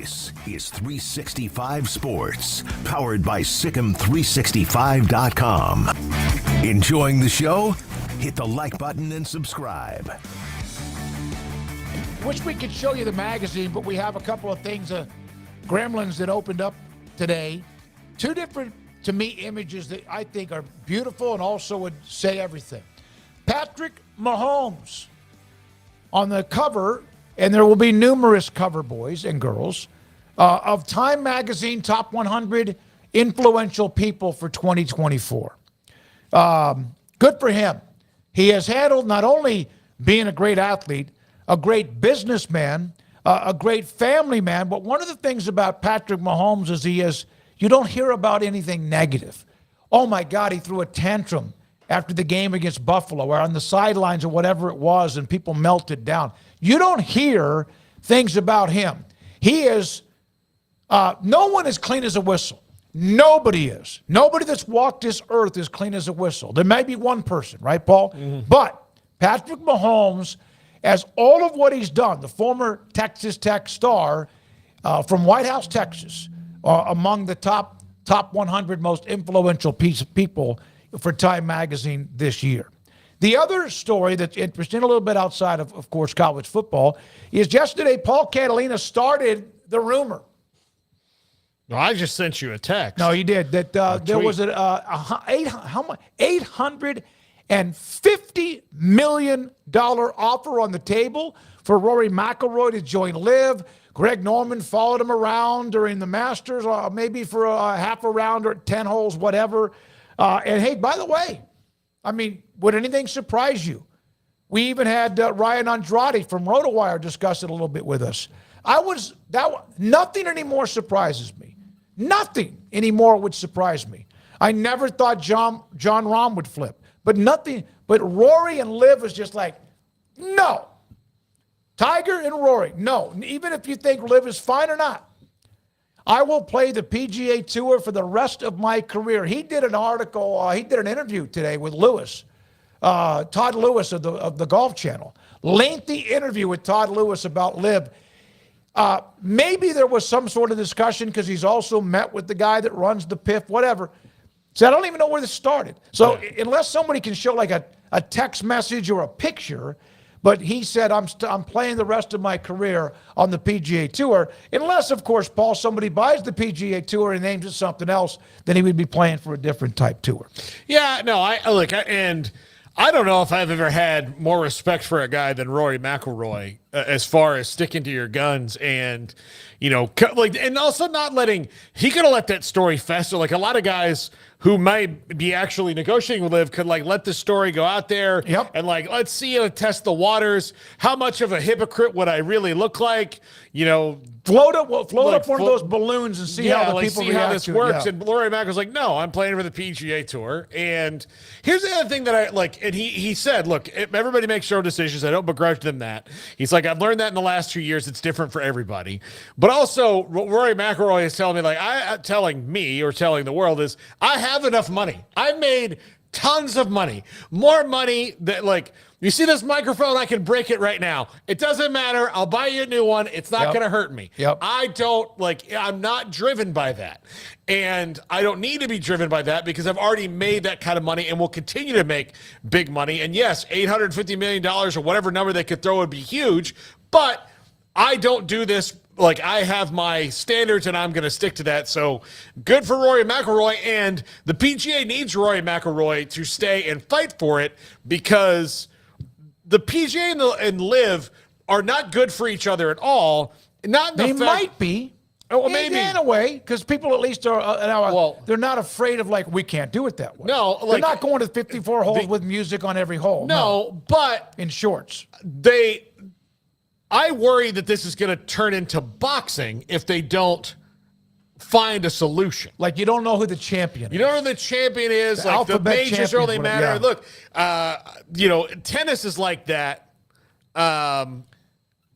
This is 365 Sports, powered by Sikkim365.com. Enjoying the show? Hit the like button and subscribe. Wish we could show you the magazine, but we have a couple of things, gremlins that opened up today. Two different, to me, images that I think are beautiful and also would say everything. Patrick Mahomes on the cover, and there will be numerous cover boys and girls, of Time Magazine Top 100 Influential People for 2024. Good for him. He has handled not only being a great athlete, a great businessman, a great family man, but one of the things about Patrick Mahomes is you don't hear about anything negative. Oh my God, he threw a tantrum after the game against Buffalo, or on the sidelines or whatever it was, and people melted down. You don't hear things about him. He is, no one is clean as a whistle. Nobody is. Nobody that's walked this earth is clean as a whistle. There may be one person, right, Paul? Mm-hmm. But Patrick Mahomes, as all of what he's done, the former Texas Tech star from White House, Texas, among the top 100 most influential people for Time Magazine this year. The other story that's interesting, a little bit outside of course, college football, is yesterday Paul Catalina started the rumor. No, I just sent you a text. No, you did. That there was an $850 million offer on the table for Rory McIlroy to join LIV. Greg Norman followed him around during the Masters, maybe for a half a round or 10 holes, whatever. And hey, by the way, I mean, would anything surprise you? We even had Ryan Andrade from RotoWire discuss it a little bit with us. Nothing anymore surprises me. Nothing anymore would surprise me. I never thought John Rahm would flip, but Rory and LIV was just like, no. Tiger and Rory, no. Even if you think LIV is fine or not, I will play the PGA Tour for the rest of my career. He did an article, he did an interview today with Lewis, Todd Lewis of the Golf Channel. Lengthy interview with Todd Lewis about LIV. Maybe there was some sort of discussion because he's also met with the guy that runs the PIF, whatever. So I don't even know where this started. So unless somebody can show like a text message or a picture, but he said, I'm playing the rest of my career on the PGA Tour. Unless, of course, Paul, somebody buys the PGA Tour and names it something else, then he would be playing for a different type tour. Yeah, no, I don't know if I've ever had more respect for a guy than Rory McIlroy as far as sticking to your guns and, and also not letting, he could have let that story fester. Like a lot of guys who might be actually negotiating with LIV could let the story go out there and let's see you test the waters. How much of a hypocrite would I really look like? Float up one of those balloons and see how the people react how this works. And Rory Mac was like, no, I'm playing for the PGA Tour. And here's the other thing that I like. And he said, look, everybody makes their own decisions. I don't begrudge them that. He's like, I've learned that in the last 2 years. It's different for everybody. But also, Rory McIlroy is telling me, telling the world is, I have enough money. I've made tons of money, more money that you see this microphone, I can break it right now. It doesn't matter. I'll buy you a new one. It's not going to hurt me. I'm not driven by that. And I don't need to be driven by that because I've already made that kind of money and will continue to make big money. And yes, $850 million or whatever number they could throw would be huge, but I don't do this. I have my standards and I'm going to stick to that. So good for Rory McIlroy. And the PGA needs Rory McIlroy to stay and fight for it because the PGA and LIV are not good for each other at all. They might be. Oh, maybe in a way, because people at least are they're not afraid of we can't do it that way. No, they're not going to 54 holes with music on every hole. No, but in shorts. I worry that this is going to turn into boxing if they don't find a solution. You don't know who the champion is. You don't know who the champion is. The majors only matter. Yeah. Look, tennis is like that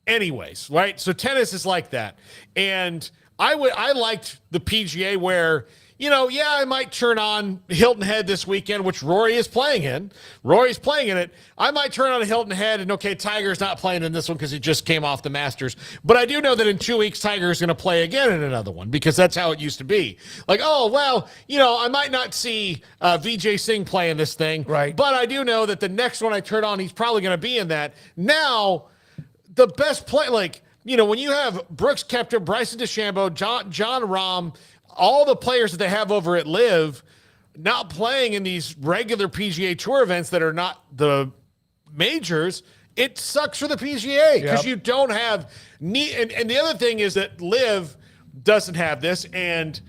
anyways, right? So tennis is like that. And I liked the PGA where, I might turn on Hilton Head this weekend, which Rory is playing in. Rory's playing in it. I might turn on Hilton Head and, okay, Tiger's not playing in this one because he just came off the Masters. But I do know that in 2 weeks, Tiger's going to play again in another one because that's how it used to be. Like, oh, well, I might not see Vijay Singh play in this thing. Right. But I do know that the next one I turn on, he's probably going to be in that. Now, the best play, when you have Brooks Koepka, Bryson DeChambeau, John Rahm, all the players that they have over at LIV not playing in these regular PGA Tour events that are not the majors, it sucks for the PGA because you don't have and the other thing is that LIV doesn't have this and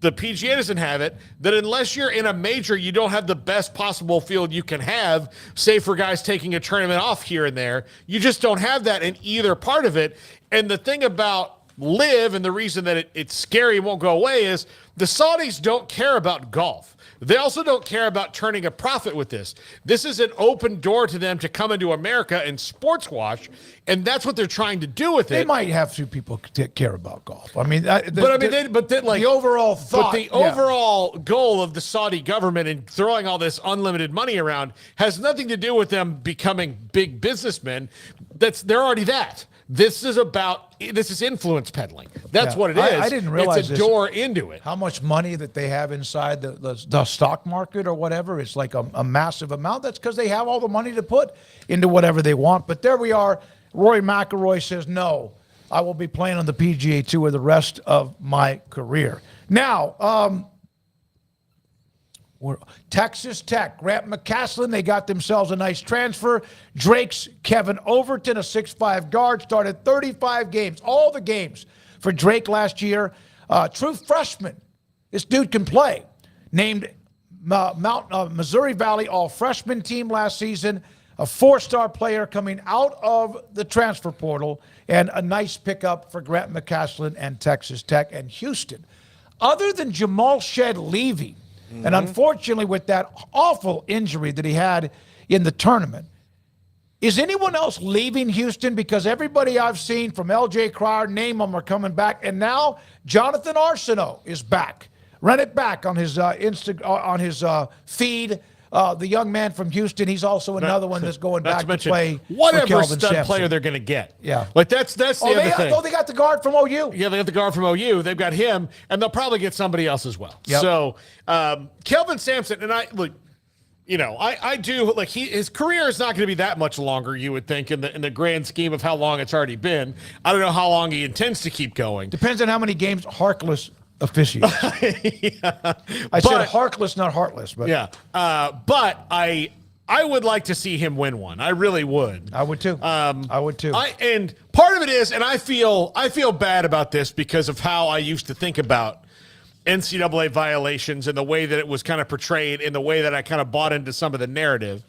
the PGA doesn't have it, that unless you're in a major, you don't have the best possible field you can have, say for guys taking a tournament off here and there. You just don't have that in either part of it. And the thing about LIV and the reason that it's scary and won't go away is the Saudis don't care about golf. They also don't care about turning a profit with this. This is an open door to them to come into America and sports wash, and that's what they're trying to do with it. They might have few people care about golf. I mean, the overall thought, but the overall goal of the Saudi government in throwing all this unlimited money around has nothing to do with them becoming big businessmen. They're already that. This is influence peddling. That's what it is. I didn't realize it's a door into it. How much money that they have inside the stock market or whatever. It's like a massive amount. That's because they have all the money to put into whatever they want. But there we are. Rory McIlroy says, no, I will be playing on the PGA Tour the rest of my career. Now, Texas Tech, Grant McCasland, they got themselves a nice transfer. Drake's Kevin Overton, a 6'5" guard, started 35 games, all the games for Drake last year. True freshman. This dude can play. Named Missouri Valley All-Freshman team last season. A 4-star player coming out of the transfer portal. And a nice pickup for Grant McCasland and Texas Tech and Houston. Other than Jamal Shed leaving, and unfortunately, with that awful injury that he had in the tournament, is anyone else leaving Houston? Because everybody I've seen from L.J. Cryer, name them, are coming back. And now Jonathan Arsenault is back. Run it back on his feed. The young man from Houston, he's also another one that's going back to play whatever stud player they're going to get. Yeah. That's the other thing. They got the guard from OU. Yeah, they got the guard from OU. They've got him, and they'll probably get somebody else as well. Yep. So, Kelvin Sampson, and I do his career is not going to be that much longer, you would think, in the grand scheme of how long it's already been. I don't know how long he intends to keep going. Depends on how many games Harkless officiates. I said Harkless, not Heartless. But yeah, but I would like to see him win one. I really would. I would too. I would too. And part of it is, and I feel bad about this because of how I used to think about NCAA violations and the way that it was kind of portrayed and the way that I kind of bought into some of the narrative.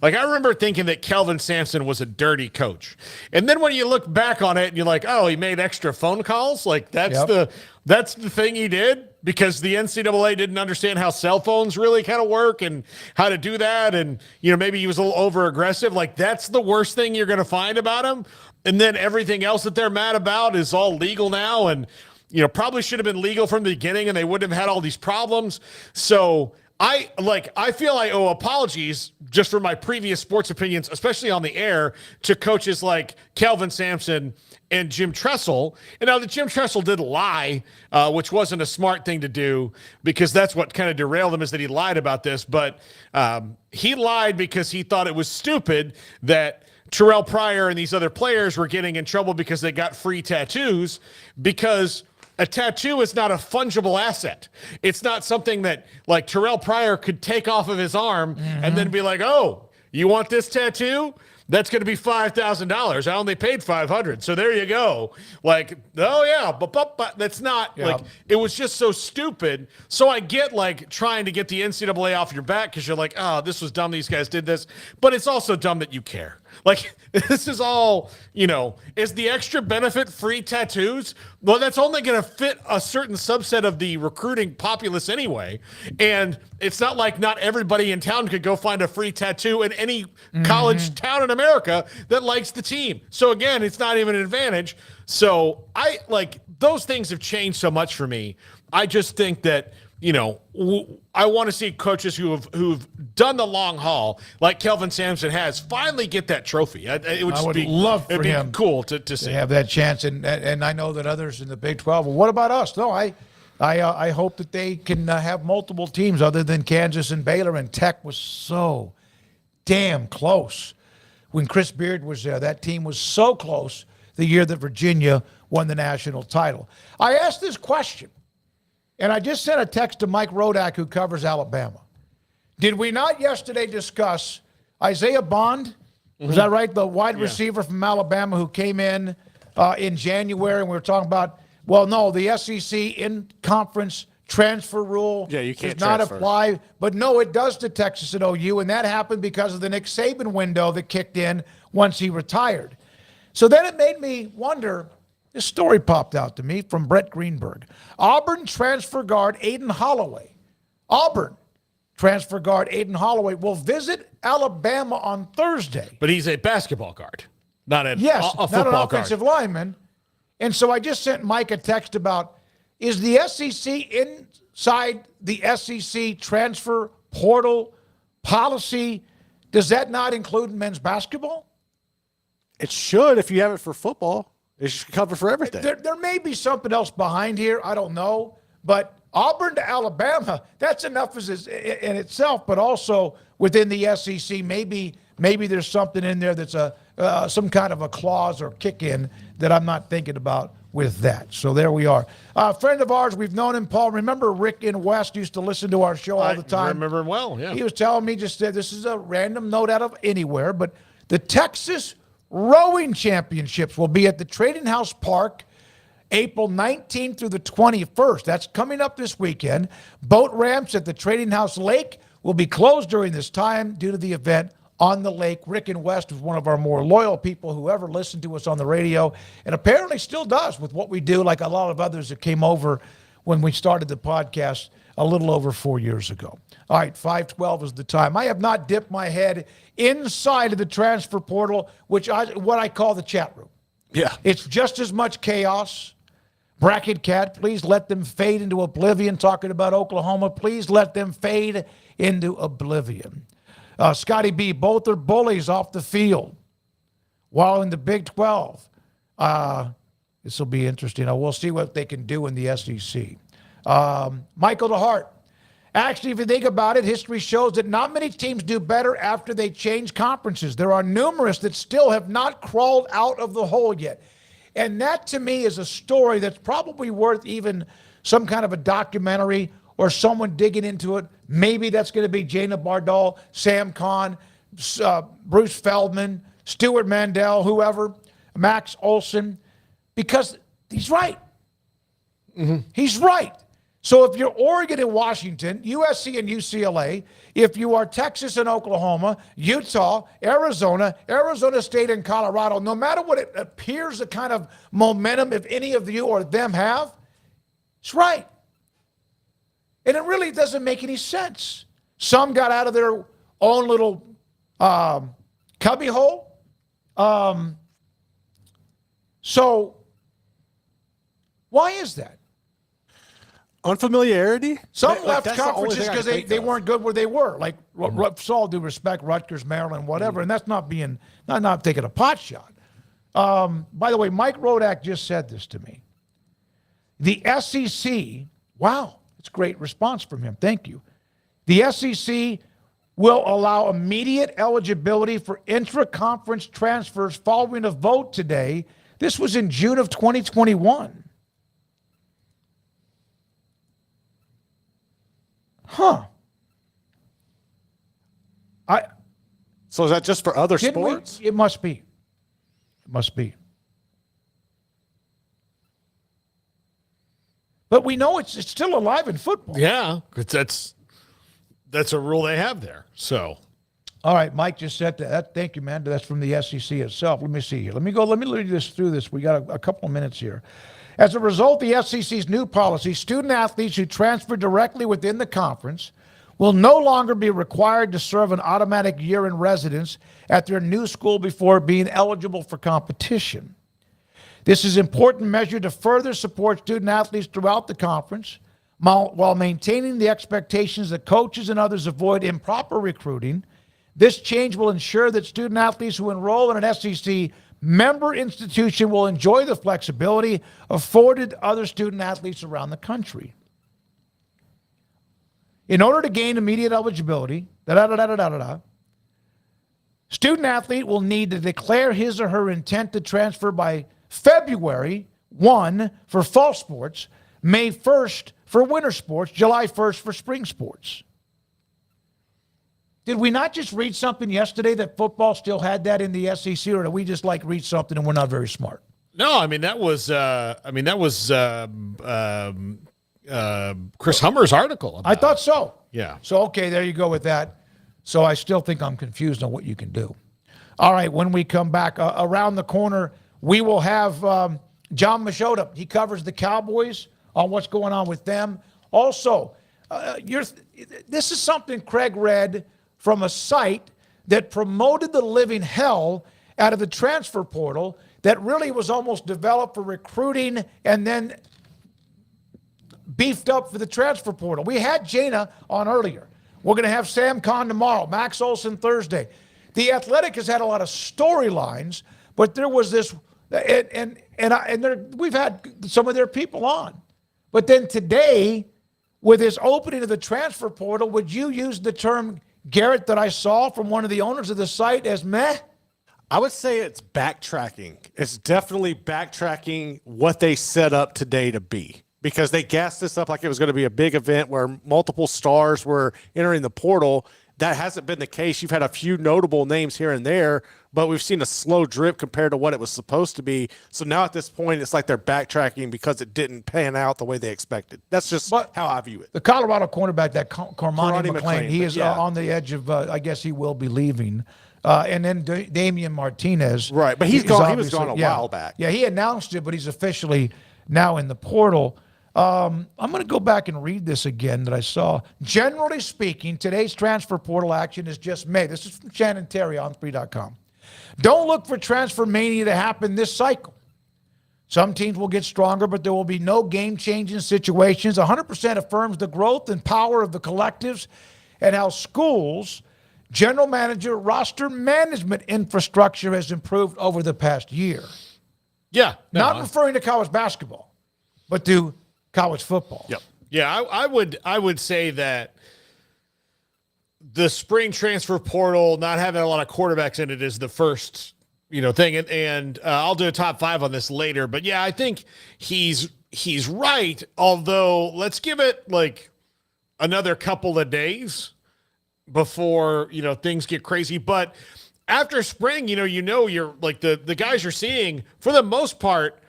Like, I remember thinking that Kelvin Sampson was a dirty coach. And then when you look back on it and you're like, oh, he made extra phone calls? Like, that's the thing he did because the NCAA didn't understand how cell phones really kind of work and how to do that. And, maybe he was a little over aggressive. Like, that's the worst thing you're going to find about him. And then everything else that they're mad about is all legal now. And, probably should have been legal from the beginning and they wouldn't have had all these problems. So I feel I owe apologies just for my previous sports opinions, especially on the air, to coaches like Kelvin Sampson and Jim Tressel. And now that Jim Tressel did lie, which wasn't a smart thing to do because that's what kind of derailed him, is that he lied about this. But he lied because he thought it was stupid that Terrell Pryor and these other players were getting in trouble because they got free tattoos, because a tattoo is not a fungible asset. It's not something that like Terrell Pryor could take off of his arm and then be like, oh, you want this tattoo? That's going to be $5,000. I only paid $500. So there you go. Like, oh yeah, but that's not like, it was just so stupid. So I get like trying to get the NCAA off your back because you're like, oh, this was dumb. These guys did this, but it's also dumb that you care. Like, this is all, is the extra benefit free tattoos? Well, that's only going to fit a certain subset of the recruiting populace anyway. And it's not like not everybody in town could go find a free tattoo in any college town in America that likes the team. So again, it's not even an advantage. So those things have changed so much for me. I just think that I want to see coaches who've done the long haul, like Kelvin Sampson has, finally get that trophy. It would I would be, love for it'd be him cool to see. to have that chance, and I know that others in the Big 12. Well, what about us? No, I hope that they can have multiple teams other than Kansas and Baylor. And Tech was so damn close when Chris Beard was there. That team was so close the year that Virginia won the national title. I asked this question, and I just sent a text to Mike Rodak, who covers Alabama. Did we not yesterday discuss Isaiah Bond? Was that right? The wide receiver from Alabama who came in January, and we were talking about, well, no, the SEC in-conference transfer rule you can't does not transfer. apply. But no, it does to Texas and OU, and that happened because of the Nick Saban window that kicked in once he retired. So then it made me wonder, this story popped out to me from Brett Greenberg. Auburn transfer guard Aiden Holloway. Auburn transfer guard Aiden Holloway will visit Alabama on Thursday. But he's a basketball guard, not a football not an guard. offensive lineman. And so I just sent Mike a text about, is the SEC inside the SEC transfer portal policy? Does that not include men's basketball? It should if you have it for football. It should cover for everything. There may be something else behind here. I don't know. But Auburn to Alabama, that's enough in itself. But also within the SEC, maybe there's something in there that's some kind of a clause or kick-in that I'm not thinking about with that. So there we are. A friend of ours, we've known him, Paul. Remember Rick in West used to listen to our show all the time? I remember him well, yeah. He was telling me just that this is a random note out of anywhere, but the Texas Rowing Championships will be at the Trading House Park April 19th through the 21st. That's coming up this weekend. Boat ramps at the Trading House Lake will be closed during this time due to the event on the lake. Rick in West was one of our more loyal people who ever listened to us on the radio, and apparently still does with what we do, like a lot of others that came over when we started the podcast a little over 4 years ago. All right, 5:12 is the time. I have not dipped my head inside of the transfer portal, what I call the chat room. Yeah. It's just as much chaos. Bracket Cat, please let them fade into oblivion. Talking about Oklahoma, please let them fade into oblivion. Scotty B, both are bullies off the field. While in the Big 12, this will be interesting. We'll see what they can do in the SEC. Michael DeHart. Actually, if you think about it, history shows that not many teams do better after they change conferences. There are numerous that still have not crawled out of the hole yet. And that, to me, is a story that's probably worth even some kind of a documentary or someone digging into it. Maybe that's going to be Jana Bardal, Sam Kahn, Bruce Feldman, Stuart Mandel, whoever, Max Olson, because he's right. Mm-hmm. He's right. So if you're Oregon and Washington, USC and UCLA, if you are Texas and Oklahoma, Utah, Arizona State and Colorado, no matter what it appears the kind of momentum, if any of you or them have, it's right. And it really doesn't make any sense. Some got out of their own little cubby hole. So why is that? Unfamiliarity? Some left conferences because they weren't good where they were. Like, with all due respect, Rutgers, Maryland, whatever. And that's not taking a pot shot. By the way, Mike Rodak just said this to me. The SEC, wow, it's a great response from him. Thank you. The SEC will allow immediate eligibility for intra-conference transfers following a vote today. This was in June of 2021. Huh. So is that just for other sports? It must be. It must be. But we know it's still alive in football. Yeah, because that's a rule they have there. So, all right, Mike just said that. Thank you, man. That's from the SEC itself. Let me see here. Let me lead this through this. We got a couple of minutes here. As a result of the SEC's new policy, student athletes who transfer directly within the conference will no longer be required to serve an automatic year in residence at their new school before being eligible for competition. This is an important measure to further support student athletes throughout the conference. while maintaining the expectations that coaches and others avoid improper recruiting. This change will ensure that student athletes who enroll in an SEC member institution will enjoy the flexibility afforded other student athletes around the country. In order to gain immediate eligibility, student athlete will need to declare his or her intent to transfer by February 1 for fall sports, May 1st for winter sports, July 1st for spring sports. Did we not just read something yesterday that football still had that in the SEC, or did we just read something and we're not very smart? No, that was Chris Hummer's article. I thought so. Yeah. So, okay, there you go with that. So I still think I'm confused on what you can do. All right, when we come back around the corner, we will have John Machota. He covers the Cowboys on what's going on with them. Also, this is something Craig read from a site that promoted the living hell out of the transfer portal that really was almost developed for recruiting and then beefed up for the transfer portal. We had Jana on earlier. We're going to have Sam Kahn tomorrow, Max Olson Thursday. The Athletic has had a lot of storylines, but there was this, we've had some of their people on. But then today, with this opening of the transfer portal, would you use the term, Garrett, that I saw from one of the owners of the site as meh? I would say it's backtracking. It's definitely backtracking what they set up today to be, because they gassed this up like it was going to be a big event where multiple stars were entering the portal. That hasn't been the case. You've had a few notable names here and there, but we've seen a slow drip compared to what it was supposed to be. So now at this point, it's like they're backtracking because it didn't pan out the way they expected. That's just how I view it. The Colorado cornerback, that Cormani McClain, he is yeah. on the edge of, I guess he will be leaving. And then Damian Martinez. Right, but he's gone. He was gone a while back. Yeah, he announced it, but he's officially now in the portal. I'm going to go back and read this again that I saw. Generally speaking, today's transfer portal action is just May. This is from Shannon Terry on 3.com. Don't look for transfer mania to happen this cycle. Some teams will get stronger, but there will be no game-changing situations. 100% affirms the growth and power of the collectives and how schools, general manager, roster management infrastructure has improved over the past year. Yeah. Not referring to college basketball, but to college football. Yep. Yeah, I would say that the spring transfer portal, not having a lot of quarterbacks in it, is the first, thing. And I'll do a top 5 on this later. But yeah, I think he's right. Although let's give it another couple of days before things get crazy. But after spring, you're the guys you're seeing for the most part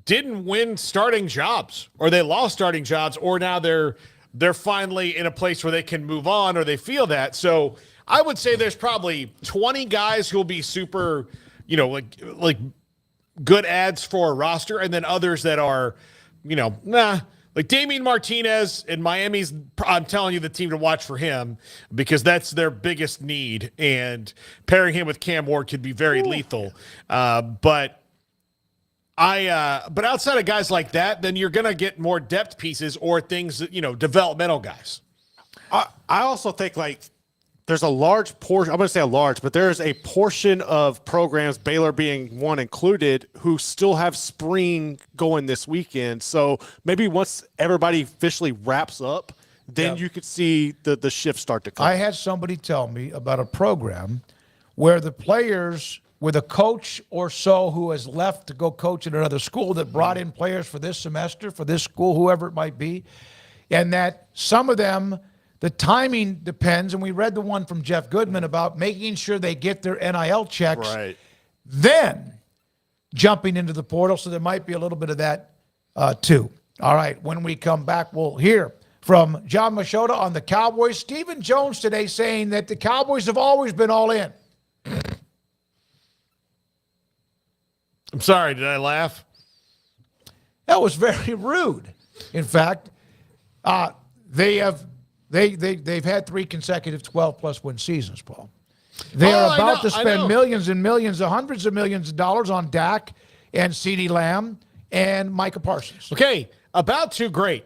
didn't win starting jobs, or they lost starting jobs, or now they're finally in a place where they can move on, or they feel that. So I would say there's probably 20 guys who'll be super, like good ads for a roster, and then others that are, like Damian Martinez in Miami's, I'm telling you, the team to watch for him, because that's their biggest need, and pairing him with Cam Ward could be very lethal. But outside of guys like that, then you're going to get more depth pieces or things, developmental guys. I also think there's a large portion, I'm going to say a large, but there's a portion of programs, Baylor being one included, who still have spring going this weekend. So maybe once everybody officially wraps up, then you could see the shift start to come. I had somebody tell me about a program where the players, with a coach or so who has left to go coach at another school, that brought in players for this semester, for this school, whoever it might be, and that some of them, the timing depends, and we read the one from Jeff Goodman about making sure they get their NIL checks, then jumping into the portal, so there might be a little bit of that too. All right, when we come back, we'll hear from John Machota on the Cowboys. Stephen Jones today saying that the Cowboys have always been all in. I'm sorry, did I laugh? That was very rude. In fact, they've had 3 consecutive 12-plus win seasons, Paul. They are about to spend millions and millions, hundreds of millions of dollars on Dak and CeeDee Lamb and Micah Parsons. Okay, about to, great.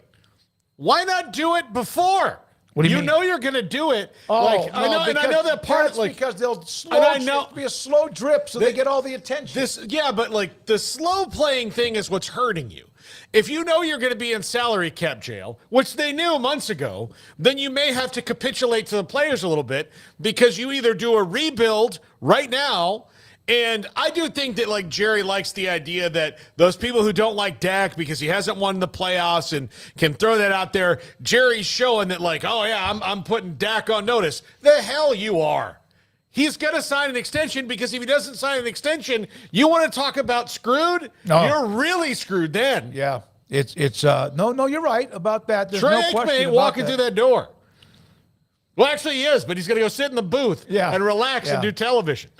Why not do it before? What do you mean? know you're going to do it. Oh, I know, and I know that part. That's Like, because they'll and I know it'll be a slow drip, so they get all the attention. But like the slow playing thing is what's hurting you. If you know you're going to be in salary cap jail, which they knew months ago, then you may have to capitulate to the players a little bit because you either do a rebuild right now. And I do think that, like, Jerry likes the idea that those people who don't like Dak because he hasn't won the playoffs and can throw that out there, Jerry's showing that, like, oh, yeah, I'm putting Dak on notice. The hell you are. He's going to sign an extension because if he doesn't sign an extension, you want to talk about screwed? No. You're really screwed then. Yeah. No, you're right about that. There's Trey no Aikman question ain't about walking that. through that door. Well, actually, he is, but he's going to go sit in the booth and relax and do television.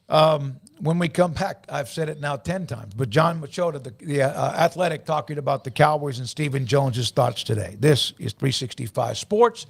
When we come back, I've said it now 10 times, but John Machota, the Athletic, talking about the Cowboys and Stephen Jones's thoughts today. This is 365 Sports.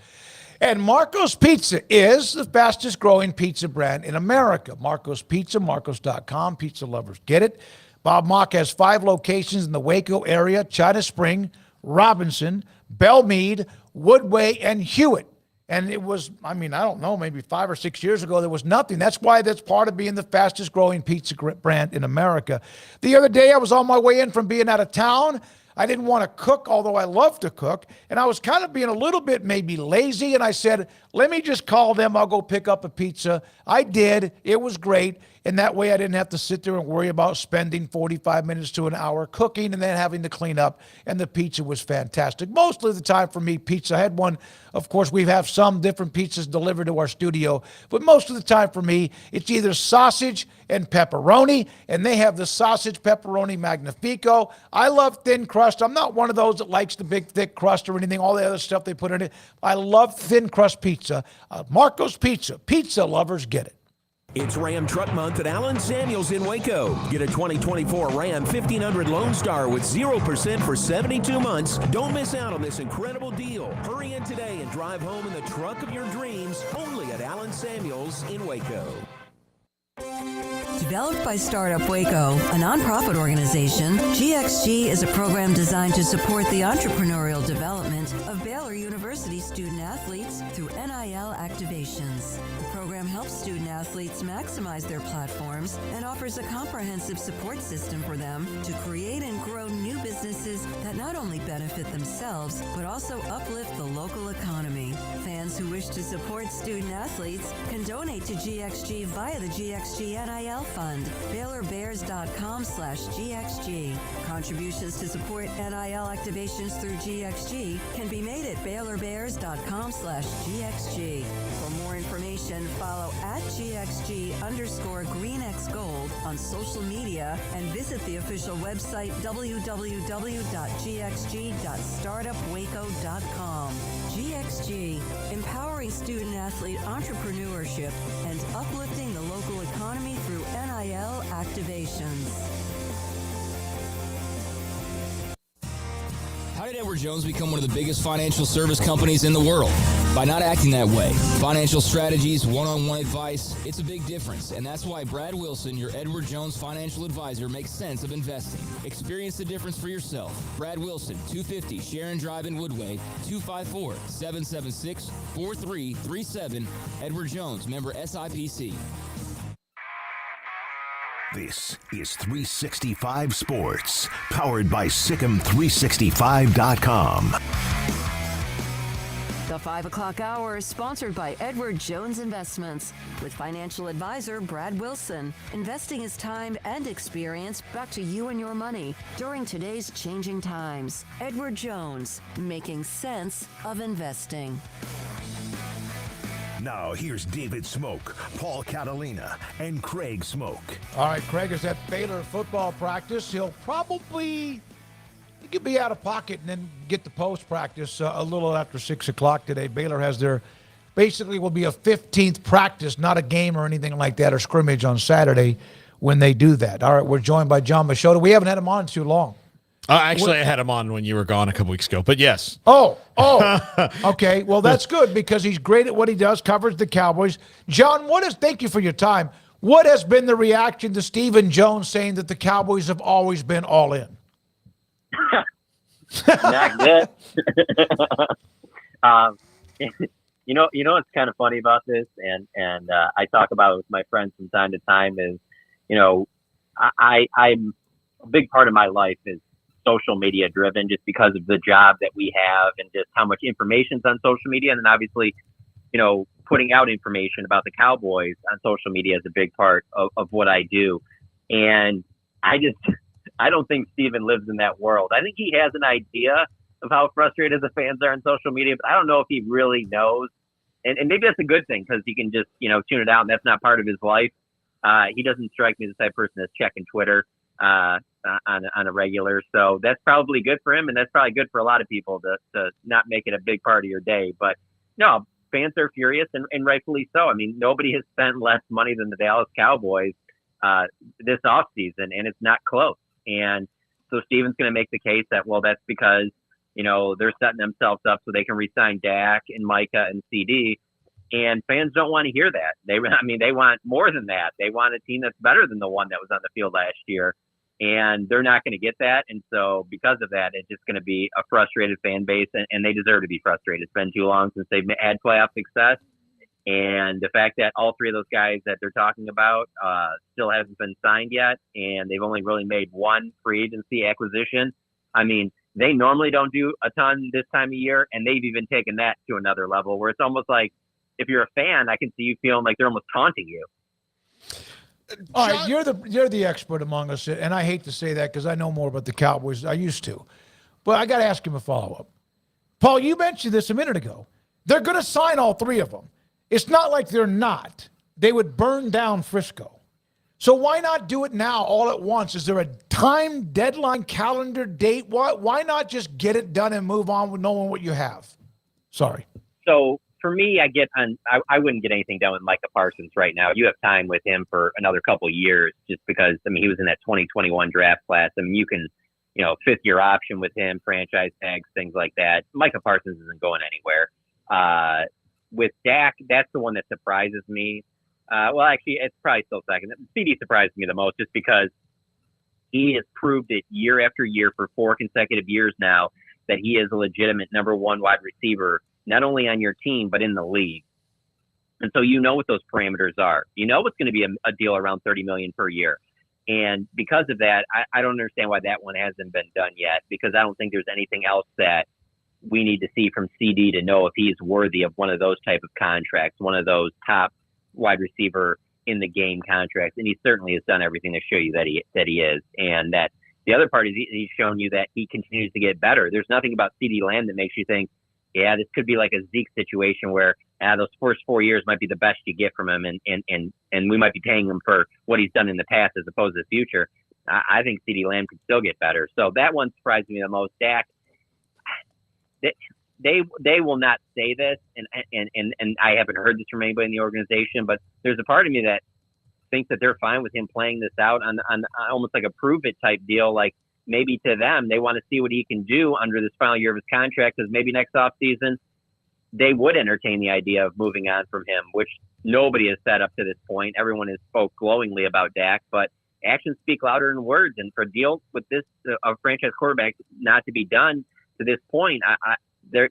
And Marco's Pizza is the fastest growing pizza brand in America. Marco's Pizza, Marcos.com, pizza lovers get it. Bob Mock has 5 locations in the Waco area: China Spring, Robinson, Belmead, Woodway, and Hewitt. And it was, I don't know, maybe 5 or 6 years ago, there was nothing. That's why that's part of being the fastest growing pizza brand in America. The other day, I was on my way in from being out of town. I didn't want to cook, although I love to cook. And I was kind of being a little bit maybe lazy. And I said, let me just call them. I'll go pick up a pizza. I did. It was great. And that way I didn't have to sit there and worry about spending 45 minutes to an hour cooking and then having to clean up. And the pizza was fantastic. Most of the time for me, pizza. I had one, of course, we have some different pizzas delivered to our studio. But most of the time for me, it's either sausage and pepperoni. And they have the sausage pepperoni magnifico. I love thin crust. I'm not one of those that likes the big, thick crust or anything, all the other stuff they put in it. I love thin crust pizza. Marco's Pizza. Pizza lovers get it. It's Ram Truck Month at Allen Samuels in Waco. Get a 2024 Ram 1500 Lone Star with 0% for 72 months. Don't miss out on this incredible deal. Hurry in today and drive home in the truck of your dreams, only at Allen Samuels in Waco. Developed by Startup Waco, a nonprofit organization, GXG is a program designed to support the entrepreneurial development of Baylor University student athletes through NIL activations. The program helps student athletes maximize their platforms and offers a comprehensive support system for them to create and grow new businesses that not only benefit themselves, but also uplift the local economy. Fans who wish to support student athletes can donate to GXG via the GXG NIL Fund, BaylorBears.com/GXG. Contributions to support NIL activations through GXG can be made at BaylorBears.com/GXG. For more information, follow at GXG_GreenXGold on social media and visit the official website www.gxg.startupwaco.com. GXG, empowering student athlete entrepreneurship and uplifting the local economy through NIL activations. How did Edward Jones become one of the biggest financial service companies in the world? By not acting that way. Financial strategies, one-on-one advice, it's a big difference. And that's why Brad Wilson, your Edward Jones financial advisor, makes sense of investing. Experience the difference for yourself. Brad Wilson, 250 Sharon Drive in Woodway, 254-776-4337. Edward Jones, member SIPC. This is 365 Sports, powered by Sikkim365.com. The 5 o'clock hour is sponsored by Edward Jones Investments with financial advisor Brad Wilson. Investing is time and experience back to you and your money during today's changing times. Edward Jones, making sense of investing. Now, here's David Smoak, Paul Catalina, and Craig Smoak. All right, Craig is at Baylor football practice. He could be out of pocket and then get the post practice a little after 6 o'clock today. Baylor has basically will be a 15th practice, not a game or anything like that, or scrimmage on Saturday when they do that. All right, we're joined by John Machota. We haven't had him on too long. Actually, I had him on when you were gone a couple weeks ago, but yes. Oh, okay. Well, that's good because he's great at what he does, covers the Cowboys. John, thank you for your time. What has been the reaction to Stephen Jones saying that the Cowboys have always been all in? Not good. What's kind of funny about this, and I talk about it with my friends from time to time, is, I'm a big part of my life is social media driven, just because of the job that we have and just how much information's on social media. And then obviously, putting out information about the Cowboys on social media is a big part of what I do. And I don't think Steven lives in that world. I think he has an idea of how frustrated the fans are on social media, but I don't know if he really knows. And maybe that's a good thing, because he can just, tune it out, and that's not part of his life. He doesn't strike me as the type of person that's checking Twitter on a regular. So that's probably good for him, and that's probably good for a lot of people to not make it a big part of your day. But no, fans are furious, and rightfully so. I mean, nobody has spent less money than the Dallas Cowboys this offseason, and it's not close. And so Steven's going to make the case that, well, that's because, they're setting themselves up so they can re-sign Dak and Micah and CD. And fans don't want to hear that. They want more than that. They want a team that's better than the one that was on the field last year. And they're not going to get that. And so because of that, it's just going to be a frustrated fan base, and they deserve to be frustrated. It's been too long since they've had playoff success. And the fact that all three of those guys that they're talking about still hasn't been signed yet, and they've only really made one free agency acquisition. I mean, they normally don't do a ton this time of year, and they've even taken that to another level where it's almost like, if you're a fan, I can see you feeling like they're almost taunting you. All right, you're the expert among us, and I hate to say that because I know more about the Cowboys than I used to. But I got to ask him a follow-up. Paul, you mentioned this a minute ago. They're going to sign all three of them. It's not like they're not. They would burn down Frisco. So why not do it now all at once? Is there a time deadline, calendar date? Why not just get it done and move on with knowing what you have? Sorry. So for me, I wouldn't get anything done with Micah Parsons right now. You have time with him for another couple of years, just because, he was in that 2021 draft class. You can, fifth-year option with him, franchise tags, things like that. Micah Parsons isn't going anywhere. With Dak, that's the one that surprises me. Well, actually, it's probably still second. CD surprised me the most, just because he has proved it year after year for 4 consecutive years now that he is a legitimate number one wide receiver, not only on your team, but in the league. And so what those parameters are. It's going to be a deal around $30 million per year. And because of that, I don't understand why that one hasn't been done yet, because I don't think there's anything else that we need to see from CD to know if he's worthy of one of those type of contracts, one of those top wide receiver in the game contracts. And he certainly has done everything to show you that he is. And that the other part is he's shown you that he continues to get better. There's nothing about CD Lamb that makes you think, yeah, this could be like a Zeke situation where those first 4 years might be the best you get from him, and we might be paying him for what he's done in the past as opposed to the future. I think CD Lamb could still get better. So that one surprised me the most. Dak, they will not say this, and I haven't heard this from anybody in the organization, but there's a part of me that thinks that they're fine with him playing this out on almost like a prove it type deal. Like, maybe to them, they want to see what he can do under this final year of his contract, because maybe next offseason they would entertain the idea of moving on from him, which nobody has said up to this point. Everyone has spoke glowingly about Dak, but actions speak louder than words. And for a deal with this a franchise quarterback not to be done to this point,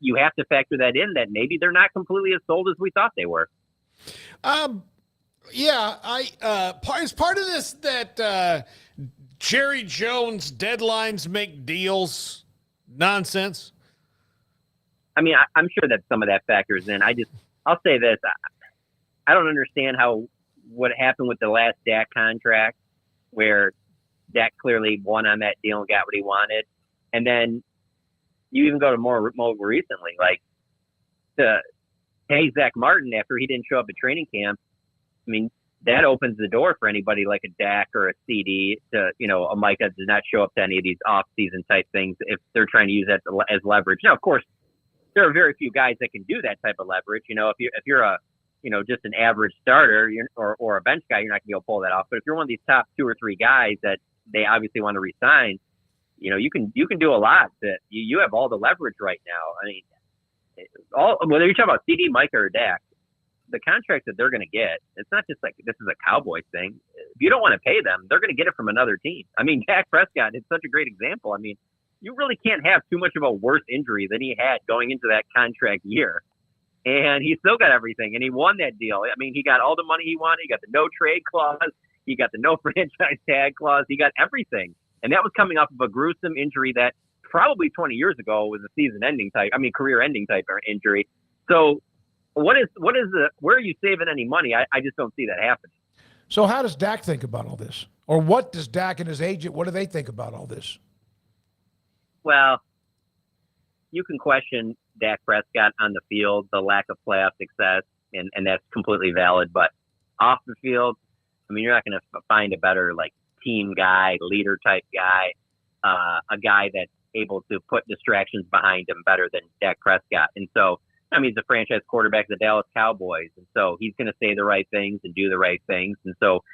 you have to factor that in, that maybe they're not completely as sold as we thought they were. Yeah, is part of this that Jerry Jones deadlines make deals nonsense? I'm sure that some of that factors in. I'll say this. I don't understand what happened with the last Dak contract, where Dak clearly won on that deal and got what he wanted. And then you even go to more recently, like to pay Zach Martin after he didn't show up at training camp. That opens the door for anybody like a Dak or a CD to, a Micah to not show up to any of these off-season type things if they're trying to use that as leverage. Now, of course, there are very few guys that can do that type of leverage. If you're a, just an average starter or a bench guy, you're not going to be able to pull that off. But if you're one of these top 2 or 3 guys that they obviously want to re-sign, you can do a lot. That you have all the leverage right now. Whether you're talking about CD, Micah, or Dak, the contract that they're going to get, it's not just like this is a Cowboys thing. If you don't want to pay them, they're going to get it from another team. Dak Prescott is such a great example. you really can't have too much of a worse injury than he had going into that contract year. And he still got everything, and he won that deal. I mean, he got all the money he wanted. He got the no trade clause. He got the no franchise tag clause. He got everything. And that was coming off of a gruesome injury that probably 20 years ago was a career-ending type injury. So where are you saving any money? I just don't see that happening. So how does Dak think about all this? Or what does Dak and his agent, what do they think about all this? Well, you can question Dak Prescott on the field, the lack of playoff success, and that's completely valid. But off the field, I mean, you're not going to find a better team guy, leader type guy, a guy that's able to put distractions behind him better than Dak Prescott. And so, I mean, he's a franchise quarterback of the Dallas Cowboys, and so he's going to say the right things and do the right things. And so,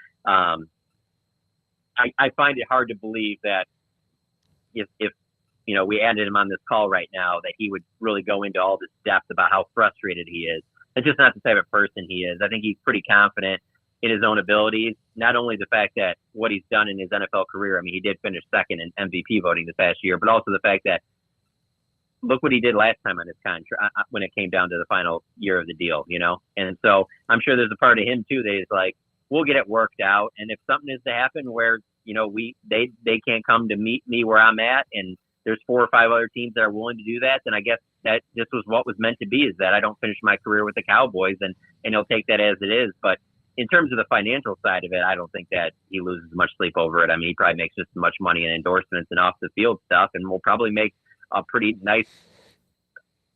I find it hard to believe that if we added him on this call right now, that he would really go into all this depth about how frustrated he is. It's just not the type of person he is. I think he's pretty confident in his own abilities. Not only the fact that what he's done in his NFL career, I mean, he did finish second in MVP voting this past year, but also the fact that look what he did last time on his contract when it came down to the final year of the deal, And so I'm sure there's a part of him too that is like, we'll get it worked out. And if something is to happen where, they can't come to meet me where I'm at, and there's 4 or 5 other teams that are willing to do that, then I guess that this was what was meant to be, is that I don't finish my career with the Cowboys, and he'll take that as it is. But in terms of the financial side of it, I don't think that he loses much sleep over it. I mean, he probably makes just as much money in endorsements and off the field stuff, and will probably make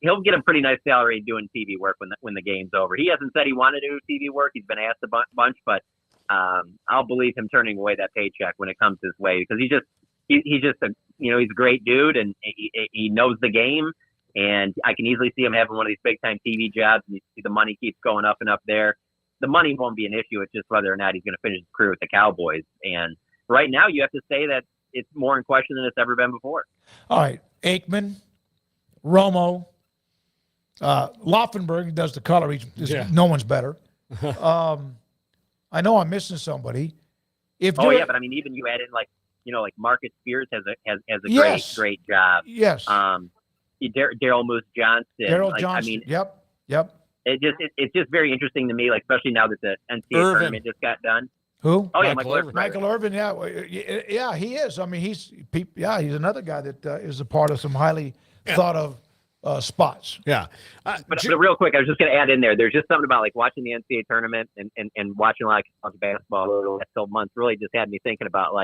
he'll get a pretty nice salary doing TV work when the game's over. He hasn't said he wanted to do TV work. He's been asked a bunch, but I'll believe him turning away that paycheck when it comes his way, because he's a great dude, and he knows the game, and I can easily see him having one of these big time TV jobs, and you see the money keeps going up and up there. The money won't be an issue. It's just whether or not he's going to finish his career with the Cowboys. And right now you have to say that it's more in question than it's ever been before. All right. Aikman, Romo, Laufenberg does the color. No one's better. I know I'm missing somebody. But I mean, even you add in Marcus Spears has a great job. Yes. Daryl Moose Johnston. I mean, yep. It's just very interesting to me, especially now that the NCAA tournament just got done. Who? Oh yeah, Michael Irvin. Michael Irvin. Yeah, he is. I mean, he's another guy that is a part of some highly thought of spots. Yeah. But real quick, I was just going to add in there. There's just something about watching the NCAA tournament and watching a lot of college basketball over the last couple months really just had me thinking about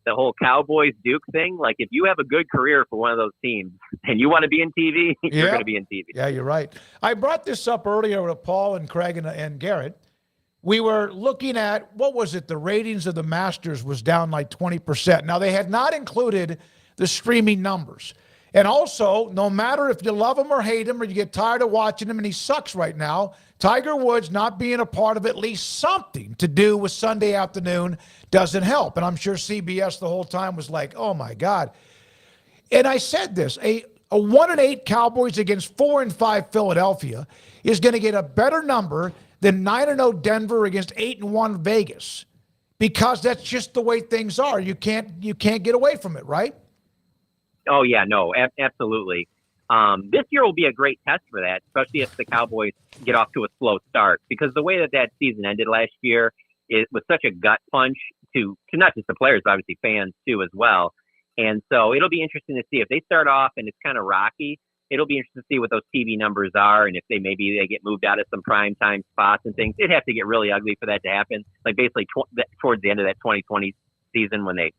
the whole Cowboys Duke thing. If you have a good career for one of those teams and you want to be in TV, you're going to be in TV. Yeah, you're right. I brought this up earlier with Paul and Craig and Garrett. We were looking at, what was it? The ratings of the Masters was down 20%. Now, they had not included the streaming numbers. And also, no matter if you love him or hate him or you get tired of watching him and he sucks right now, Tiger Woods not being a part of at least something to do with Sunday afternoon doesn't help. And I'm sure CBS the whole time was like, oh, my God. And I said this, a 1-8 Cowboys against 4-5 Philadelphia is going to get a better number than 9-0 Denver against 8-1 Vegas, because that's just the way things are. You can't get away from it, right? Oh yeah, no, absolutely. This year will be a great test for that, especially if the Cowboys get off to a slow start, because the way that season ended last year, it was such a gut punch to not just the players, but obviously fans too as well. And so it'll be interesting to see if they start off and it's kind of rocky. It'll be interesting to see what those TV numbers are, and if they get moved out of some prime time spots and things. It'd have to get really ugly for that to happen. Basically towards the end of that 2020 season, when they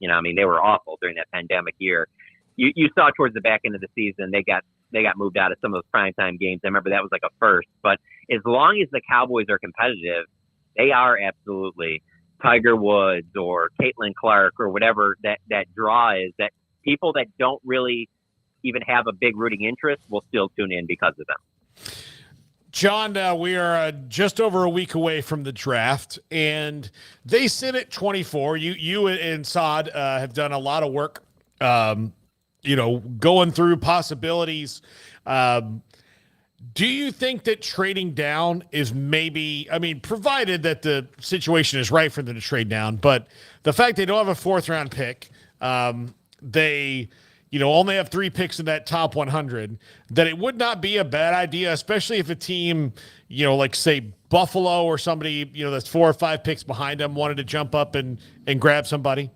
were awful during that pandemic year. You saw towards the back end of the season they got moved out of some of those primetime games. I remember that was a first. But as long as the Cowboys are competitive, they are absolutely Tiger Woods or Caitlin Clark or whatever that draw is, that people that don't really even have a big rooting interest will still tune in because of them. John, we are just over a week away from the draft, and they sit at 24. You and Saad have done a lot of work going through possibilities. Do you think that trading down is provided that the situation is right for them to trade down, but the fact they don't have a 4th round pick, they only have 3 picks in that top 100, that it would not be a bad idea, especially if a team, like say Buffalo or somebody, that's 4 or 5 picks behind them wanted to jump up and grab somebody?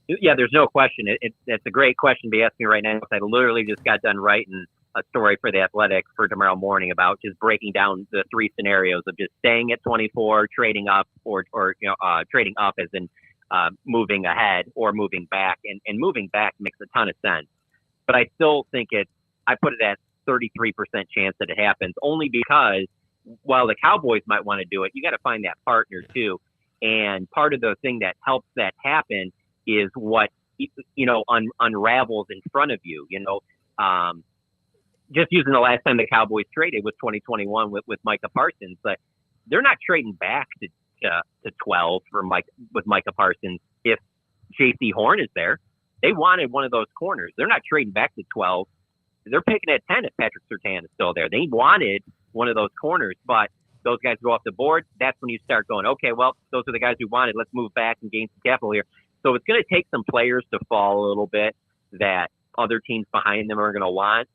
Yeah, there's no question. It's a great question to be asking me right now. I literally just got done writing a story for The Athletic for tomorrow morning about just breaking down the 3 scenarios of just staying at 24, trading up, or trading up as in moving ahead or moving back. And moving back makes a ton of sense. But I still think I put it at 33% chance that it happens, only because while the Cowboys might want to do it, you got to find that partner too. And part of the thing that helps that happen is what, unravels in front of you, just using the last time the Cowboys traded was 2021 with Micah Parsons, but they're not trading back to 12 with Micah Parsons if J.C. Horn is there. They wanted one of those corners. They're not trading back to 12. They're picking at 10 if Patrick Surtain is still there. They wanted one of those corners, but those guys go off the board. That's when you start going, okay, well, those are the guys we wanted. Let's move back and gain some capital here. So it's going to take some players to fall a little bit that other teams behind them are going to want.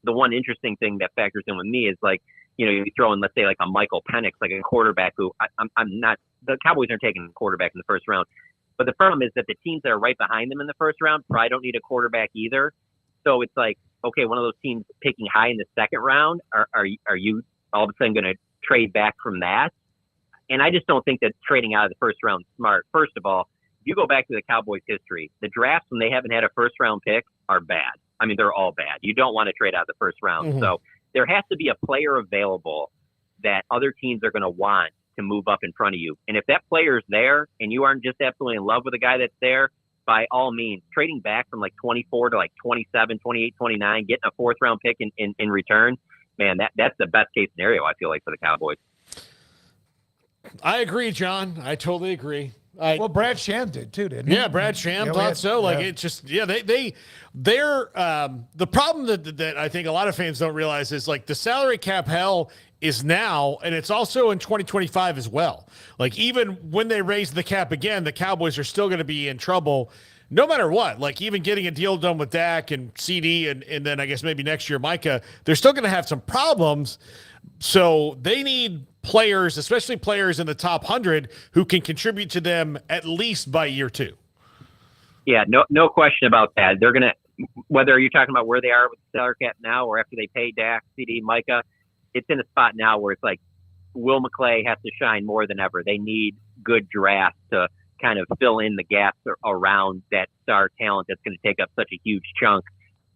The one interesting thing that factors in with me is you throw in, let's say, like a Michael Penix, like a quarterback who I'm not, the Cowboys aren't taking a quarterback in the first round. But the problem is that the teams that are right behind them in the first round probably don't need a quarterback either. So it's like, okay, one of those teams picking high in the second round, are you all of a sudden going to trade back from that? And I just don't think that trading out of the first round is smart. First of all, if you go back to the Cowboys history, the drafts when they haven't had a first round pick are bad. I mean, they're all bad. You don't want to trade out of the first round. Mm-hmm. So there has to be a player available that other teams are going to want to move up in front of you. And if that player's there and you aren't just absolutely in love with the guy that's there, by all means, trading back from 24 to 27, 28, 29, getting a 4th round pick in return, man, that's the best case scenario, I feel like, for the Cowboys. I agree, John. I totally agree. Well, Brad Sham did too, didn't he? Yeah, Brad Sham thought so. It's just, they're the problem that I think a lot of fans don't realize is the salary cap hell is now, and it's also in 2025 as well. Even when they raise the cap again, the Cowboys are still going to be in trouble no matter what. Even getting a deal done with Dak and CD and then I guess maybe next year Micah, they're still going to have some problems. So they need players, especially players in the top 100, who can contribute to them at least by year 2. Yeah, no question about that. They're going to, whether you're talking about where they are with the salary cap now or after they pay Dak, CD, Micah, it's in a spot now where it's Will McClay has to shine more than ever. They need good drafts to kind of fill in the gaps around that star talent that's going to take up such a huge chunk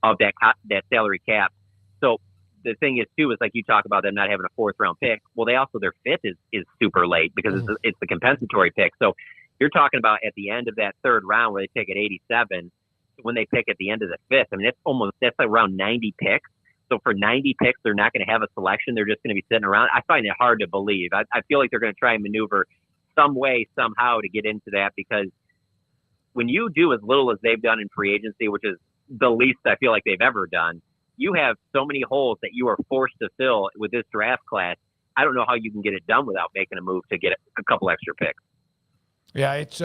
of that salary cap. So the thing is too, is you talk about them not having a 4th round pick. Well, they also, their 5th is super late because it's the compensatory pick. So you're talking about at the end of that 3rd round where they pick at 87, when they pick at the end of the 5th, I mean, that's around 90 picks. So for 90 picks, they're not going to have a selection. They're just going to be sitting around. I find it hard to believe. I feel like they're going to try and maneuver some way, somehow to get into that, because when you do as little as they've done in free agency, which is the least I feel like they've ever done, you have so many holes that you are forced to fill with this draft class. I don't know how you can get it done without making a move to get a couple extra picks. Yeah, it's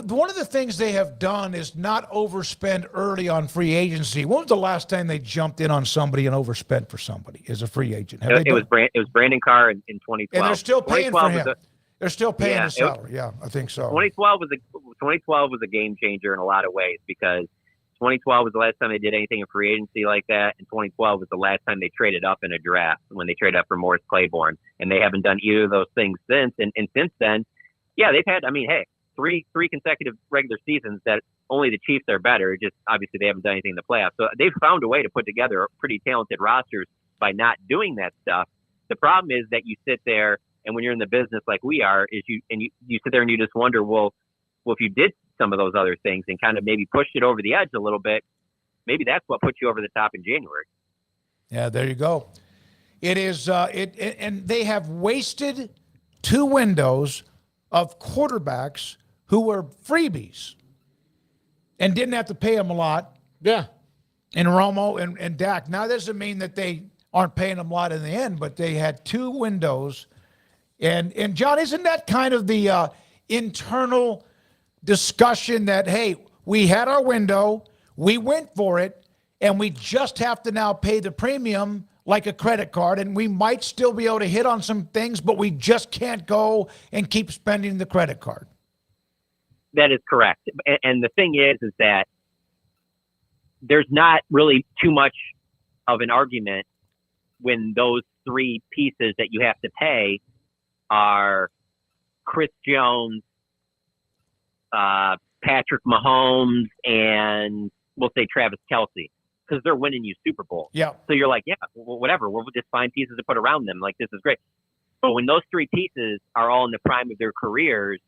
one of the things they have done is not overspend early on free agency. When was the last time they jumped in on somebody and overspent for somebody as a free agent? It was Brandon Carr in 2012. And they're still paying for him. They're still paying his salary. Yeah, I think so. 2012 was a game changer in a lot of ways, because 2012 was the last time they did anything in free agency like that, and 2012 was the last time they traded up in a draft when they traded up for Morris Claiborne, and they haven't done either of those things since. And since then, yeah, they've had, three consecutive regular seasons that only the Chiefs are better. Just obviously they haven't done anything in the playoffs. So they've found a way to put together pretty talented rosters by not doing that stuff. The problem is that you sit there, and when you're in the business like we are, is you sit there and you just wonder, well, if you did some of those other things and kind of maybe pushed it over the edge a little bit, maybe that's what put you over the top in January. Yeah, there you go. It is, and they have wasted 2 windows of quarterbacks who were freebies and didn't have to pay them a lot. Yeah. And Romo and Dak. Now, that doesn't mean that they aren't paying them a lot in the end, but they had 2 windows. And John, isn't that kind of the internal discussion that, hey, We had our window. We went for it, and we just have to now pay the premium like a credit card, and we might still be able to hit on some things, but we just can't go and keep spending the credit card. That is correct. And the thing is that there's not really too much of an argument when those three pieces that you have to pay are Chris Jones, Patrick Mahomes, and we'll say Travis Kelce, because they're winning you Super Bowl. Yeah. So you're like, yeah, well, whatever. We'll just find pieces to put around them. Like, this is great. But when those three pieces are all in the prime of their careers,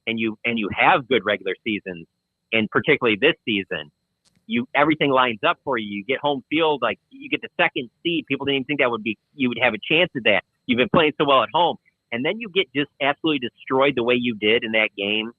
and you have good regular seasons, and particularly this season, everything lines up for you. You get home field, like you get the second seed. People didn't even think you would have a chance at that. You've been playing so well at home, and then you get just absolutely destroyed the way you did in that game.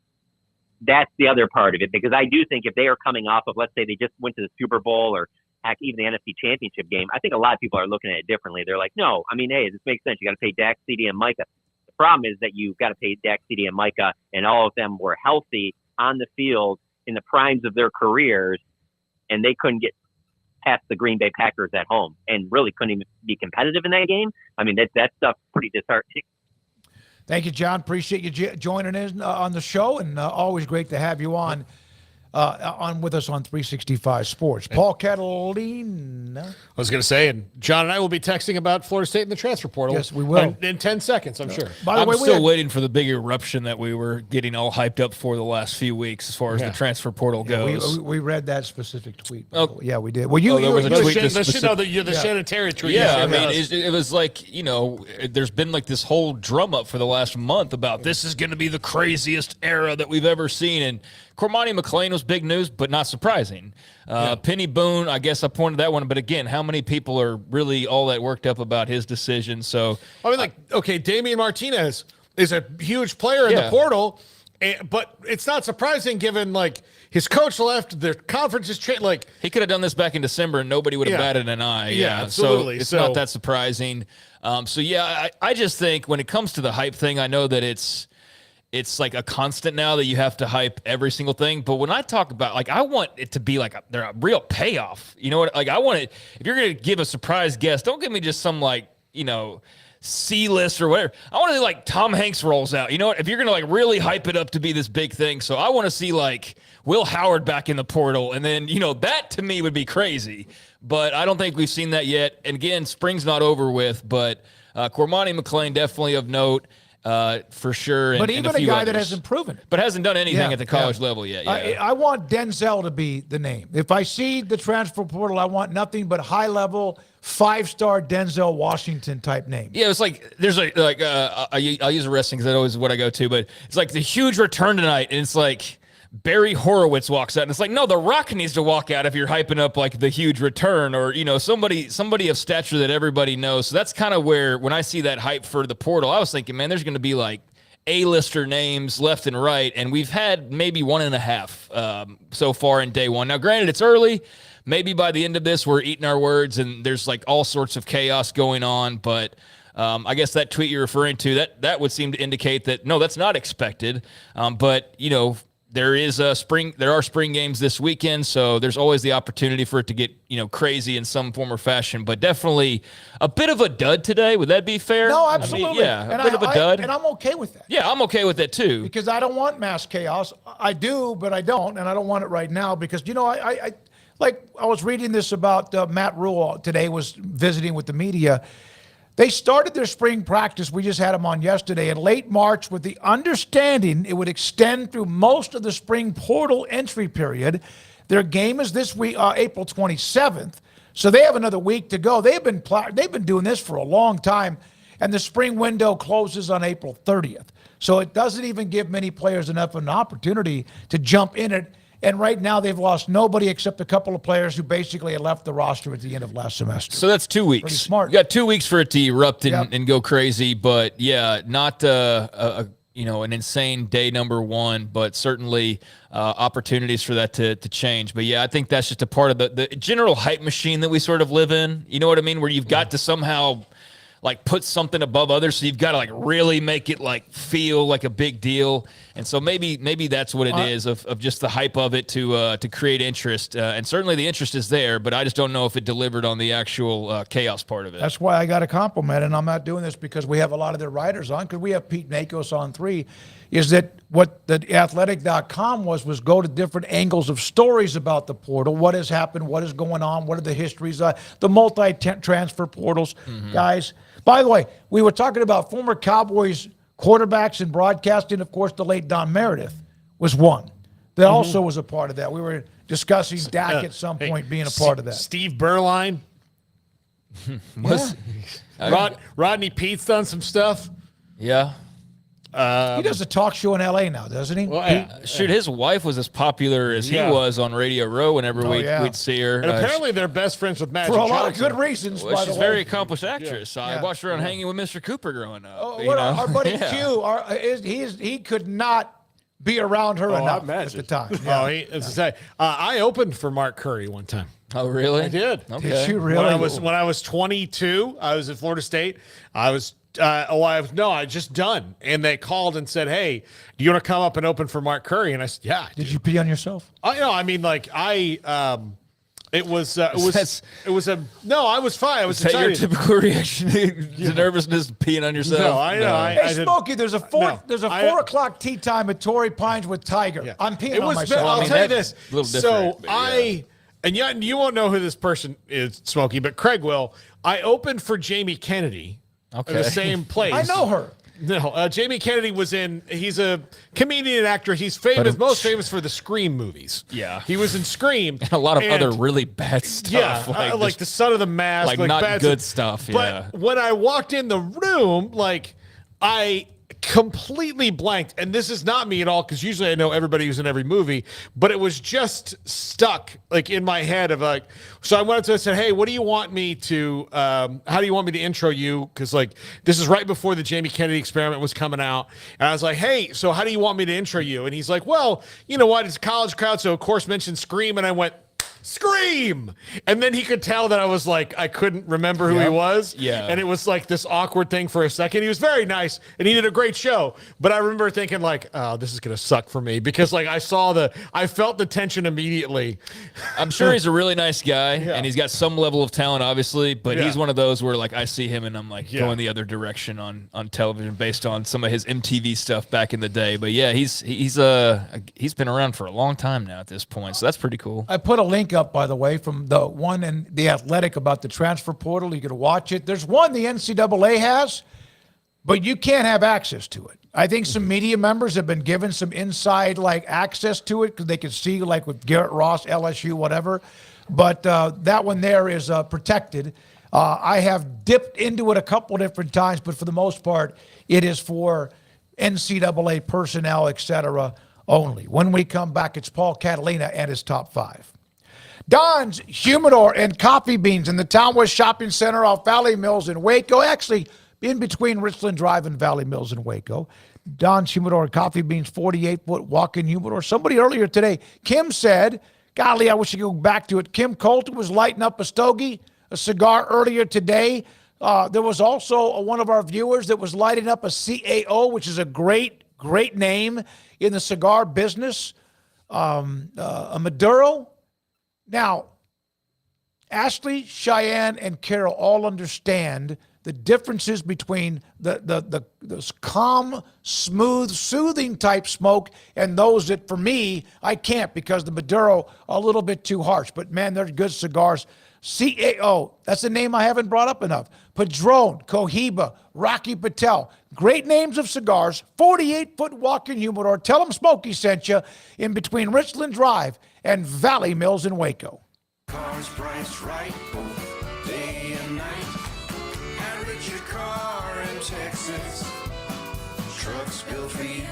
That's the other part of it, because I do think if they are coming off of, let's say they just went to the Super Bowl or heck, even the NFC Championship game, I think a lot of people are looking at it differently. They're like, no, I mean, hey, this makes sense. You got to pay Dak, CD, and Micah. The problem is that you've got to pay Dak, CD, and Micah, and all of them were healthy on the field in the primes of their careers, and they couldn't get past the Green Bay Packers at home and really couldn't even be competitive in that game. I mean, that stuff's pretty disheartening. Thank you, John. Appreciate you joining in on the show, and always great to have you on with us on 365 Sports. Paul Catalina. I was going to say, and John and I will be texting about Florida State in the transfer portal. Yes, we will. In 10 seconds, I'm sure. By the way, I'm still waiting for the big eruption that we were getting all hyped up for the last few weeks as far as the transfer portal goes. We read that specific tweet. Oh, yeah, we did. Well, there was a tweet. The sanitary tweet. Yeah, I mean, it was like, there's been like this whole drum up for the last month about this is going to be the craziest era that we've ever seen. And Cormani McClain was big news, but not surprising. Penny Boone, I guess I pointed that one. But again, how many people are really all that worked up about his decision? So I mean, okay, Damian Martinez is a huge player in the portal, but it's not surprising given like his coach left, the conference is changed. Like he could have done this back in December and nobody would have batted an eye. Yeah, absolutely. So it's not that surprising. I just think when it comes to the hype thing, I know that it's like a constant now that you have to hype every single thing. But when I talk about, like, I want it to be like a real payoff. You know what? Like, I want it, if you're going to give a surprise guest, don't give me just some C-list or whatever. I want to like Tom Hanks rolls out. You know what? If you're going to like really hype it up to be this big thing. So I want to see like Will Howard back in the portal. And then, that to me would be crazy. But I don't think we've seen that yet. And again, spring's not over with, but Cormani McClain definitely of note. For sure. But even a guy that hasn't proven it. But hasn't done anything at the college level yet. I want Denzel to be the name. If I see the transfer portal, I want nothing but high-level, 5-star Denzel Washington type name. Yeah, it's like there's I'll use a wrestling because that always is what I go to, but it's like the huge return tonight, and it's like Barry Horowitz walks out, and it's like, no, The Rock needs to walk out if you're hyping up like the huge return, or somebody of stature that everybody knows. So that's kind of where when I see that hype for the portal, I was thinking, man, there's going to be like A-lister names left and right, and we've had maybe 1.5 so far in day one. Now, granted, it's early. Maybe by the end of this, we're eating our words, and there's like all sorts of chaos going on, but. I guess that tweet you're referring to, that would seem to indicate that no, that's not expected. But there are spring games this weekend, so there's always the opportunity for it to get, crazy in some form or fashion, but definitely a bit of a dud today. Would that be fair? No, absolutely. A bit of a dud. And I'm okay with that. Yeah, I'm okay with that too. Because I don't want mass chaos. I do, but I don't, and I don't want it right now because, I was reading this about Matt Rule today, was visiting with the media. They started their spring practice, we just had them on yesterday, in late March with the understanding it would extend through most of the spring portal entry period. Their game is this week, April 27th, so they have another week to go. They've been doing this for a long time, and the spring window closes on April 30th. So it doesn't even give many players enough of an opportunity to jump in it. And right now, they've lost nobody except a couple of players who basically had left the roster at the end of last semester. So that's 2 weeks. Pretty smart. You got 2 weeks for it to erupt and go crazy. But, yeah, not an insane day number one, but certainly opportunities for that to change. But, yeah, I think that's just a part of the general hype machine that we sort of live in. You know what I mean? Where you've got to somehow like put something above others. So you've got to like really make it like feel like a big deal. And so maybe that's what it is of just the hype of it to create interest. And certainly the interest is there, but I just don't know if it delivered on the actual chaos part of it. That's why I got a compliment, and I'm not doing this because we have a lot of their writers on, because we have Pete Nakos on 3, is that what the athletic.com was go to different angles of stories about the portal, what has happened, what is going on, what are the histories, the multi-transfer portals. Guys, by the way, we were talking about former Cowboys quarterbacks and broadcasting. Of course, the late Don Meredith was one that also was a part of that. We were discussing Dak at some point being a part of that. Steve Berline. Rodney Pete's done some stuff. Yeah. He does a talk show in L.A. now, doesn't he? Well, shoot, his wife was as popular as he was on Radio Row whenever we'd see her. And apparently they're best friends with Magic For a Johnson. lot of good reasons, Well, by she's the a way. very accomplished actress. I watched her on Hanging with Mr. Cooper growing up. Oh, our buddy Q, he could not be around her enough at the time. Yeah. I opened for Mark Curry one time. Oh, really? I did. Okay. Did you really? When I was 22, I was at Florida State. I was I just done, and they called and said, "Hey, do you want to come up and open for Mark Curry?" And I said, "Yeah." Did you pee on yourself? I was fine. I was Is that your excited. typical reaction to nervousness, peeing on yourself? No, I know. Hey, Smokey, there's a 4 o'clock tea time at Torrey Pines with Tiger. I'm peeing on myself. I'll tell you this. A little different, And you won't know who this person is, Smokey, but Craig will. I opened for Jamie Kennedy in the same place. I know her. No, Jamie Kennedy he's a comedian and actor. He's most famous for the Scream movies. Yeah. He was in Scream. And a lot of other really bad stuff. Yeah, like The Son of the Mask. Like not bad good stuff, But when I walked in the room, I completely blanked. And this is not me at all, because usually I know everybody who's in every movie, but it was just stuck in my head of so I went up to him and said, "Hey, what do you want me to, how do you want me to intro you?" Because this is right before the Jamie Kennedy Experiment was coming out. And I was like, "Hey, so how do you want me to intro you?" And he's like, "Well, you know what? It's a college crowd, so of course mention Scream." And I went, "Scream!" And then he could tell that I was I couldn't remember who he was. Yeah. And it was this awkward thing for a second. He was very nice and he did a great show. But I remember thinking oh, this is going to suck for me, because I felt the tension immediately. I'm sure he's a really nice guy and he's got some level of talent, obviously, but he's one of those where I see him and I'm going the other direction on television based on some of his MTV stuff back in the day. But yeah, he's been around for a long time now at this point. So that's pretty cool. I put a link up, by the way, from the one in The Athletic about the transfer portal. You can watch it. There's one the NCAA has, but you can't have access to it. I think some media members have been given some inside access to it because they can see with Garrett Ross, LSU, whatever. But that one there is protected. I have dipped into it a couple different times, but for the most part, it is for NCAA personnel, etc. only. When we come back, it's Paul Catalina and his top 5. Don's Humidor and Coffee Beans in the Town West Shopping Center off Valley Mills in Waco. Actually, in between Richland Drive and Valley Mills in Waco. Don's Humidor and Coffee Beans, 48-foot walk-in humidor. Somebody earlier today, Kim said, golly, I wish I could go back to it. Kim Colton was lighting up a stogie, a cigar earlier today. There was also one of our viewers that was lighting up a CAO, which is a great name in the cigar business, a Maduro. Now, Ashley, Cheyenne, and Carol all understand the differences between the calm, smooth, soothing type smoke and those that, for me, I can't, because the Maduro a little bit too harsh. But, man, they're good cigars. CAO, that's a name I haven't brought up enough. Padron, Cohiba, Rocky Patel. Great names of cigars. 48-foot walk-in humidor. Tell them Smokey sent you, in between Richland Drive and Valley Mills in Waco. Cars priced right, both day and night. At Richard Car in Texas. Trucks built for you,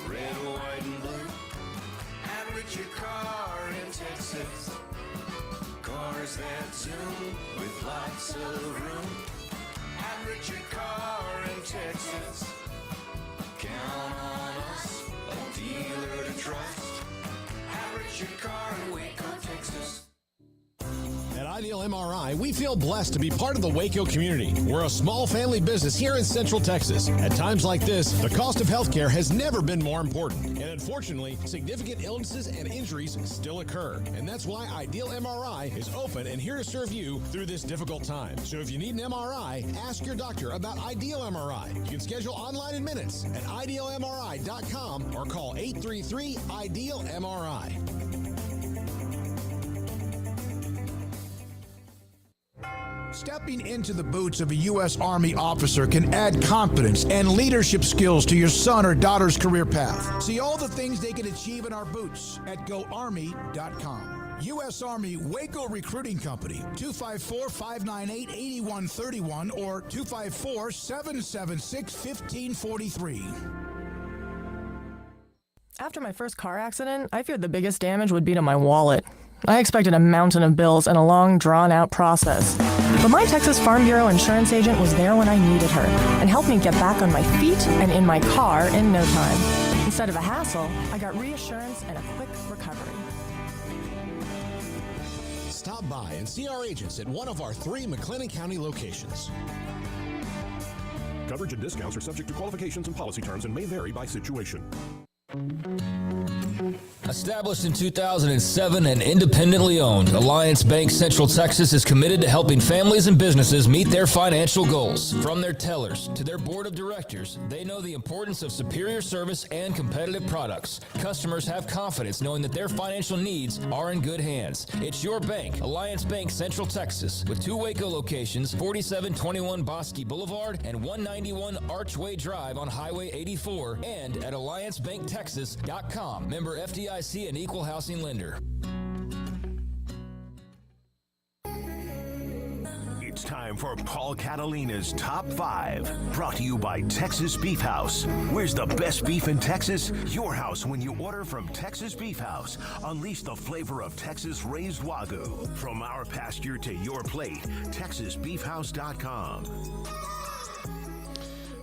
red, white, and blue. At Richard Car in Texas. Cars that zoom with lots of room. At Richard Car in Texas. Count on us, a dealer to trust. At Richard Car in Waco, Texas. At Ideal MRI, we feel blessed to be part of the Waco community. We're a small family business here in Central Texas. At times like this, the cost of healthcare has never been more important. And unfortunately, significant illnesses and injuries still occur. And that's why Ideal MRI is open and here to serve you through this difficult time. So if you need an MRI, ask your doctor about Ideal MRI. You can schedule online in minutes at idealmri.com or call 833-IDEAL-MRI. Stepping into the boots of a U.S. Army officer can add confidence and leadership skills to your son or daughter's career path. See all the things they can achieve in our boots at GoArmy.com. U.S. Army Waco Recruiting Company, 254-598-8131 or 254-776-1543. After my first car accident, I feared the biggest damage would be to my wallet. I expected a mountain of bills and a long, drawn-out process. But my Texas Farm Bureau insurance agent was there when I needed her and helped me get back on my feet and in my car in no time. Instead of a hassle, I got reassurance and a quick recovery. Stop by and see our agents at one of our 3 McLennan County locations. Coverage and discounts are subject to qualifications and policy terms and may vary by situation. Established in 2007 and independently owned, Alliance Bank Central Texas is committed to helping families and businesses meet their financial goals. From their tellers to their board of directors, they know the importance of superior service and competitive products. Customers have confidence knowing that their financial needs are in good hands. It's your bank, Alliance Bank Central Texas, with 2 Waco locations, 4721 Bosque Boulevard and 191 Archway Drive on Highway 84, and at AllianceBankTexas.com. Member FDIC and equal housing lender. It's time for Paul Catalina's Top 5, brought to you by Texas Beef House. Where's the best beef in Texas? Your house when you order from Texas Beef House. Unleash the flavor of Texas raised Wagyu. From our pasture to your plate, TexasBeefHouse.com.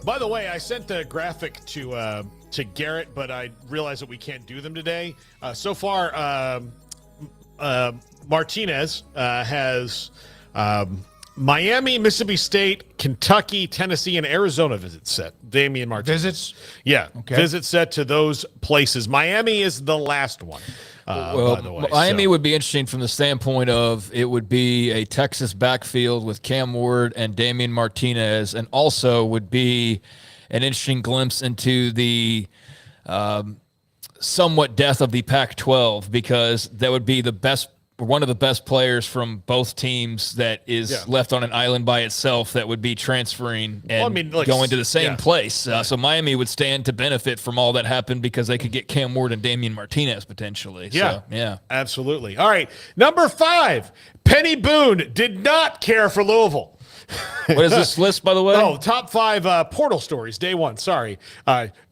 By the way, I sent the graphic to Garrett, but I realized that we can't do them today. So far, Martinez has Miami, Mississippi State, Kentucky, Tennessee, and Arizona visits set. Damian Martinez. Visits? Yeah. Okay. Visit set to those places. Miami is the last one. Well, by the way, Miami would be interesting from the standpoint of it would be a Texas backfield with Cam Ward and Damian Martinez, and also would be an interesting glimpse into the somewhat death of the Pac-12, because that would be one of the best players from both teams that is left on an island by itself that would be transferring and going to the same place. So Miami would stand to benefit from all that happened because they could get Cam Ward and Damian Martinez potentially. Yeah, so, absolutely. All right, number 5, Penny Boone did not care for Louisville. What is this list, by the way? Oh, top 5 portal stories, day 1. Sorry.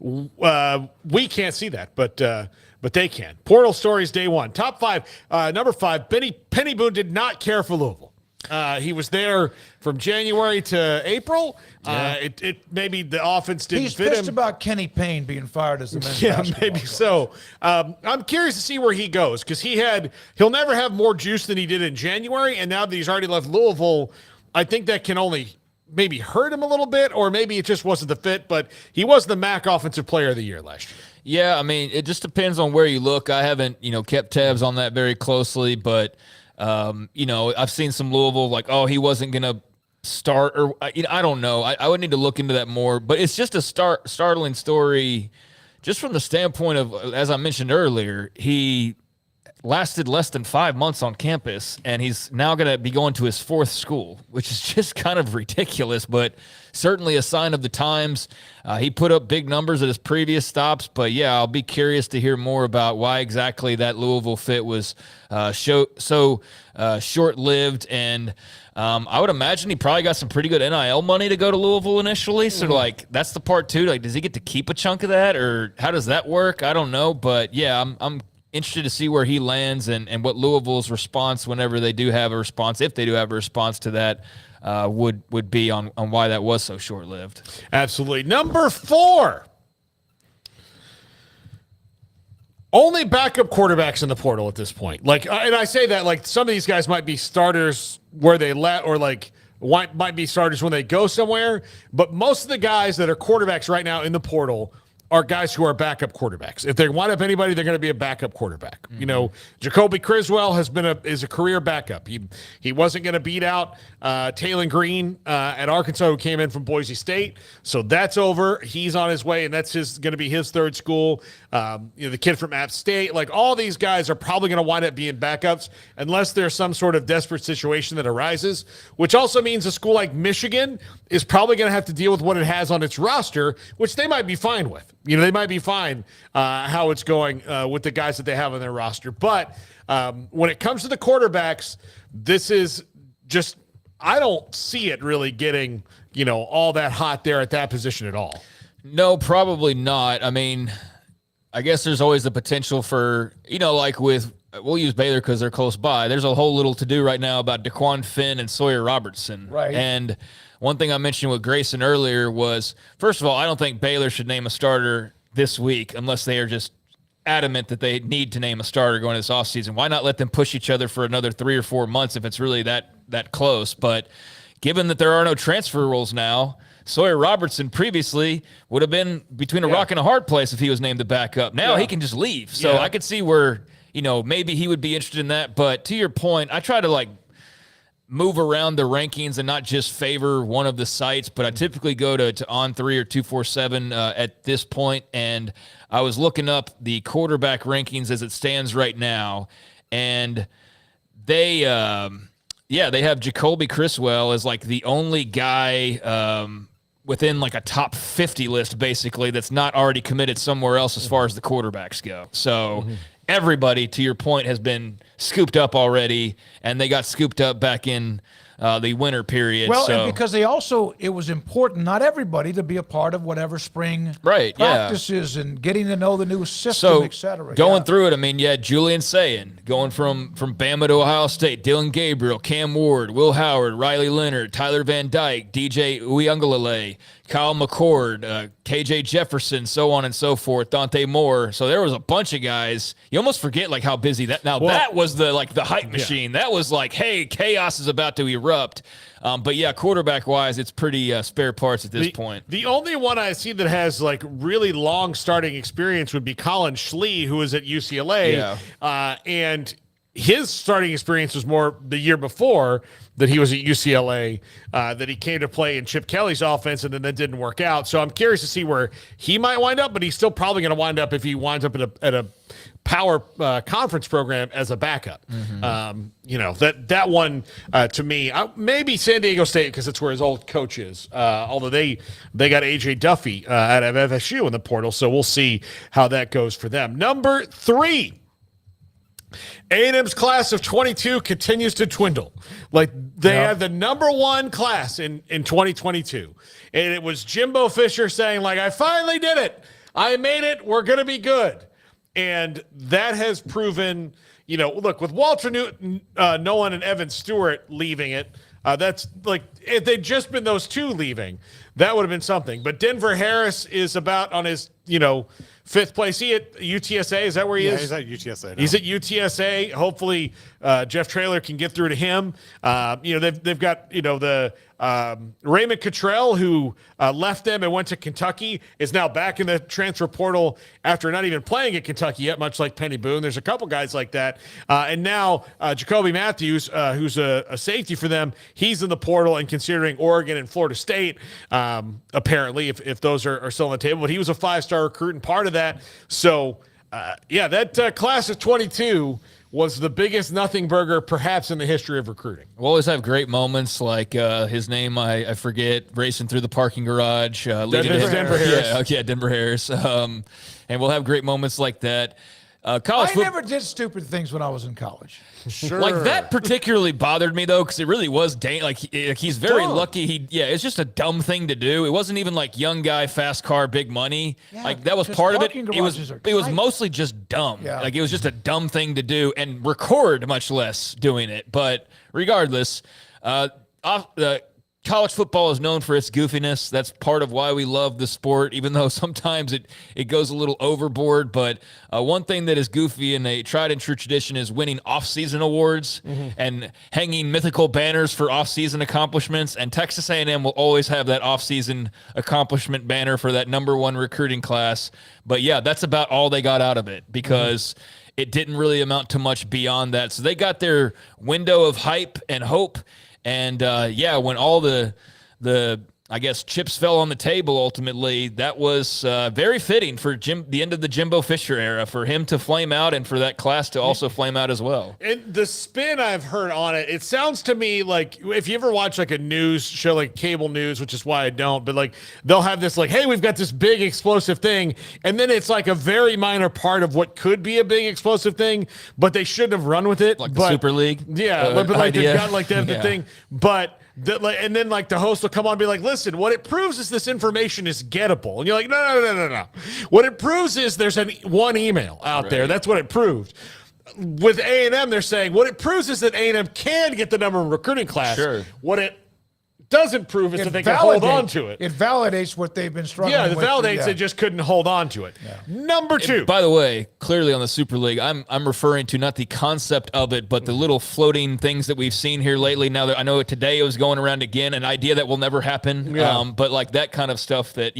We can't see that, but they can. Portal stories, day 1. Top 5. Number 5, Penny Boone did not care for Louisville. He was there from January to April. It maybe the offense didn't fit him. He's pissed about Kenny Payne being fired as the men's basketball maybe coach. so. I'm curious to see where he goes, because he'll never have more juice than he did in January, and now that he's already left Louisville, I think that can only maybe hurt him a little bit, or maybe it just wasn't the fit, but he was the MAC Offensive Player of the Year last year. Yeah, I mean, it just depends on where you look. I haven't, kept tabs on that very closely, but, I've seen some Louisville like, oh, he wasn't going to start, or, I don't know. I would need to look into that more, but it's just a startling story just from the standpoint of, as I mentioned earlier, he lasted less than 5 months on campus, and he's now going to be going to his 4th school, which is just kind of ridiculous, but certainly a sign of the times. He put up big numbers at his previous stops, but yeah, I'll be curious to hear more about why exactly that Louisville fit was so short-lived, and I would imagine he probably got some pretty good NIL money to go to Louisville initially, so that's the part too. Like, does he get to keep a chunk of that, or how does that work? I don't know, but yeah, I'm interested to see where he lands and what Louisville's response, whenever they do have a response, if they do have a response to that, would be on why that was so short-lived. Absolutely. Number 4. Only backup quarterbacks in the portal at this point. Like, and I say that like some of these guys might be starters where they let, or like might be starters when they go somewhere. But most of the guys that are quarterbacks right now in the portal are guys who are backup quarterbacks. If they wind up anybody, they're going to be a backup quarterback. Mm-hmm. You know, Jacoby Criswell is a career backup. He wasn't going to beat out Taylon Green at Arkansas, who came in from Boise State. So that's over. He's on his way, and that's going to be his third school. The kid from App State, like all these guys are probably going to wind up being backups unless there's some sort of desperate situation that arises, which also means a school like Michigan is probably going to have to deal with what it has on its roster, which they might be fine with. You know, they might be fine how it's going with the guys that they have on their roster. But when it comes to the quarterbacks, this is just, I don't see it really getting, all that hot there at that position at all. No, probably not. I mean, I guess there's always the potential for, like we'll use Baylor because they're close by. There's a whole little to-do right now about DeQuan Finn and Sawyer Robertson. Right. And one thing I mentioned with Grayson earlier was, first of all, I don't think Baylor should name a starter this week unless they are just adamant that they need to name a starter going into this offseason. Why not let them push each other for another 3 or 4 months if it's really that close? But given that there are no transfer rules now, Sawyer Robertson previously would have been between a rock and a hard place if he was named the backup. Now he can just leave. So I could see where, maybe he would be interested in that. But to your point, I try to move around the rankings and not just favor one of the sites, but I typically go to On3 or 247 at this point. And I was looking up the quarterback rankings as it stands right now. And they have Jacoby Criswell as the only guy within a top 50 list, basically, that's not already committed somewhere else as far as the quarterbacks go. So everybody, to your point, has been scooped up already, and they got scooped up back in the winter period. Well, and because it was important, not everybody, to be a part of whatever spring practices and getting to know the new system, et cetera. Going through it, I mean, Julian Sayin, going from Bama to Ohio State, Dylan Gabriel, Cam Ward, Will Howard, Riley Leonard, Tyler Van Dyke, DJ Uiagalelei, Kyle McCord, KJ Jefferson, so on and so forth, Dante Moore. So there was a bunch of guys. You almost forget how busy that. Now that was the hype machine. That was hey, chaos is about to erupt. But quarterback wise, it's pretty spare parts at this point. The only one I see that has really long starting experience would be Colin Schlee, who is at UCLA. And his starting experience was more the year before that he was at UCLA, that he came to play in Chip Kelly's offense, and then that didn't work out. So I'm curious to see where he might wind up, but he's still probably going to wind up if he winds up at a power conference program as a backup. That one to me, maybe San Diego State because it's where his old coach is. Although they got AJ Duffy out of FSU in the portal, so we'll see how that goes for them. Number 3. A&M's class of 22 continues to dwindle. They had the number 1 class in 2022. And it was Jimbo Fisher saying, I finally did it. I made it. We're going to be good. And that has proven, look, with Walter Newton, Nolan, and Evan Stewart leaving it, that's if they'd just been those 2 leaving, that would have been something. But Denver Harris is about on his, 5th place. He at UTSA? Is that where he is? He's at UTSA now. He's at UTSA. Hopefully, Jeff Traylor can get through to him. They've got the Raymond Cottrell, who left them and went to Kentucky, is now back in the transfer portal after not even playing at Kentucky yet, much like Penny Boone. There's a couple guys like that. And now Jacoby Matthews, who's a safety for them, he's in the portal and considering Oregon and Florida State, apparently, if those are still on the table. But he was a 5-star recruit and part of that. So, that class of 22 was the biggest nothing burger perhaps in the history of recruiting. We'll always have great moments like his name, I forget, racing through the parking garage. Denver Harris. Denver Harris. And we'll have great moments like that. I never did stupid things when I was in college. Sure. That particularly bothered me, though, because it really was he's very lucky. It's just a dumb thing to do. It wasn't even young guy, fast car, big money. That was part of it. It was mostly just dumb. Yeah. It was just a dumb thing to do and record, much less doing it. But regardless, college football is known for its goofiness. That's part of why we love the sport, even though sometimes it goes a little overboard. But one thing that is goofy and a tried and true tradition is winning off-season awards and hanging mythical banners for off-season accomplishments. And Texas A&M will always have that off-season accomplishment banner for that #1 recruiting class. But yeah, that's about all they got out of it because it didn't really amount to much beyond that. So they got their window of hype and hope. And when all the I guess chips fell on the table ultimately, that was very fitting for the end of the Jimbo Fisher era, for him to flame out and for that class to also flame out as well. And the spin I've heard on it, it sounds to me like if you ever watch like a news show, like cable news, which is why I don't, but like they'll have this like, hey, we've got this big explosive thing. And then it's like a very minor part of what could be a big explosive thing, but they shouldn't have run with it. Like the Super League? Yeah, but like they've got like the thing. But and then like the host will come on and be like, listen, what it proves is this information is gettable. And you're like, no. What it proves is there's one email out there. That's what it proved. With A&M, they're saying what it proves is that A&M can get the #1 recruiting class. Sure. What it doesn't prove is that they can hold on to it. It validates what they've been struggling with. Yeah, it validates they just couldn't hold on to it. Yeah. Number 2. And by the way, clearly on the Super League, I'm referring to not the concept of it, but the little floating things that we've seen here lately. Now that I know today it was going around again, an idea that will never happen. Yeah. But like that kind of stuff that,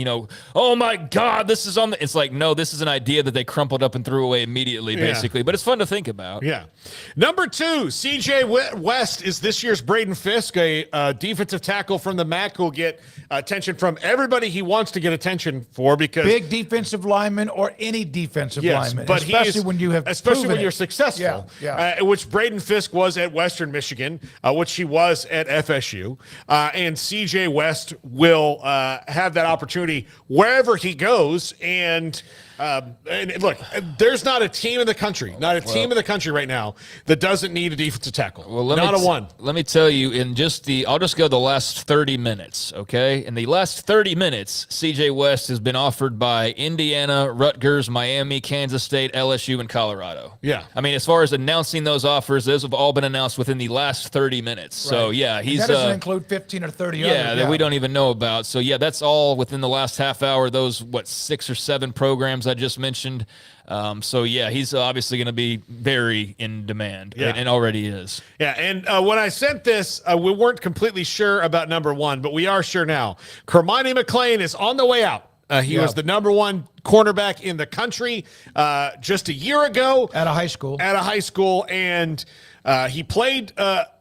oh my God, this is on the, it's like, no, this is an idea that they crumpled up and threw away immediately, basically. But it's fun to think about. Yeah. Number 2, CJ West is this year's Braden Fisk, a defensive tackle from the MAC who will get attention from everybody he wants to get attention for, because big defensive lineman or any defensive lineman, but especially when you have you're successful. Which Braden Fisk was at Western Michigan, which he was at FSU, and CJ West will have that opportunity wherever he goes. And look, there's not a team in the country, right now that doesn't need a defensive tackle. Well, not a one. Let me tell you, I'll just go the last 30 minutes, okay? In the last 30 minutes, CJ West has been offered by Indiana, Rutgers, Miami, Kansas State, LSU, and Colorado. Yeah. I mean, as far as announcing those offers, those have all been announced within the last 30 minutes. Right. So, yeah, that doesn't include 15 or 30 others. That we don't even know about. So, yeah, that's all within the last half hour, those, 6 or 7 programs I just mentioned. He's obviously going to be very in demand, and already is. Yeah, and when I sent this, we weren't completely sure about number 1, but we are sure now. Kermani McLean is on the way out. He was the number 1 cornerback in the country just a year ago. At a high school. And he played,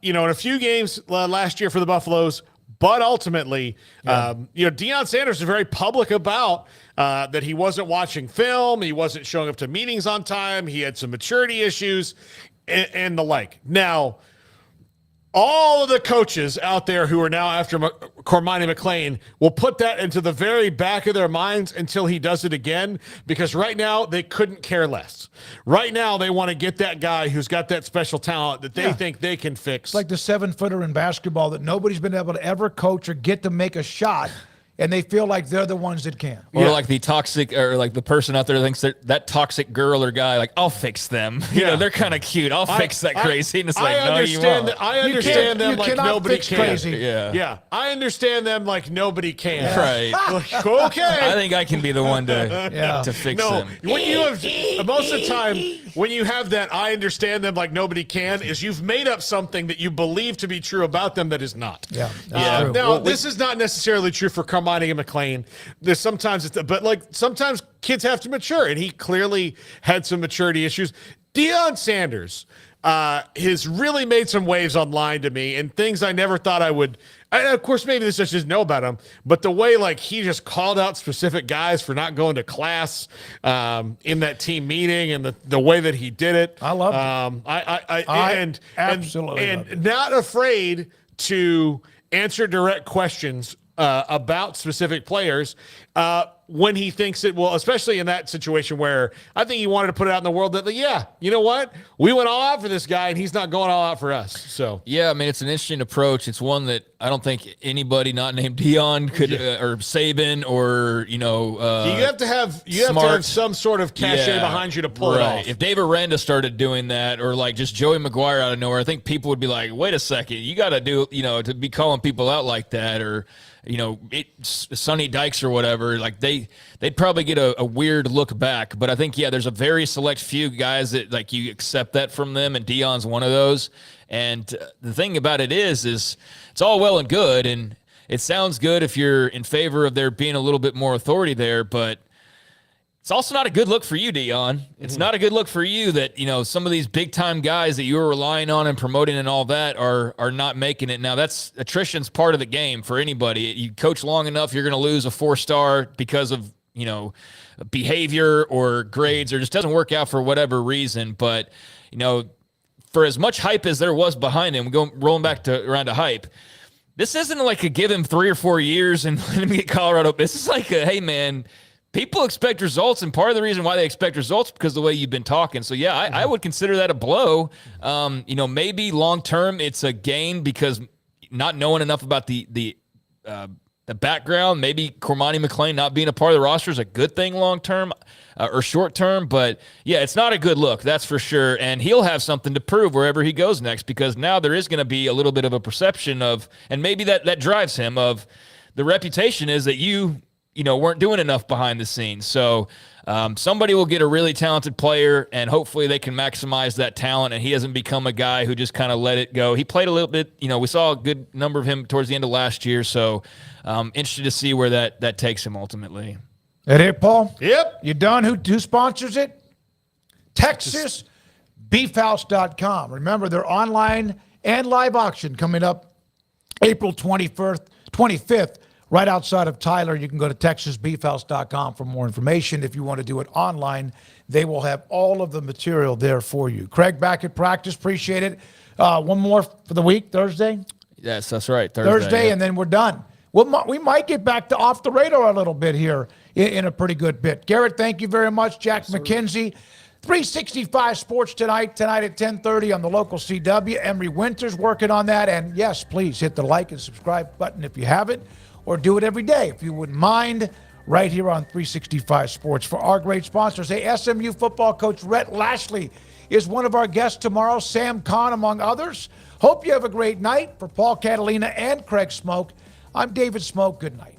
in a few games last year for the Buffaloes. But ultimately, Deion Sanders is very public about that he wasn't watching film. He wasn't showing up to meetings on time. He had some maturity issues and the like. Now, all of the coaches out there who are now after Kermani McLean will put that into the very back of their minds until he does it again, because right now they couldn't care less. Right now they want to get that guy who's got that special talent that they think they can fix. It's like the 7-footer in basketball that nobody's been able to ever coach or get to make a shot, and they feel like they're the ones that can. Or like the toxic, or like the person out there that thinks that toxic girl or guy, like, I'll fix them. They're kind of cute. I'll fix that crazy. And it's like, no, you won't. I understand them like nobody can. Crazy. Yeah. I understand them like nobody can. Right. Okay. I think I can be the one to fix them. When you have, most of the time, when you have that, I understand them like nobody can, is you've made up something that you believe to be true about them that is not. Yeah. Now, this is not necessarily true for Kermani McLean. There's sometimes sometimes kids have to mature, and he clearly had some maturity issues. Deion Sanders has really made some waves online to me, and things I never thought I would. Of course, maybe this just know about him, but the way he just called out specific guys for not going to class in that team meeting, and the way that he did it, I love it. I absolutely and not afraid to answer direct questions about specific players. when he thinks it will, especially in that situation where I think he wanted to put it out in the world that, yeah, you know what? We went all out for this guy and he's not going all out for us. So, yeah, I mean, it's an interesting approach. It's one that I don't think anybody not named Dion could, or Saban, or, you have to have some sort of cachet behind you to pull it off. If Dave Aranda started doing that, or like just Joey McGuire out of nowhere, I think people would be like, wait a second, you got to do, to be calling people out like that, or, Sonny Dykes or whatever, like they'd probably get a weird look back. But I think, there's a very select few guys that like you accept that from them, and Dion's one of those. And the thing about it is it's all well and good, and it sounds good if you're in favor of there being a little bit more authority there, but it's also not a good look for you, Dion. It's not a good look for you that, some of these big-time guys that you were relying on and promoting and all that are not making it. Now, attrition's part of the game for anybody. You coach long enough, you're going to lose a 4-star because of, behavior or grades, or just doesn't work out for whatever reason. But, for as much hype as there was behind him, rolling back around to hype, this isn't like a give him 3 or 4 years and let him get Colorado. This is like hey, man, people expect results, and part of the reason why they expect results is because of the way you've been talking. So, I would consider that a blow. Maybe long-term it's a gain because not knowing enough about the background, maybe Cormani McClain not being a part of the roster is a good thing long-term or short-term. But, it's not a good look, that's for sure. And he'll have something to prove wherever he goes next, because now there is going to be a little bit of a perception of, and maybe that drives him, of the reputation is that you weren't doing enough behind the scenes. So somebody will get a really talented player, and hopefully they can maximize that talent, and he hasn't become a guy who just kind of let it go. He played a little bit, we saw a good number of him towards the end of last year, so interested to see where that takes him ultimately. That it, Paul? Yep. You done? Who sponsors it? TexasBeefHouse.com. Remember, their online and live auction coming up April 25th. Right outside of Tyler. You can go to TexasBeefHouse.com for more information. If you want to do it online, they will have all of the material there for you. Craig, back at practice. Appreciate it. One more for the week, Thursday? Yes, that's right. Thursday, and then we're done. We might get back to off the radar a little bit here in a pretty good bit. Garrett, thank you very much. Jack McKenzie. 365 Sports tonight at 10:30 on the local CW. Emery Winters working on that. And, yes, please hit the like and subscribe button if you haven't, or do it every day if you wouldn't mind, right here on 365 Sports. For our great sponsors, SMU football coach Rhett Lashley is one of our guests tomorrow, Sam Kahn among others. Hope you have a great night. For Paul Catalina and Craig Smoak, I'm David Smoak. Good night.